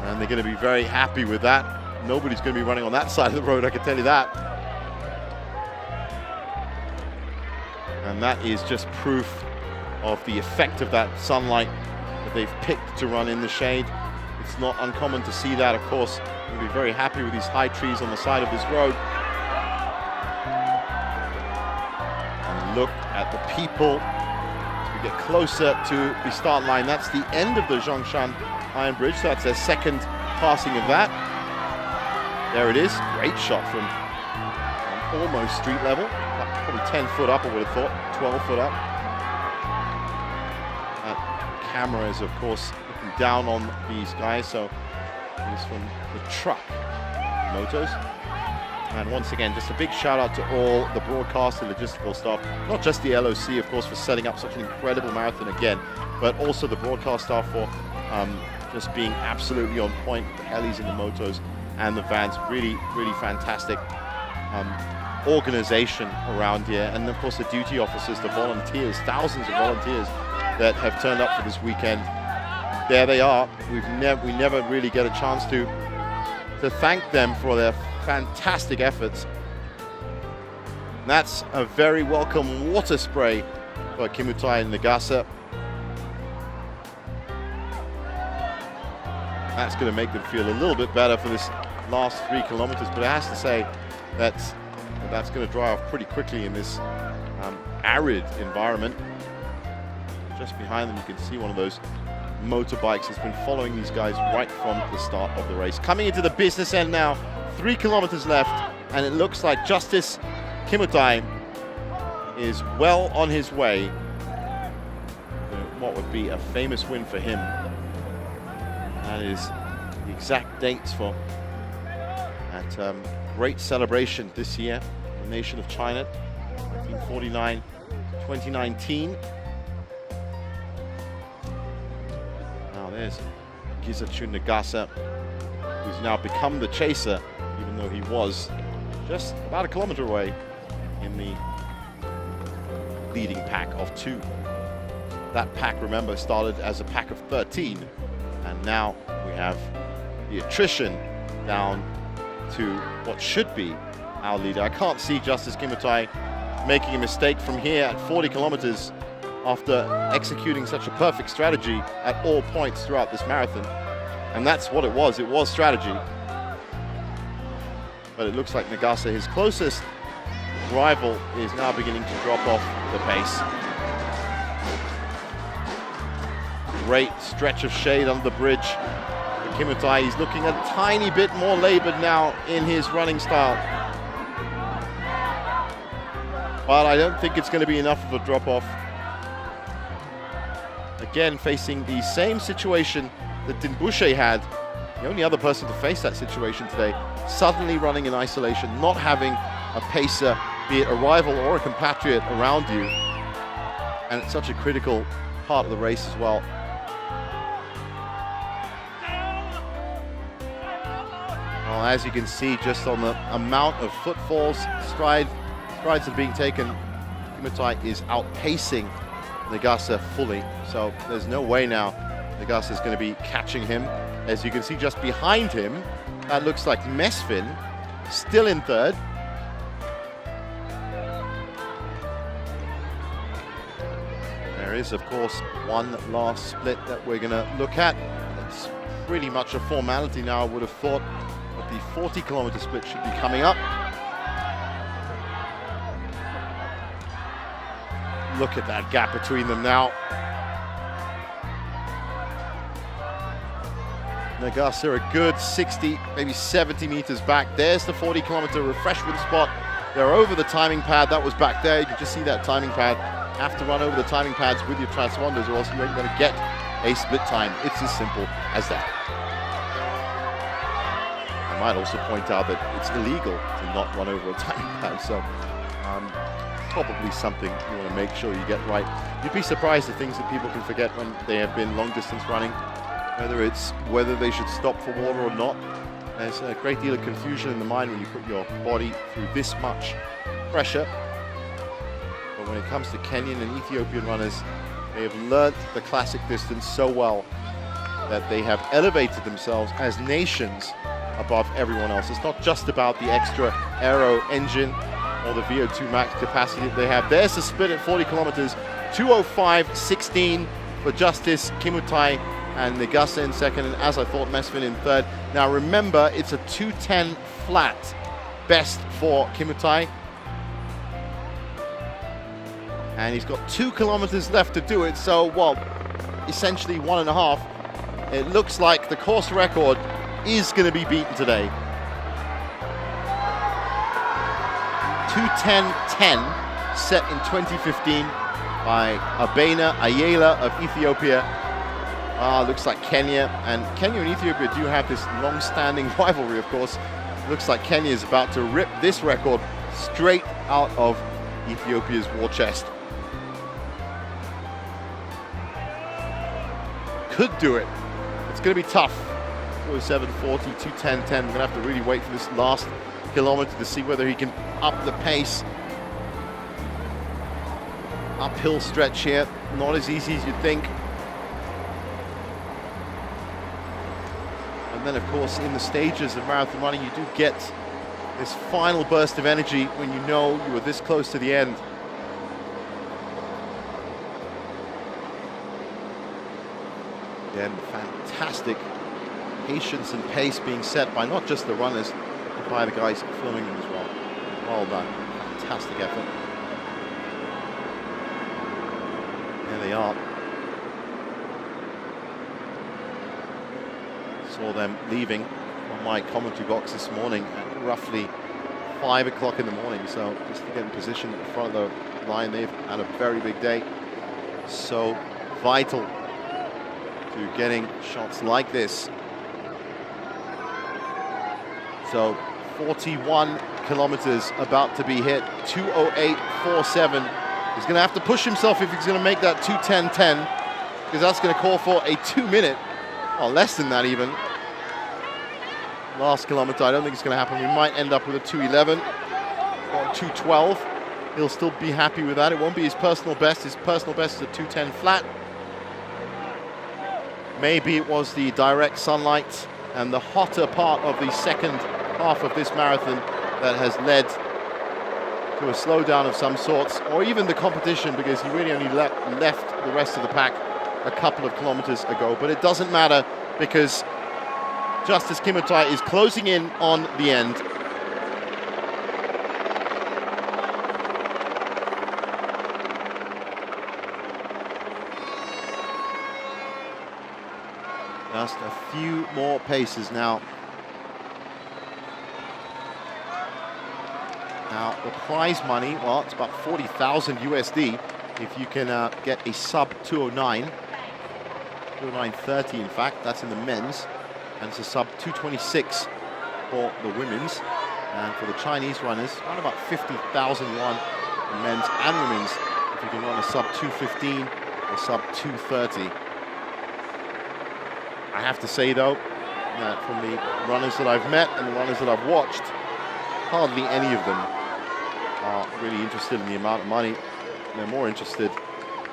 And they're going to be very happy with that. Nobody's going to be running on that side of the road, I can tell you that. And that is just proof of the effect of that sunlight that they've picked to run in the shade. It's not uncommon to see that, of course. We'll be very happy with these high trees on the side of this road. And look at the people as we get closer to the start line. That's the end of the Zhongshan Iron Bridge, so that's their second passing of that. There it is, great shot from almost street level, probably 10 foot up I would have thought, 12 foot up. That camera is of course looking down on these guys, so it's from the truck motos. And once again, just a big shout out to all the broadcast and logistical staff, not just the LOC of course for setting up such an incredible marathon again, but also the broadcast staff for just being absolutely on point, the helis and the motos and the vans. Really, really fantastic organization around here. And of course the duty officers, the volunteers, thousands of volunteers that have turned up for this weekend. There they are. We never really get a chance to thank them for their fantastic efforts. And that's a very welcome water spray for Kimutai and Nagase. That's going to make them feel a little bit better for this last 3 kilometers, but it has to say that's going to dry off pretty quickly in this arid environment. Just behind them you can see one of those motorbikes that's been following these guys right from the start of the race. Coming into the business end now, 3 kilometers left, and it looks like Justice Kimutai is well on his way to what would be a famous win for him. That is the exact dates for that great celebration this year, the nation of China, 1949, 2019. Now there's Gizacun Nagase, who's now become the chaser, even though he was just about a kilometer away in the leading pack of 2. That pack, remember, started as a pack of 13. And now we have the attrition down to what should be our leader. I can't see Justice Kimutai making a mistake from here at 40 kilometers after executing such a perfect strategy at all points throughout this marathon. And that's what it was strategy. But it looks like Nagase, his closest rival, is now beginning to drop off the pace. Great stretch of shade under the bridge for Kimutai. He's looking a tiny bit more labored now in his running style. But I don't think it's going to be enough of a drop-off. Again, facing the same situation that Dinbushe had. The only other person to face that situation today. Suddenly running in isolation, not having a pacer, be it a rival or a compatriot around you. And it's such a critical part of the race as well. Well, as you can see, just on the amount of footfalls, strides that are being taken, Kimutai is outpacing Nagase fully. So there's no way now Nagase is going to be catching him. As you can see just behind him, that looks like Mesfin, still in third. There is, of course, one last split that we're going to look at. It's pretty much a formality now, I would have thought. But the 40-kilometer split should be coming up. Look at that gap between them now. Nagase are a good 60, maybe 70 meters back. There's the 40-kilometer refreshment spot. They're over the timing pad. That was back there. You can just see that timing pad. Have to run over the timing pads with your transponders or else you ain't going to get a split time. It's as simple as that. I might also point out that it's illegal to not run over a timing pad, so probably something you want to make sure you get right. You'd be surprised at things that people can forget when they have been long distance running, whether they should stop for water or not. There's a great deal of confusion in the mind when you put your body through this much pressure. But when it comes to Kenyan and Ethiopian runners, they have learnt the classic distance so well that they have elevated themselves as nations above everyone else. It's not just about the extra aero engine or the VO2 max capacity that they have. There's the split at 40 kilometers, 2:05.16 for Justice Kimutai and Nagase in second, and as I thought, Mesfin in third. Now remember, it's a 2:10 flat best for Kimutai. And he's got 2 kilometers left to do it, so, well, essentially 1.5. It looks like the course record is going to be beaten today. 2:10.10 set in 2015 by Abena Ayala of Ethiopia. Looks like Kenya and Ethiopia do have this long-standing rivalry, of course. Looks like Kenya is about to rip this record straight out of Ethiopia's war chest. Could do it. It's going to be tough. 47.40, 2:10.10. We're going to have to really wait for this last kilometer to see whether he can up the pace. Uphill stretch here, not as easy as you'd think. And then, of course, in the stages of marathon running, you do get this final burst of energy when you know you are this close to the end. Again, fantastic patience and pace being set by not just the runners, but by the guys filming them as well. Well done. Fantastic effort. There they are. Saw them leaving from my commentary box this morning at roughly 5 o'clock in the morning. So just to get in position at the front of the line, they've had a very big day. So vital to getting shots like this. So 41 kilometers about to be hit, 2:08.47. He's going to have to push himself if he's going to make that 2:10.10, because that's going to call for a 2 minute, or less than that even. Last kilometer, I don't think it's going to happen. We might end up with a 2:11 or 2:12. He'll still be happy with that. It won't be his personal best. His personal best is a 2:10 flat. Maybe it was the direct sunlight and the hotter part of the second half of this marathon that has led to a slowdown of some sorts, or even the competition, because he really only left the rest of the pack a couple of kilometers ago. But it doesn't matter, because Justice Kimutai is closing in on the end. Just a few more paces now. Now, the prize money, well, it's about 40,000 USD if you can get a sub 209. 209.30, in fact, that's in the men's. And it's a sub 226 for the women's. And for the Chinese runners, around about 50,000 yuan in men's and women's if you can run a sub 215 or sub 230. I have to say, though, that from the runners that I've met and the runners that I've watched, hardly any of them are really interested in the amount of money. They're more interested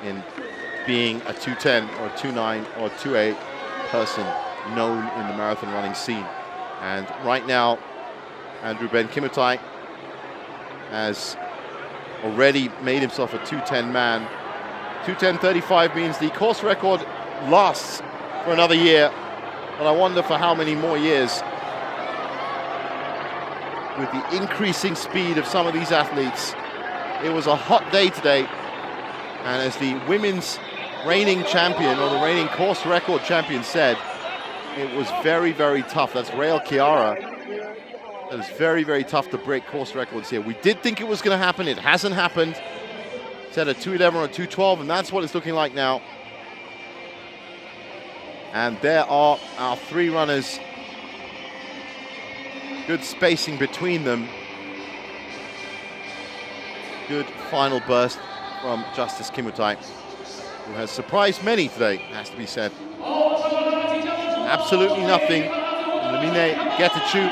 in being a 210 or a 29 or a 28 person known in the marathon running scene. And right now, Andrew Ben Kimutai has already made himself a 210 man. 210.35 means the course record lasts for another year, but I wonder for how many more years. With the increasing speed of some of these athletes, it was a hot day today. And as the women's reigning champion, or the reigning course record champion, said, it was very, very tough. That's Rael Chiara. It was very, very tough to break course records here. We did think it was going to happen. It hasn't happened. Set a 2:11 or a 2:12, and that's what it's looking like now. And there are our three runners. Good spacing between them. Good final burst from Justice Kimutai, who has surprised many today, has to be said. Absolutely nothing from Lamine Getachew.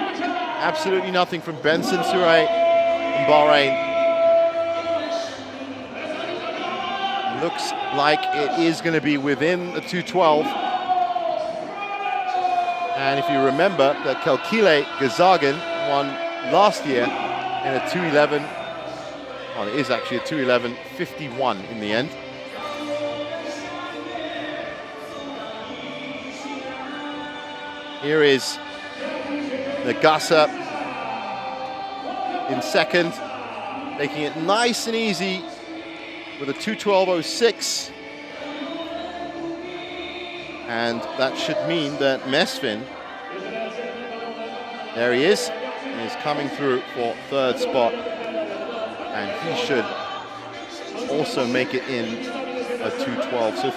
Absolutely nothing from Benson Surey in Bahrain. Looks like it is going to be within the 2:12. And if you remember that Kelkile Gazagan won last year in a 2:11. Well, it is actually a 2:11.51 in the end. Here is Nagasa in second, making it nice and easy with a 2:12.06. And that should mean that Mesfin, there he is coming through for third spot. And he should also make it in a 2:12. So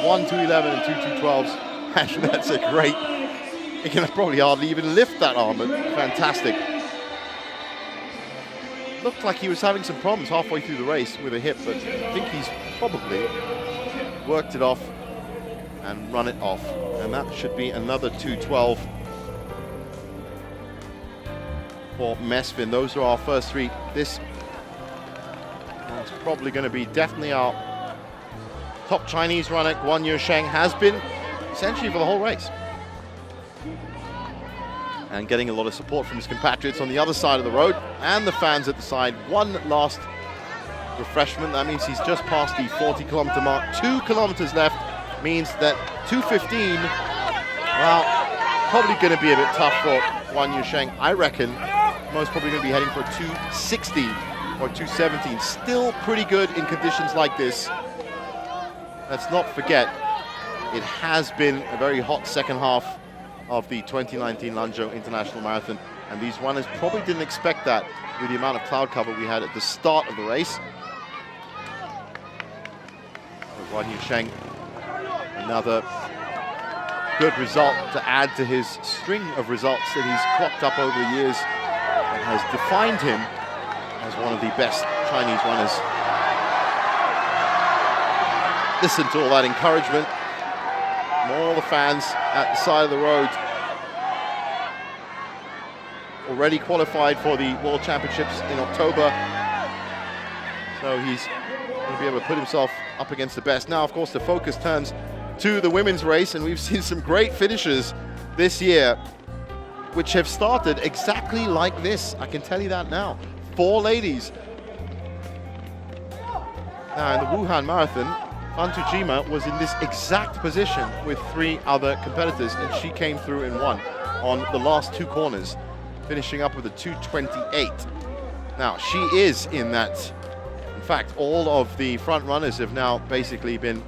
one 2:11 and two 2:12s. And that's a great, he can probably hardly even lift that arm, but fantastic. Looked like he was having some problems halfway through the race with a hip, but I think he's probably worked it off and run it off. And that should be another 2:12 for Mesfin. Those are our first three. This is probably going to be definitely our top Chinese runner. Guan Yusheng has been essentially for the whole race. And getting a lot of support from his compatriots on the other side of the road and the fans at the side. One last refreshment. That means he's just past the 40-kilometer mark. 2 kilometers left means that 2:15, well, probably going to be a bit tough for Guan Yusheng. I reckon most probably going to be heading for a 2:16 or 2:17. Still pretty good in conditions like this. Let's not forget, it has been a very hot second half of the 2019 Lanzhou International Marathon, and these runners probably didn't expect that with the amount of cloud cover we had at the start of the race. Guan Yusheng, another good result to add to his string of results that he's clocked up over the years and has defined him as one of the best Chinese runners. Listen to all that encouragement. All the fans at the side of the road, already qualified for the World Championships in October. So he's going to be able to put himself up against the best. Now, of course, the focus turns to the women's race, and we've seen some great finishes this year, which have started exactly like this. I can tell you that now. 4 ladies. Now, in the Wuhan Marathon, Fantujima was in this exact position with 3 other competitors, and she came through and won on the last 2 corners, finishing up with a 2:28. Now, she is in that. In fact, all of the front runners have now basically been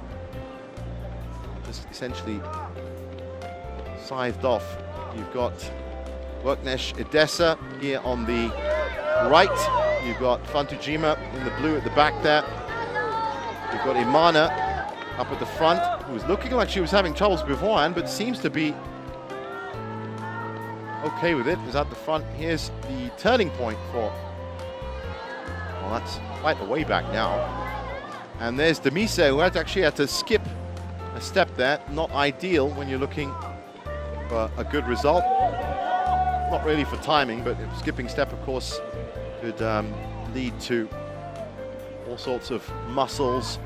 just essentially scythed off. You've got Worknesh Edessa here on the right. You've got Fantujima in the blue at the back there. We've got Imana up at the front, who was looking like she was having troubles beforehand, but seems to be okay with it. Is at the front. Here's the turning point for, well, that's quite a way back now. And there's Demise, who actually had to skip a step there. Not ideal when you're looking for a good result. Not really for timing, but skipping step, of course, could lead to all sorts of muscles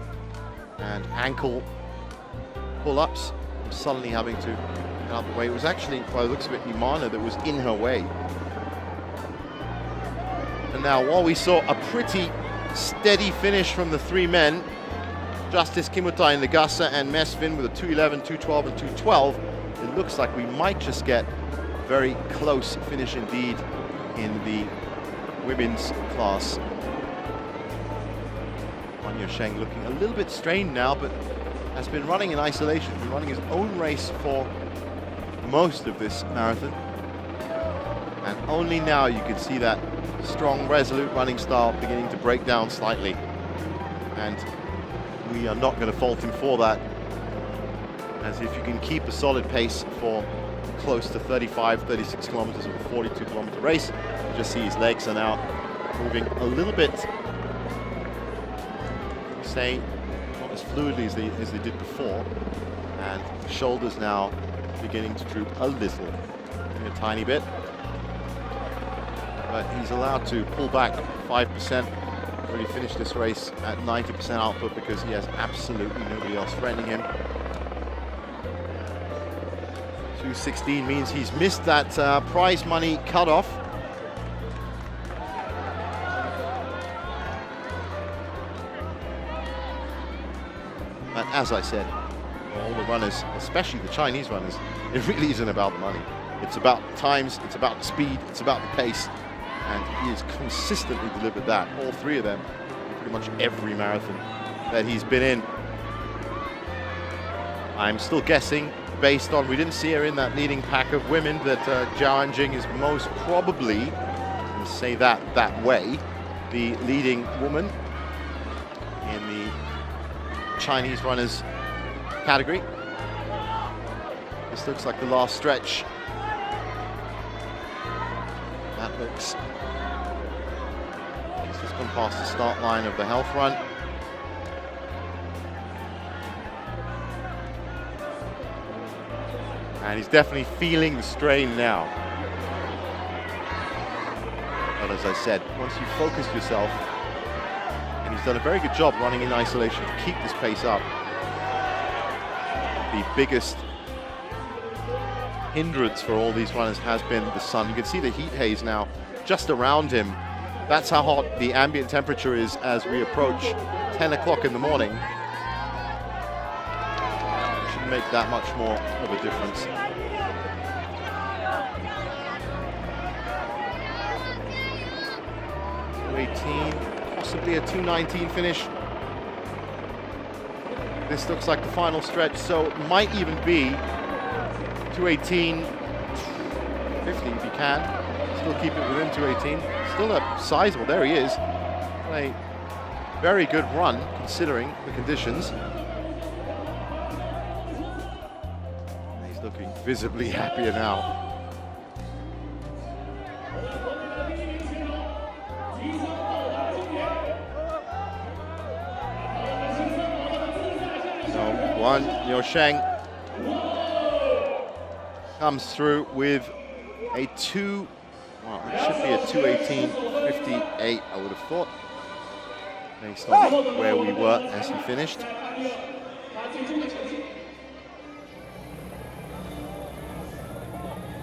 and ankle pull-ups, suddenly having to get out of the way. It was actually, by the looks of it, Imana that was in her way. And now, while we saw a pretty steady finish from the 3 men, Justice Kimutai, Nagasa and Mesfin with a 2:11, 2:12 and 2:12, it looks like we might just get a very close finish indeed in the women's class. Wang Yusheng looking a little bit strained now, but has been running in isolation, been running his own race for most of this marathon. And only now you can see that strong, resolute running style beginning to break down slightly. And we are not going to fault him for that, as if you can keep a solid pace for close to 35, 36 kilometers of a 42 kilometer race, you just see his legs are now moving a little bit, say, not as fluidly as they did before, and shoulders now beginning to droop a little, a tiny bit. But he's allowed to pull back 5%, really finish this race at 90% output because he has absolutely nobody else threatening him. 2:16 means he's missed that prize money cutoff. And as I said, all the runners, especially the Chinese runners, it really isn't about the money. It's about times, it's about the speed, it's about the pace. And he has consistently delivered that, all three of them, in pretty much every marathon that he's been in. I'm still guessing, based on, we didn't see her in that leading pack of women, that Zhao Anjing is most probably, and say that way, the leading woman in the Chinese runners category. This looks like the last stretch. That looks, he's just gone past the start line of the health run. And he's definitely feeling the strain now. But as I said, once you focus yourself, and he's done a very good job running in isolation to keep this pace up. The biggest hindrance for all these runners has been the sun. You can see the heat haze now just around him. That's how hot the ambient temperature is as we approach 10 o'clock in the morning. Shouldn't make that much more of a difference. Possibly a 2:19 finish. This looks like the final stretch, so it might even be 2:18.50 if you can. Still keep it within 2:18. Still a sizable, there he is. A very good run considering the conditions. He's looking visibly happier now. Wang Yusheng comes through with a it should be a 2:18.58, I would have thought, based on where we were as he finished.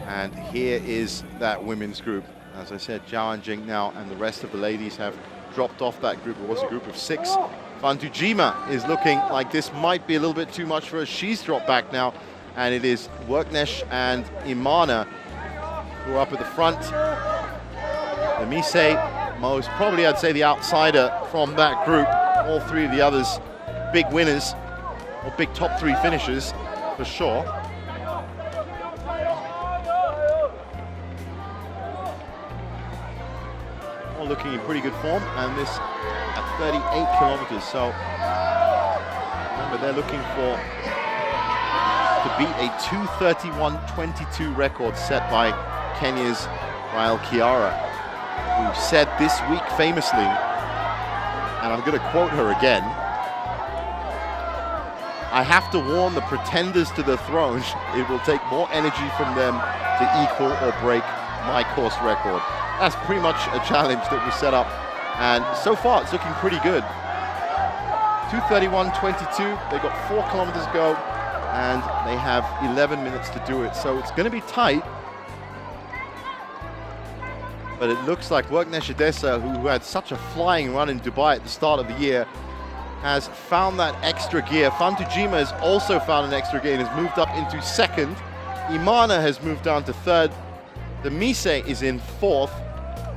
And here is that women's group. As I said, Zhao Anjing now and the rest of the ladies have dropped off that group. It was a group of 6. Fantujima is looking like this might be a little bit too much for her. She's dropped back now, and it is Worknesh and Imana who are up at the front. The Mise, most probably I'd say the outsider from that group. All three of the others big winners, or big top 3 finishers for sure. All looking in pretty good form, and this at 38 kilometers. So remember, they're looking to beat a 2:31.22 record set by Kenya's Rael Kiara, who said this week famously, and I'm going to quote her again, "I have to warn the pretenders to the throne, it will take more energy from them to equal or break my course record." That's pretty much a challenge that was set up, and so far it's looking pretty good. 2:31.22, they've got 4 kilometers to go, and they have 11 minutes to do it, so it's going to be tight. But it looks like Worknesh Edessa, who had such a flying run in Dubai at the start of the year, has found that extra gear. Fantujima has also found an extra gear and has moved up into 2nd. Imana has moved down to 3rd. The Mise is in 4th.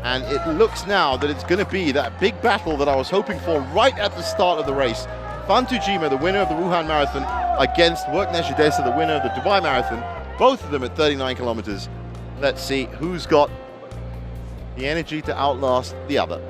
And it looks now that it's going to be that big battle that I was hoping for right at the start of the race. Fan Tujima, the winner of the Wuhan Marathon, against Worknesh Odessa, the winner of the Dubai Marathon. Both of them at 39 kilometers. Let's see who's got the energy to outlast the other.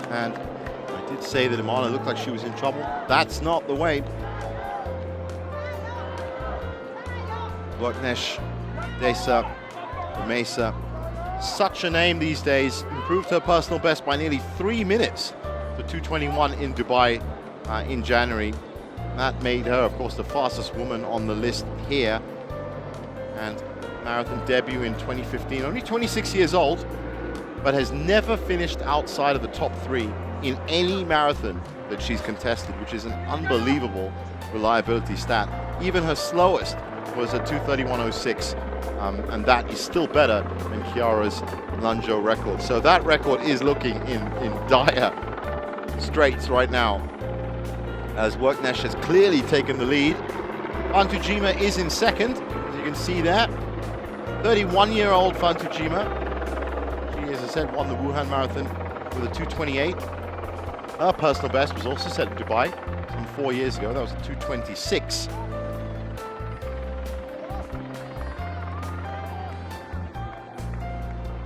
And I did say that Imana looked like she was in trouble. That's not the way. Worknesh Odessa, Mesa, such a name these days, improved her personal best by nearly 3 minutes to 2:21 in Dubai in January. That made her, of course, the fastest woman on the list here. And marathon debut in 2015, only 26 years old, but has never finished outside of the top 3 in any marathon that she's contested, which is an unbelievable reliability stat. Even her slowest was a 2:31.06, and that is still better than Chiara's Lanzhou record. So that record is looking in dire straits right now, as Worknesh has clearly taken the lead. Fan Tujima is in second, as you can see there. 31-year-old Fan Tujima. She, as I said, won the Wuhan Marathon with a 2:28. Her personal best was also set in Dubai some 4 years ago. That was a 2:26.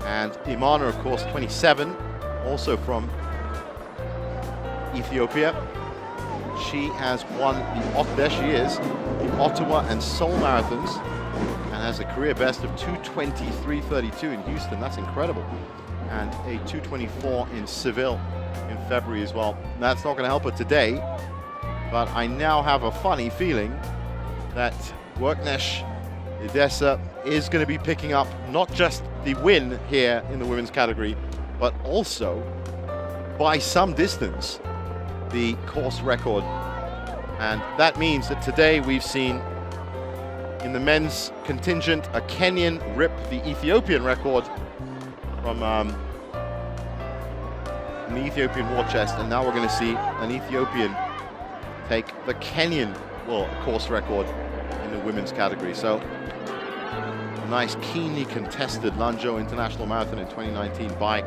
And Imana, of course, 27, also from Ethiopia. She has won there she is, the Ottawa and Seoul marathons, and has a career best of 2:23.32 in Houston. That's incredible. And a 2:24 in Seville in February as well. That's not going to help her today, but I now have a funny feeling that Worknesh Odessa is going to be picking up not just the win here in the women's category, but also by some distance the course record. And that means that today we've seen in the men's contingent a Kenyan rip the Ethiopian record from the Ethiopian war chest, and now we're going to see an Ethiopian take the Kenyan course record in the women's category. So a nice, keenly contested Lanzhou International Marathon in 2019 by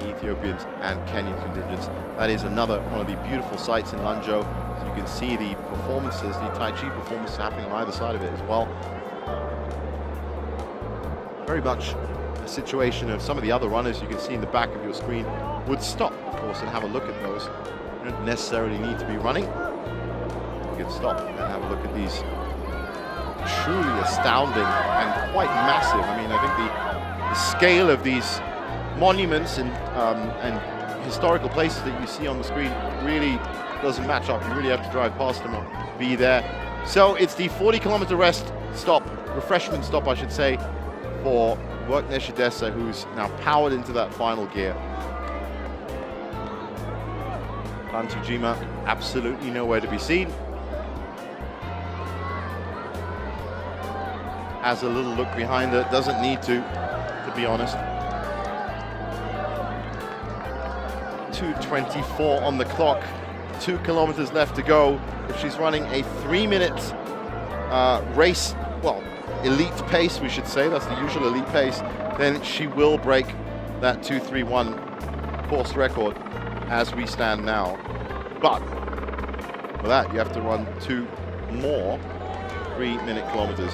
the Ethiopians and Kenyan contingents. That is another one of the beautiful sights in Lanzhou. So you can see the performances, the Tai Chi performances happening on either side of it as well. Very much a situation of some of the other runners you can see in the back of your screen would stop, of course, and have a look at those. You don't necessarily need to be running. You can stop and have a look at these truly astounding and quite massive. I mean, I think the scale of these monuments and historical places that you see on the screen really doesn't match up. You really have to drive past them or be there. So it's the 40-kilometer refreshment stop, I should say, for Worknesh Odessa, who's now powered into that final gear. Fan Tujima absolutely nowhere to be seen. Has a little look behind her, doesn't need to be honest. 2:24 on the clock, 2 kilometers left to go. If she's running a 3-minute race, well, elite pace, we should say, that's the usual elite pace, then she will break that 2:31 course record as we stand now. But for that, you have to run 2 more 3-minute kilometers.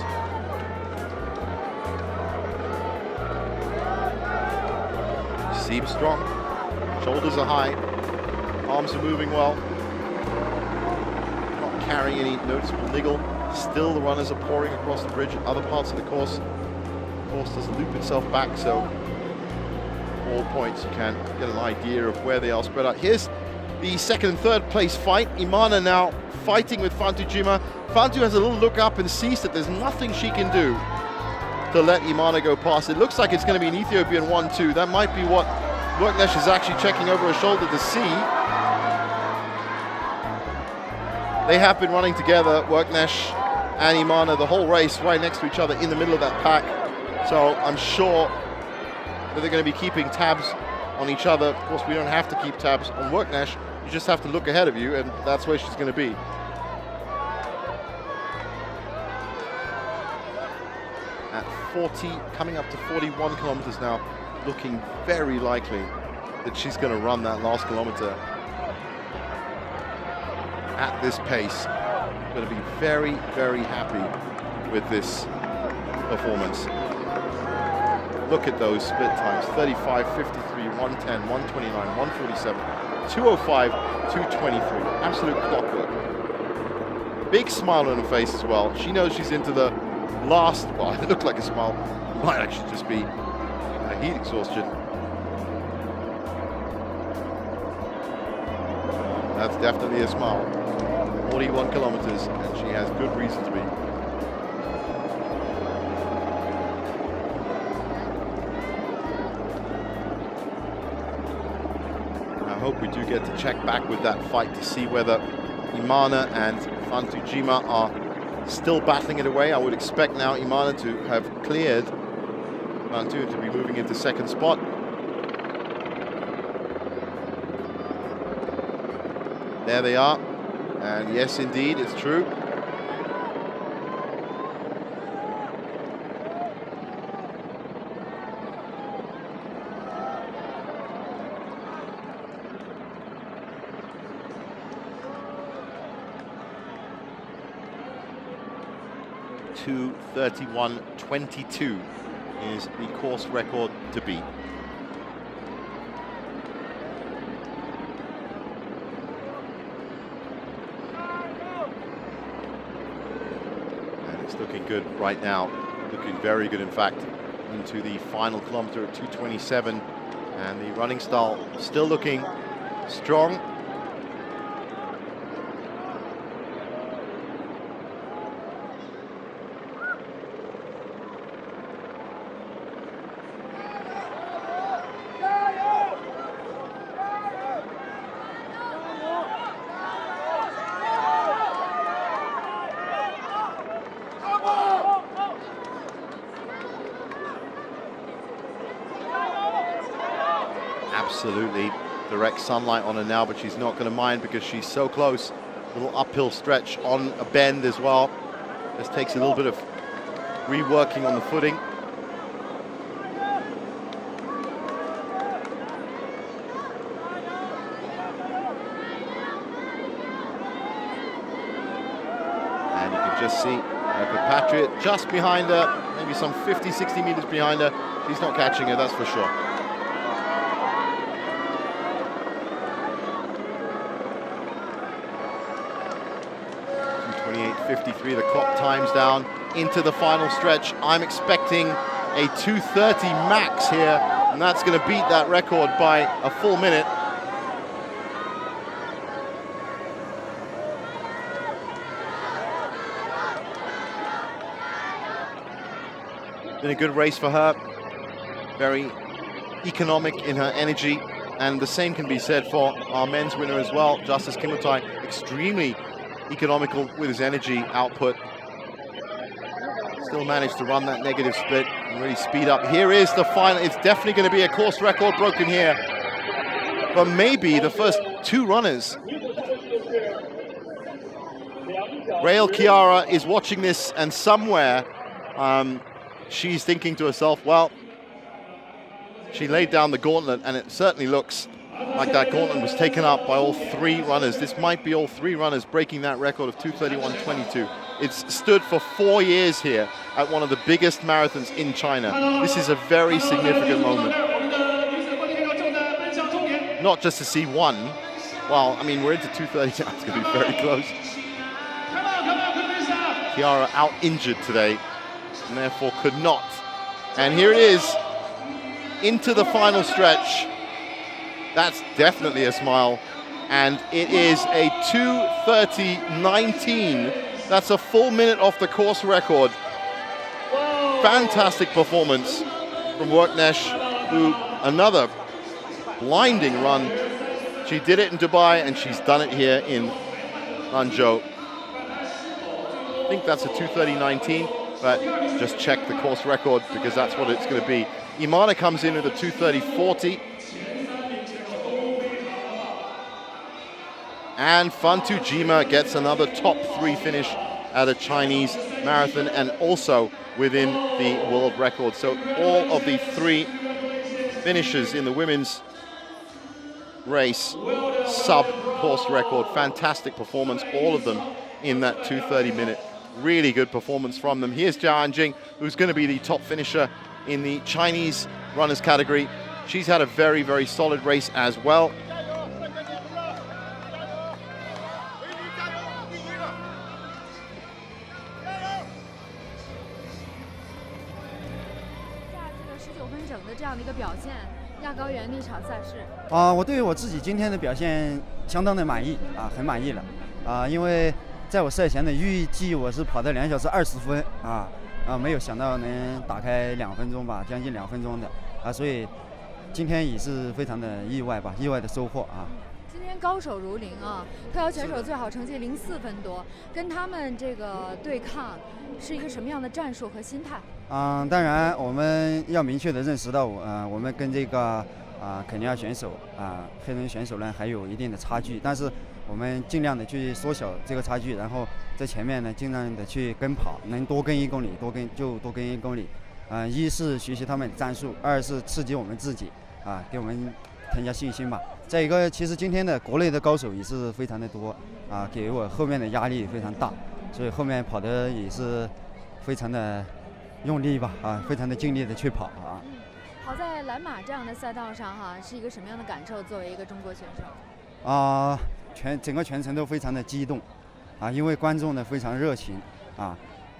Seems strong, shoulders are high, arms are moving well, not carrying any noticeable niggle. Still the runners are pouring across the bridge at other parts of the course. The course doesn't loop itself back, so all points you can get an idea of where they are spread out. Here's the second and third place fight. Imana now fighting with Fan Tujima. Fan Tu has a little look up and sees that there's nothing she can do to let Imana go past. It looks like it's going to be an Ethiopian 1-2. That might be what Worknesh is actually checking over her shoulder to see. They have been running together, Worknesh and Imana, the whole race, right next to each other in the middle of that pack. So I'm sure that they're going to be keeping tabs on each other. Of course, we don't have to keep tabs on Worknesh. You just have to look ahead of you, and that's where she's going to be. At 40, coming up to 41 kilometers now, looking very likely that she's going to run that last kilometer at this pace. Going to be very, very happy with this performance. Look at those split times: 35, 53, 110, 129, 147, 205, 223. Absolute clockwork. Big smile on her face as well. She knows she's into the last, well, it looked like a smile. It might actually just be heat exhaustion. That's definitely a smile. 41 kilometers, and she has good reason to be. I hope we do get to check back with that fight to see whether Imana and Fantujima are still battling it away. I would expect now Imana to have cleared Lanzhou to be moving into second spot. There they are. And yes, indeed, it's true. (2:31.22) is the course record to beat. Looking good right now, looking very good in fact, into the final kilometer at 2:27, and the running style still looking strong. Absolutely direct sunlight on her now, but she's not going to mind because she's so close. Little uphill stretch on a bend as well. This takes a little bit of reworking on the footing. And you can just see her compatriot just behind her, maybe some 50, 60 meters behind her. She's not catching her, that's for sure. 2:28.53, the clock times down into the final stretch. I'm expecting a 2:30 max here, and that's going to beat that record by a full minute. Been a good race for her, very economic in her energy, and the same can be said for our men's winner as well, Justice Kimutai, extremely economical with his energy output. Still managed to run that negative split and really speed up. Here is the final. It's definitely going to be a course record broken here, but maybe the first two runners. Rael Chiara is watching this, and somewhere she's thinking to herself, well, she laid down the gauntlet, and it certainly looks like that gauntlet was taken up by all three runners. This might be all three runners breaking that record of 2:31.22. It's stood for 4 years here at one of the biggest marathons in China. This is a very significant moment. Not just to see one. Well, I mean, we're into 2:30 now. It's going to be very close. Chiara out injured today, and therefore could not. And here it is, into the final stretch. That's definitely a smile, and it is a 2:30.19. That's a full minute off the course record. Fantastic performance from Worknesh, who another blinding run. She did it in Dubai, and she's done it here in Lanzhou. I think that's a 2:30.19, but just check the course record because that's what it's going to be. Imana comes in with a 2:30.40. And Fantujima gets another top 3 finish at a Chinese marathon and also within the world record. So all of the 3 finishes in the women's race sub-course record. Fantastic performance, all of them in that 2:30 minute. Really good performance from them. Here's Zhao Anjing, who's going to be the top finisher in the Chinese runners category. She's had a very, very solid race as well.我对于我自己今天的表现相当的满意啊，很满意了因为在我赛前的预计我是跑到2小时20分没有想到能打开2分钟吧，将近2分钟的所以今天也是非常的意外吧，意外的收获今天高手如林特邀选手最好成绩04分多，跟他们这个对抗是一个什么样的战术和心态？当然我们要明确的认识到我们跟这个肯尼亚选手黑人选手呢还有一定的差距，但是我们尽量的去缩小这个差距，然后在前面呢尽量的去跟跑，能多跟1公里多跟1公里一是学习他们的战术，二是刺激我们自己给我们添加信心吧。再一个，其实今天的国内的高手也是非常的多给我后面的压力非常大，所以后面跑的也是非常的用力吧非常的尽力的去跑跑在蓝马这样的赛道上是一个什么样的感受？作为一个中国选手整个全程都非常的激动因为观众呢非常热情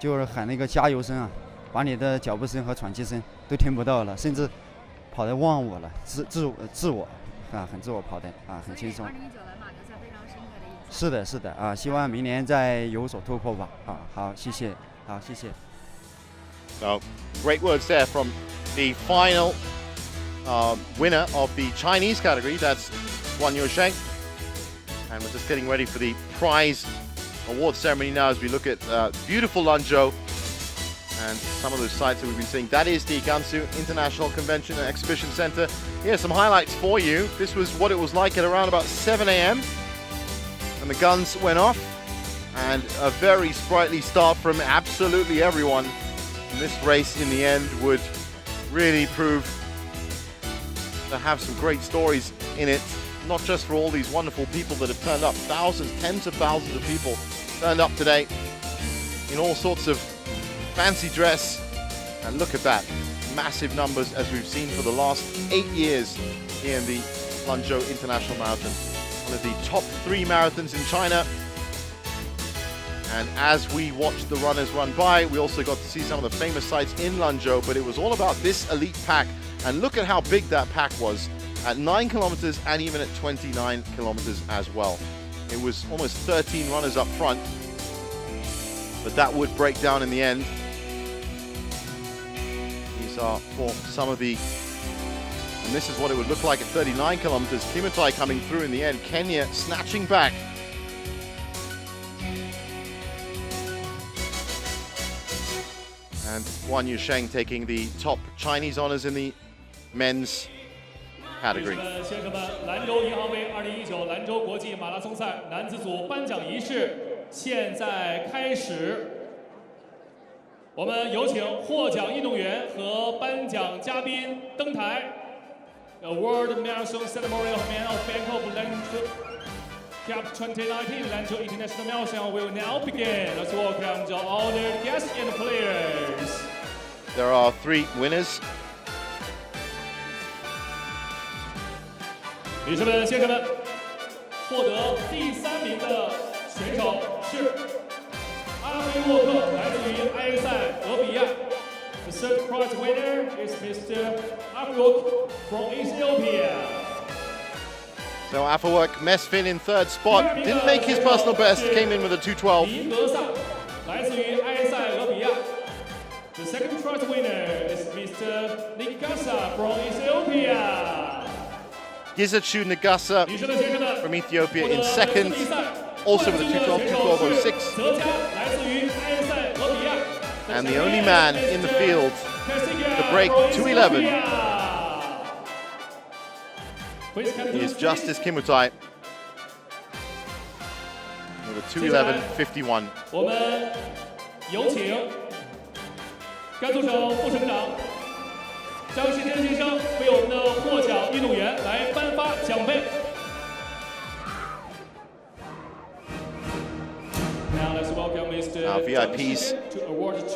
就是喊那个加油声把你的脚步声和喘气声都听不到了，甚至跑得忘我了，自我很自我跑的很轻松。2019蓝马留下非常深刻的印象。是的，是的希望明年再有所突破吧好，谢谢。 So great words there from the final winner of the Chinese category. That's Guan Yusheng. And we're just getting ready for the prize award ceremony now as we look at beautiful Lanzhou and some of those sites that we've been seeing. That is the Gansu International Convention and Exhibition Center. Here's some highlights for you. This was what it was like at around about 7 a.m. and the guns went off, and a very sprightly start from absolutely everyone. And this race in the end would really prove to have some great stories in it, not just for all these wonderful people that have turned up. Thousands, tens of thousands of people turned up today in all sorts of fancy dress, and look at that, massive numbers as we've seen for the last 8 years here in the Lanzhou International Marathon, one of the top 3 marathons in China. And as we watched the runners run by, we also got to see some of the famous sites in Lanzhou, but it was all about this elite pack. And look at how big that pack was at 9 kilometers and even at 29 kilometers as well. It was almost 13 runners up front, but that would break down in the end. These are for some of the, and this is what it would look like at 39 kilometers. Kimutai coming through in the end, Kenya snatching back. And Guan Yusheng taking the top Chinese honors in the men's category. 先生们，兰州银行杯2019兰州国际马拉松赛男子组颁奖仪式现在开始。我们有请获奖运动员和颁奖嘉宾登台。The World Marathon Ceremonial Man of Bangkok Lanzhou Cup 2019 Lanzhou International Marathon will now begin. Let's welcome the honored guests and players. There are 3 winners. 女士们、先生们，获得第3名的选手是阿菲沃克，来自于埃塞俄比亚。The third prize winner is Mr. Afrook from Ethiopia. So Afrook Mesfin in 3rd spot, didn't make his personal best, came in with a 2:12. 尼格萨，来自于埃塞俄比亚。The second prize winner is Mr. Nigasa from Ethiopia. Gizachu Nagasa from Ethiopia in 2nd, also with a 2:12.06. And the only man in the field to break 2:11 is Justice Kimutai. with a 2:11.51. 我们有请甘肃省副省长张世天先生为我们的获奖运动员来颁发奖杯。Now let's welcome Mr. Our VIPs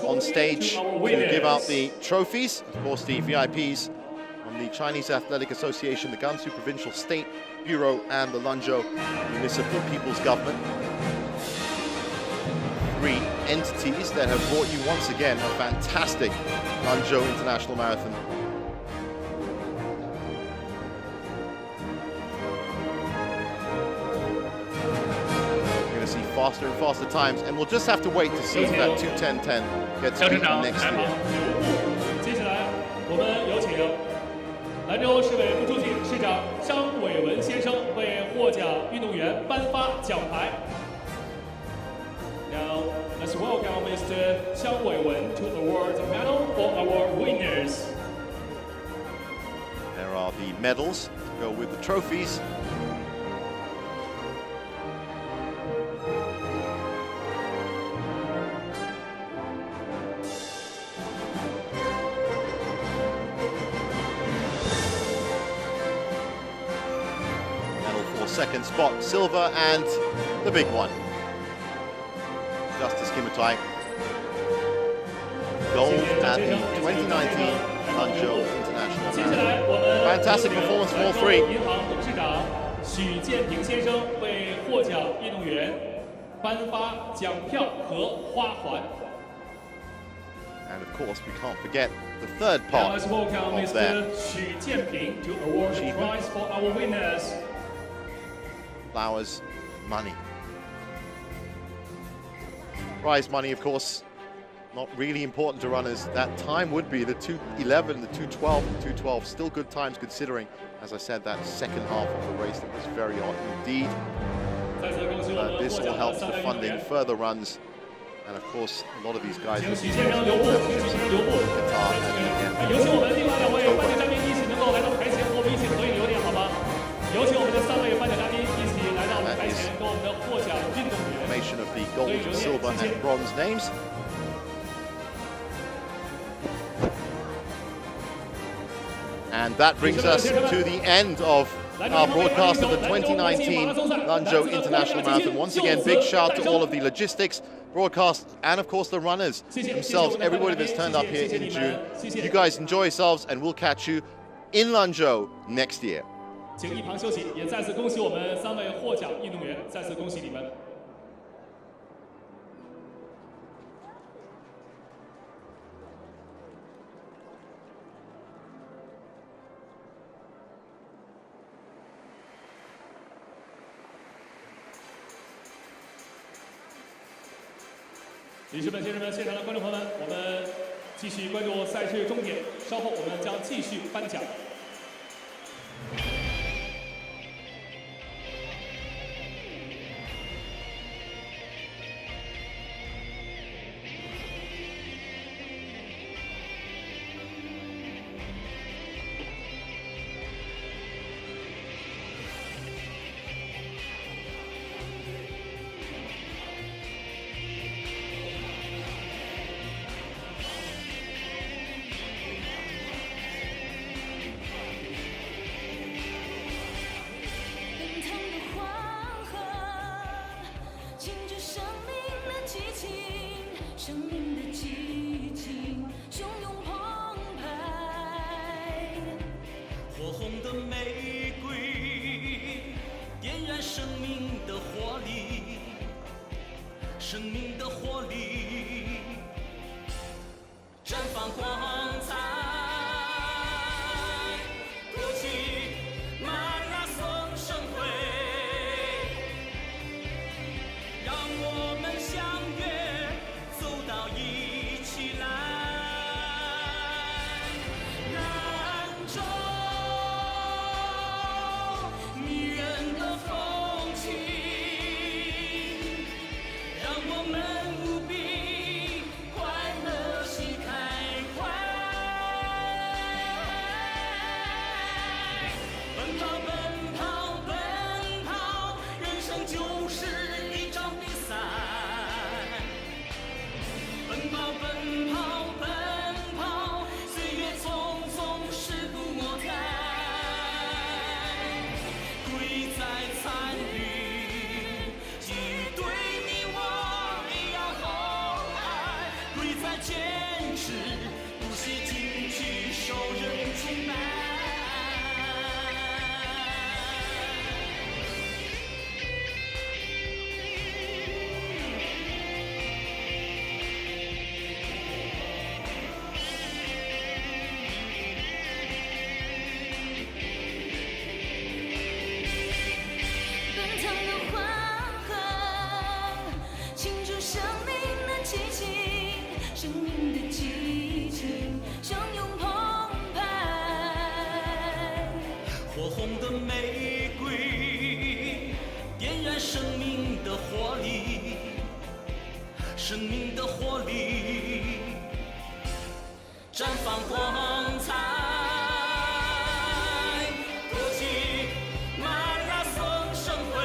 on stage to give out the trophies. Of course, the VIPs from the Chinese Athletic Association, the Gansu Provincial State Bureau, and the Lanzhou Municipal People's Government. 3 entities that have brought you once again a fantastic Lanzhou International Marathon. We're going to see faster and faster times, and we'll just have to wait to see if that 2:10.10 gets beaten next year. 接下来，我们有请兰州市委副书记、市长张伟文先生为获奖运动员颁发奖牌。Now, let's welcome Mr. Jiang Weiwen to award the medal for our winners. There are the medals to go with the trophies. Medal for second spot, silver, and the big one. Justice Kimutai, gold at the 2019 Lanzhou International Marathon. Fantastic performance for all 3. 银行董事长许建平先生为获奖运动员颁发奖票和花环。And of course, we can't forget the third Now part let's welcome of their Mr. Xu Jianping to award the prize for our winners. flowers, money. Prize money, of course, not really important to runners. That time would be the 2:11, the 2:12, the 2:12. Still good times considering, as I said, that second half of the race that was very hot indeed. This all helps with funding further runs. And of course, a lot of these guys will be Qatar and again. 有请我们另外2位颁奖嘉宾一起能够来到台前和我们一起合影留念，好吗？有请我们的3位颁奖嘉宾一起来到台前，跟我们的获奖运动员。 Formation of the gold, silver, and bronze names. And that brings us to the end of our broadcast of the 2019 Lanzhou International Marathon. Once again, big shout out to all of the logistics, broadcast, and of course the runners themselves, everybody that's turned up here in June. You guys enjoy yourselves, and we'll catch you in Lanzhou next year. 请一旁休息，也再次恭喜我们3位获奖运动员，再次恭喜你们。女士们、先生们，现场的观众朋友们，我们继续关注赛事终点，稍后我们将继续颁奖。生命的激情汹涌澎湃，火红的玫瑰点燃生命的活力，生命的活力绽放光彩。鼓起马拉松盛会，让我们相约走到一起来。兰州迷人的风情，让我们生命的活力，生命的活力，绽放光彩。国际马拉松盛会，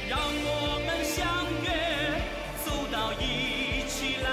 让我们相约走到一起来。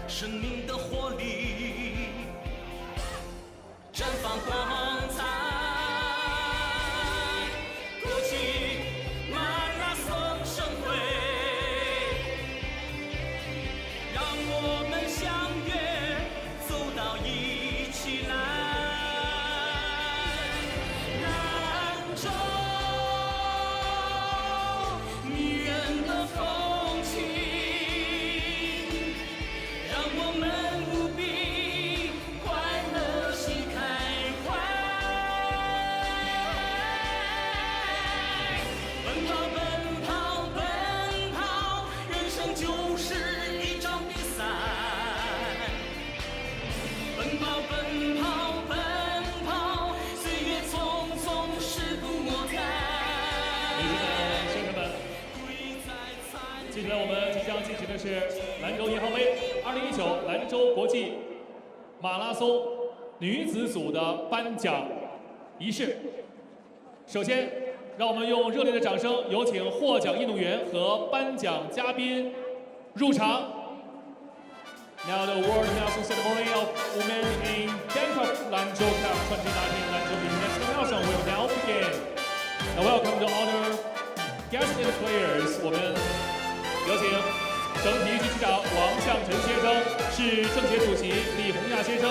生命的活力，绽放光彩。国际马拉松盛会，让我们相约走到一起来。兰州迷人的风情。接下来我们即将进行的是兰州银行杯2019兰州国际马拉松女子组的颁奖仪式。首先，让我们用热烈的掌声有请获奖运动员和颁奖嘉宾入场。Now the award announcing ceremony of women in Bangkok Lanzhou Cup 2019 Lanzhou International Marathon will now begin. Now welcome the honored guests and players. 我们有请省体育局局长王向晨先生，市政协主席李洪亚先生，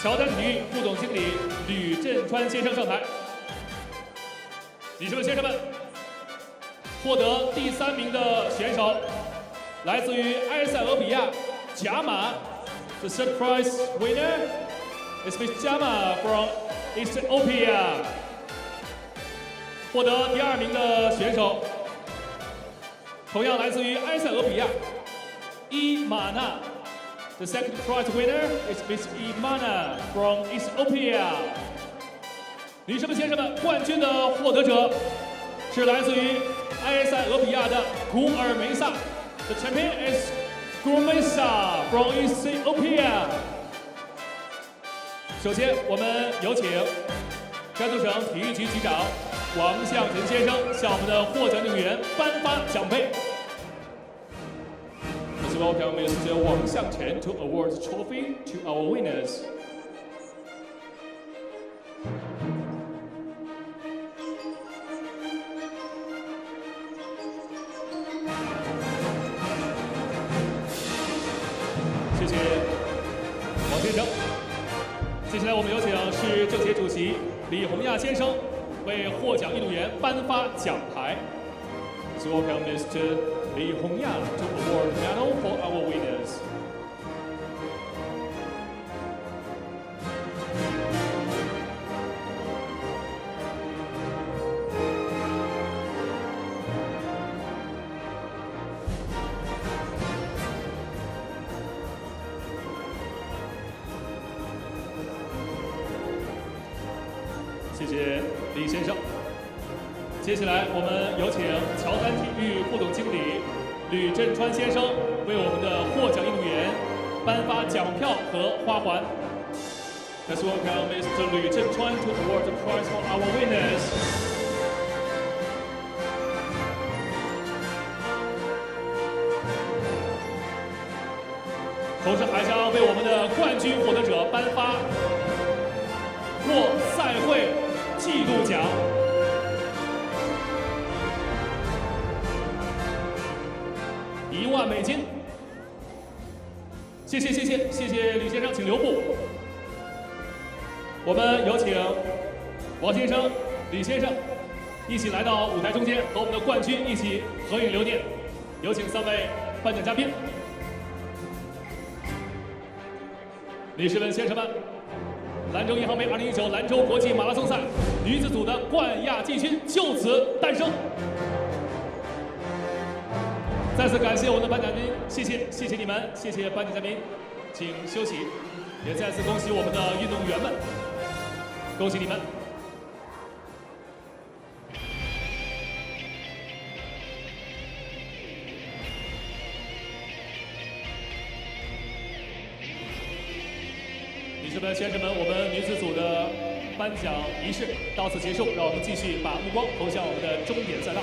乔丹体育副总经理吕振川先生上台。女士们、先生们，获得第3名的选手来自于埃塞俄比亚贾马 ，The third prize winner is Miss Jama from Ethiopia。获得第2名的选手。同样来自于埃塞俄比亚，伊玛纳 ，The second prize winner is Miss Imana from Ethiopia。女士们、先生们，冠军的获得者是来自于埃塞俄比亚的古尔梅萨。The champion is Gurmesa from Ethiopia。首先，我们有请甘肃省体育局局长王向晨先生向我们的获奖运动员颁发奖杯。Let's welcome Mr. Wang Xiangchen to award the trophy to our winners. 谢谢王先生。接下来我们有请市政协主席李洪亚先生为获奖运动员颁发奖牌。Let's welcome Mr. Li Hongya to award medal for our winners. 谢谢李先生。接下来，我们有请乔丹体育副总经理吕振川先生为我们的获奖运动员颁发奖票和花环。Let's welcome Mr. Lü Zhenchuan to award the prize for our winners. 同时还将为我们的冠军获得者颁发获赛会纪录奖。1万美金。谢谢吕先生，请留步。我们有请王先生、李先生一起来到舞台中间，和我们的冠军一起合影留念。有请3位颁奖嘉宾。女士们、先生们，兰州银行杯2019兰州国际马拉松赛女子组的冠亚季军就此诞生。再次感谢我们的颁奖嘉宾，谢谢你们，谢谢颁奖嘉宾，请休息。也再次恭喜我们的运动员们，恭喜你们。女士们、先生们，我们女子组的颁奖仪式到此结束，让我们继续把目光投向我们的终点赛道。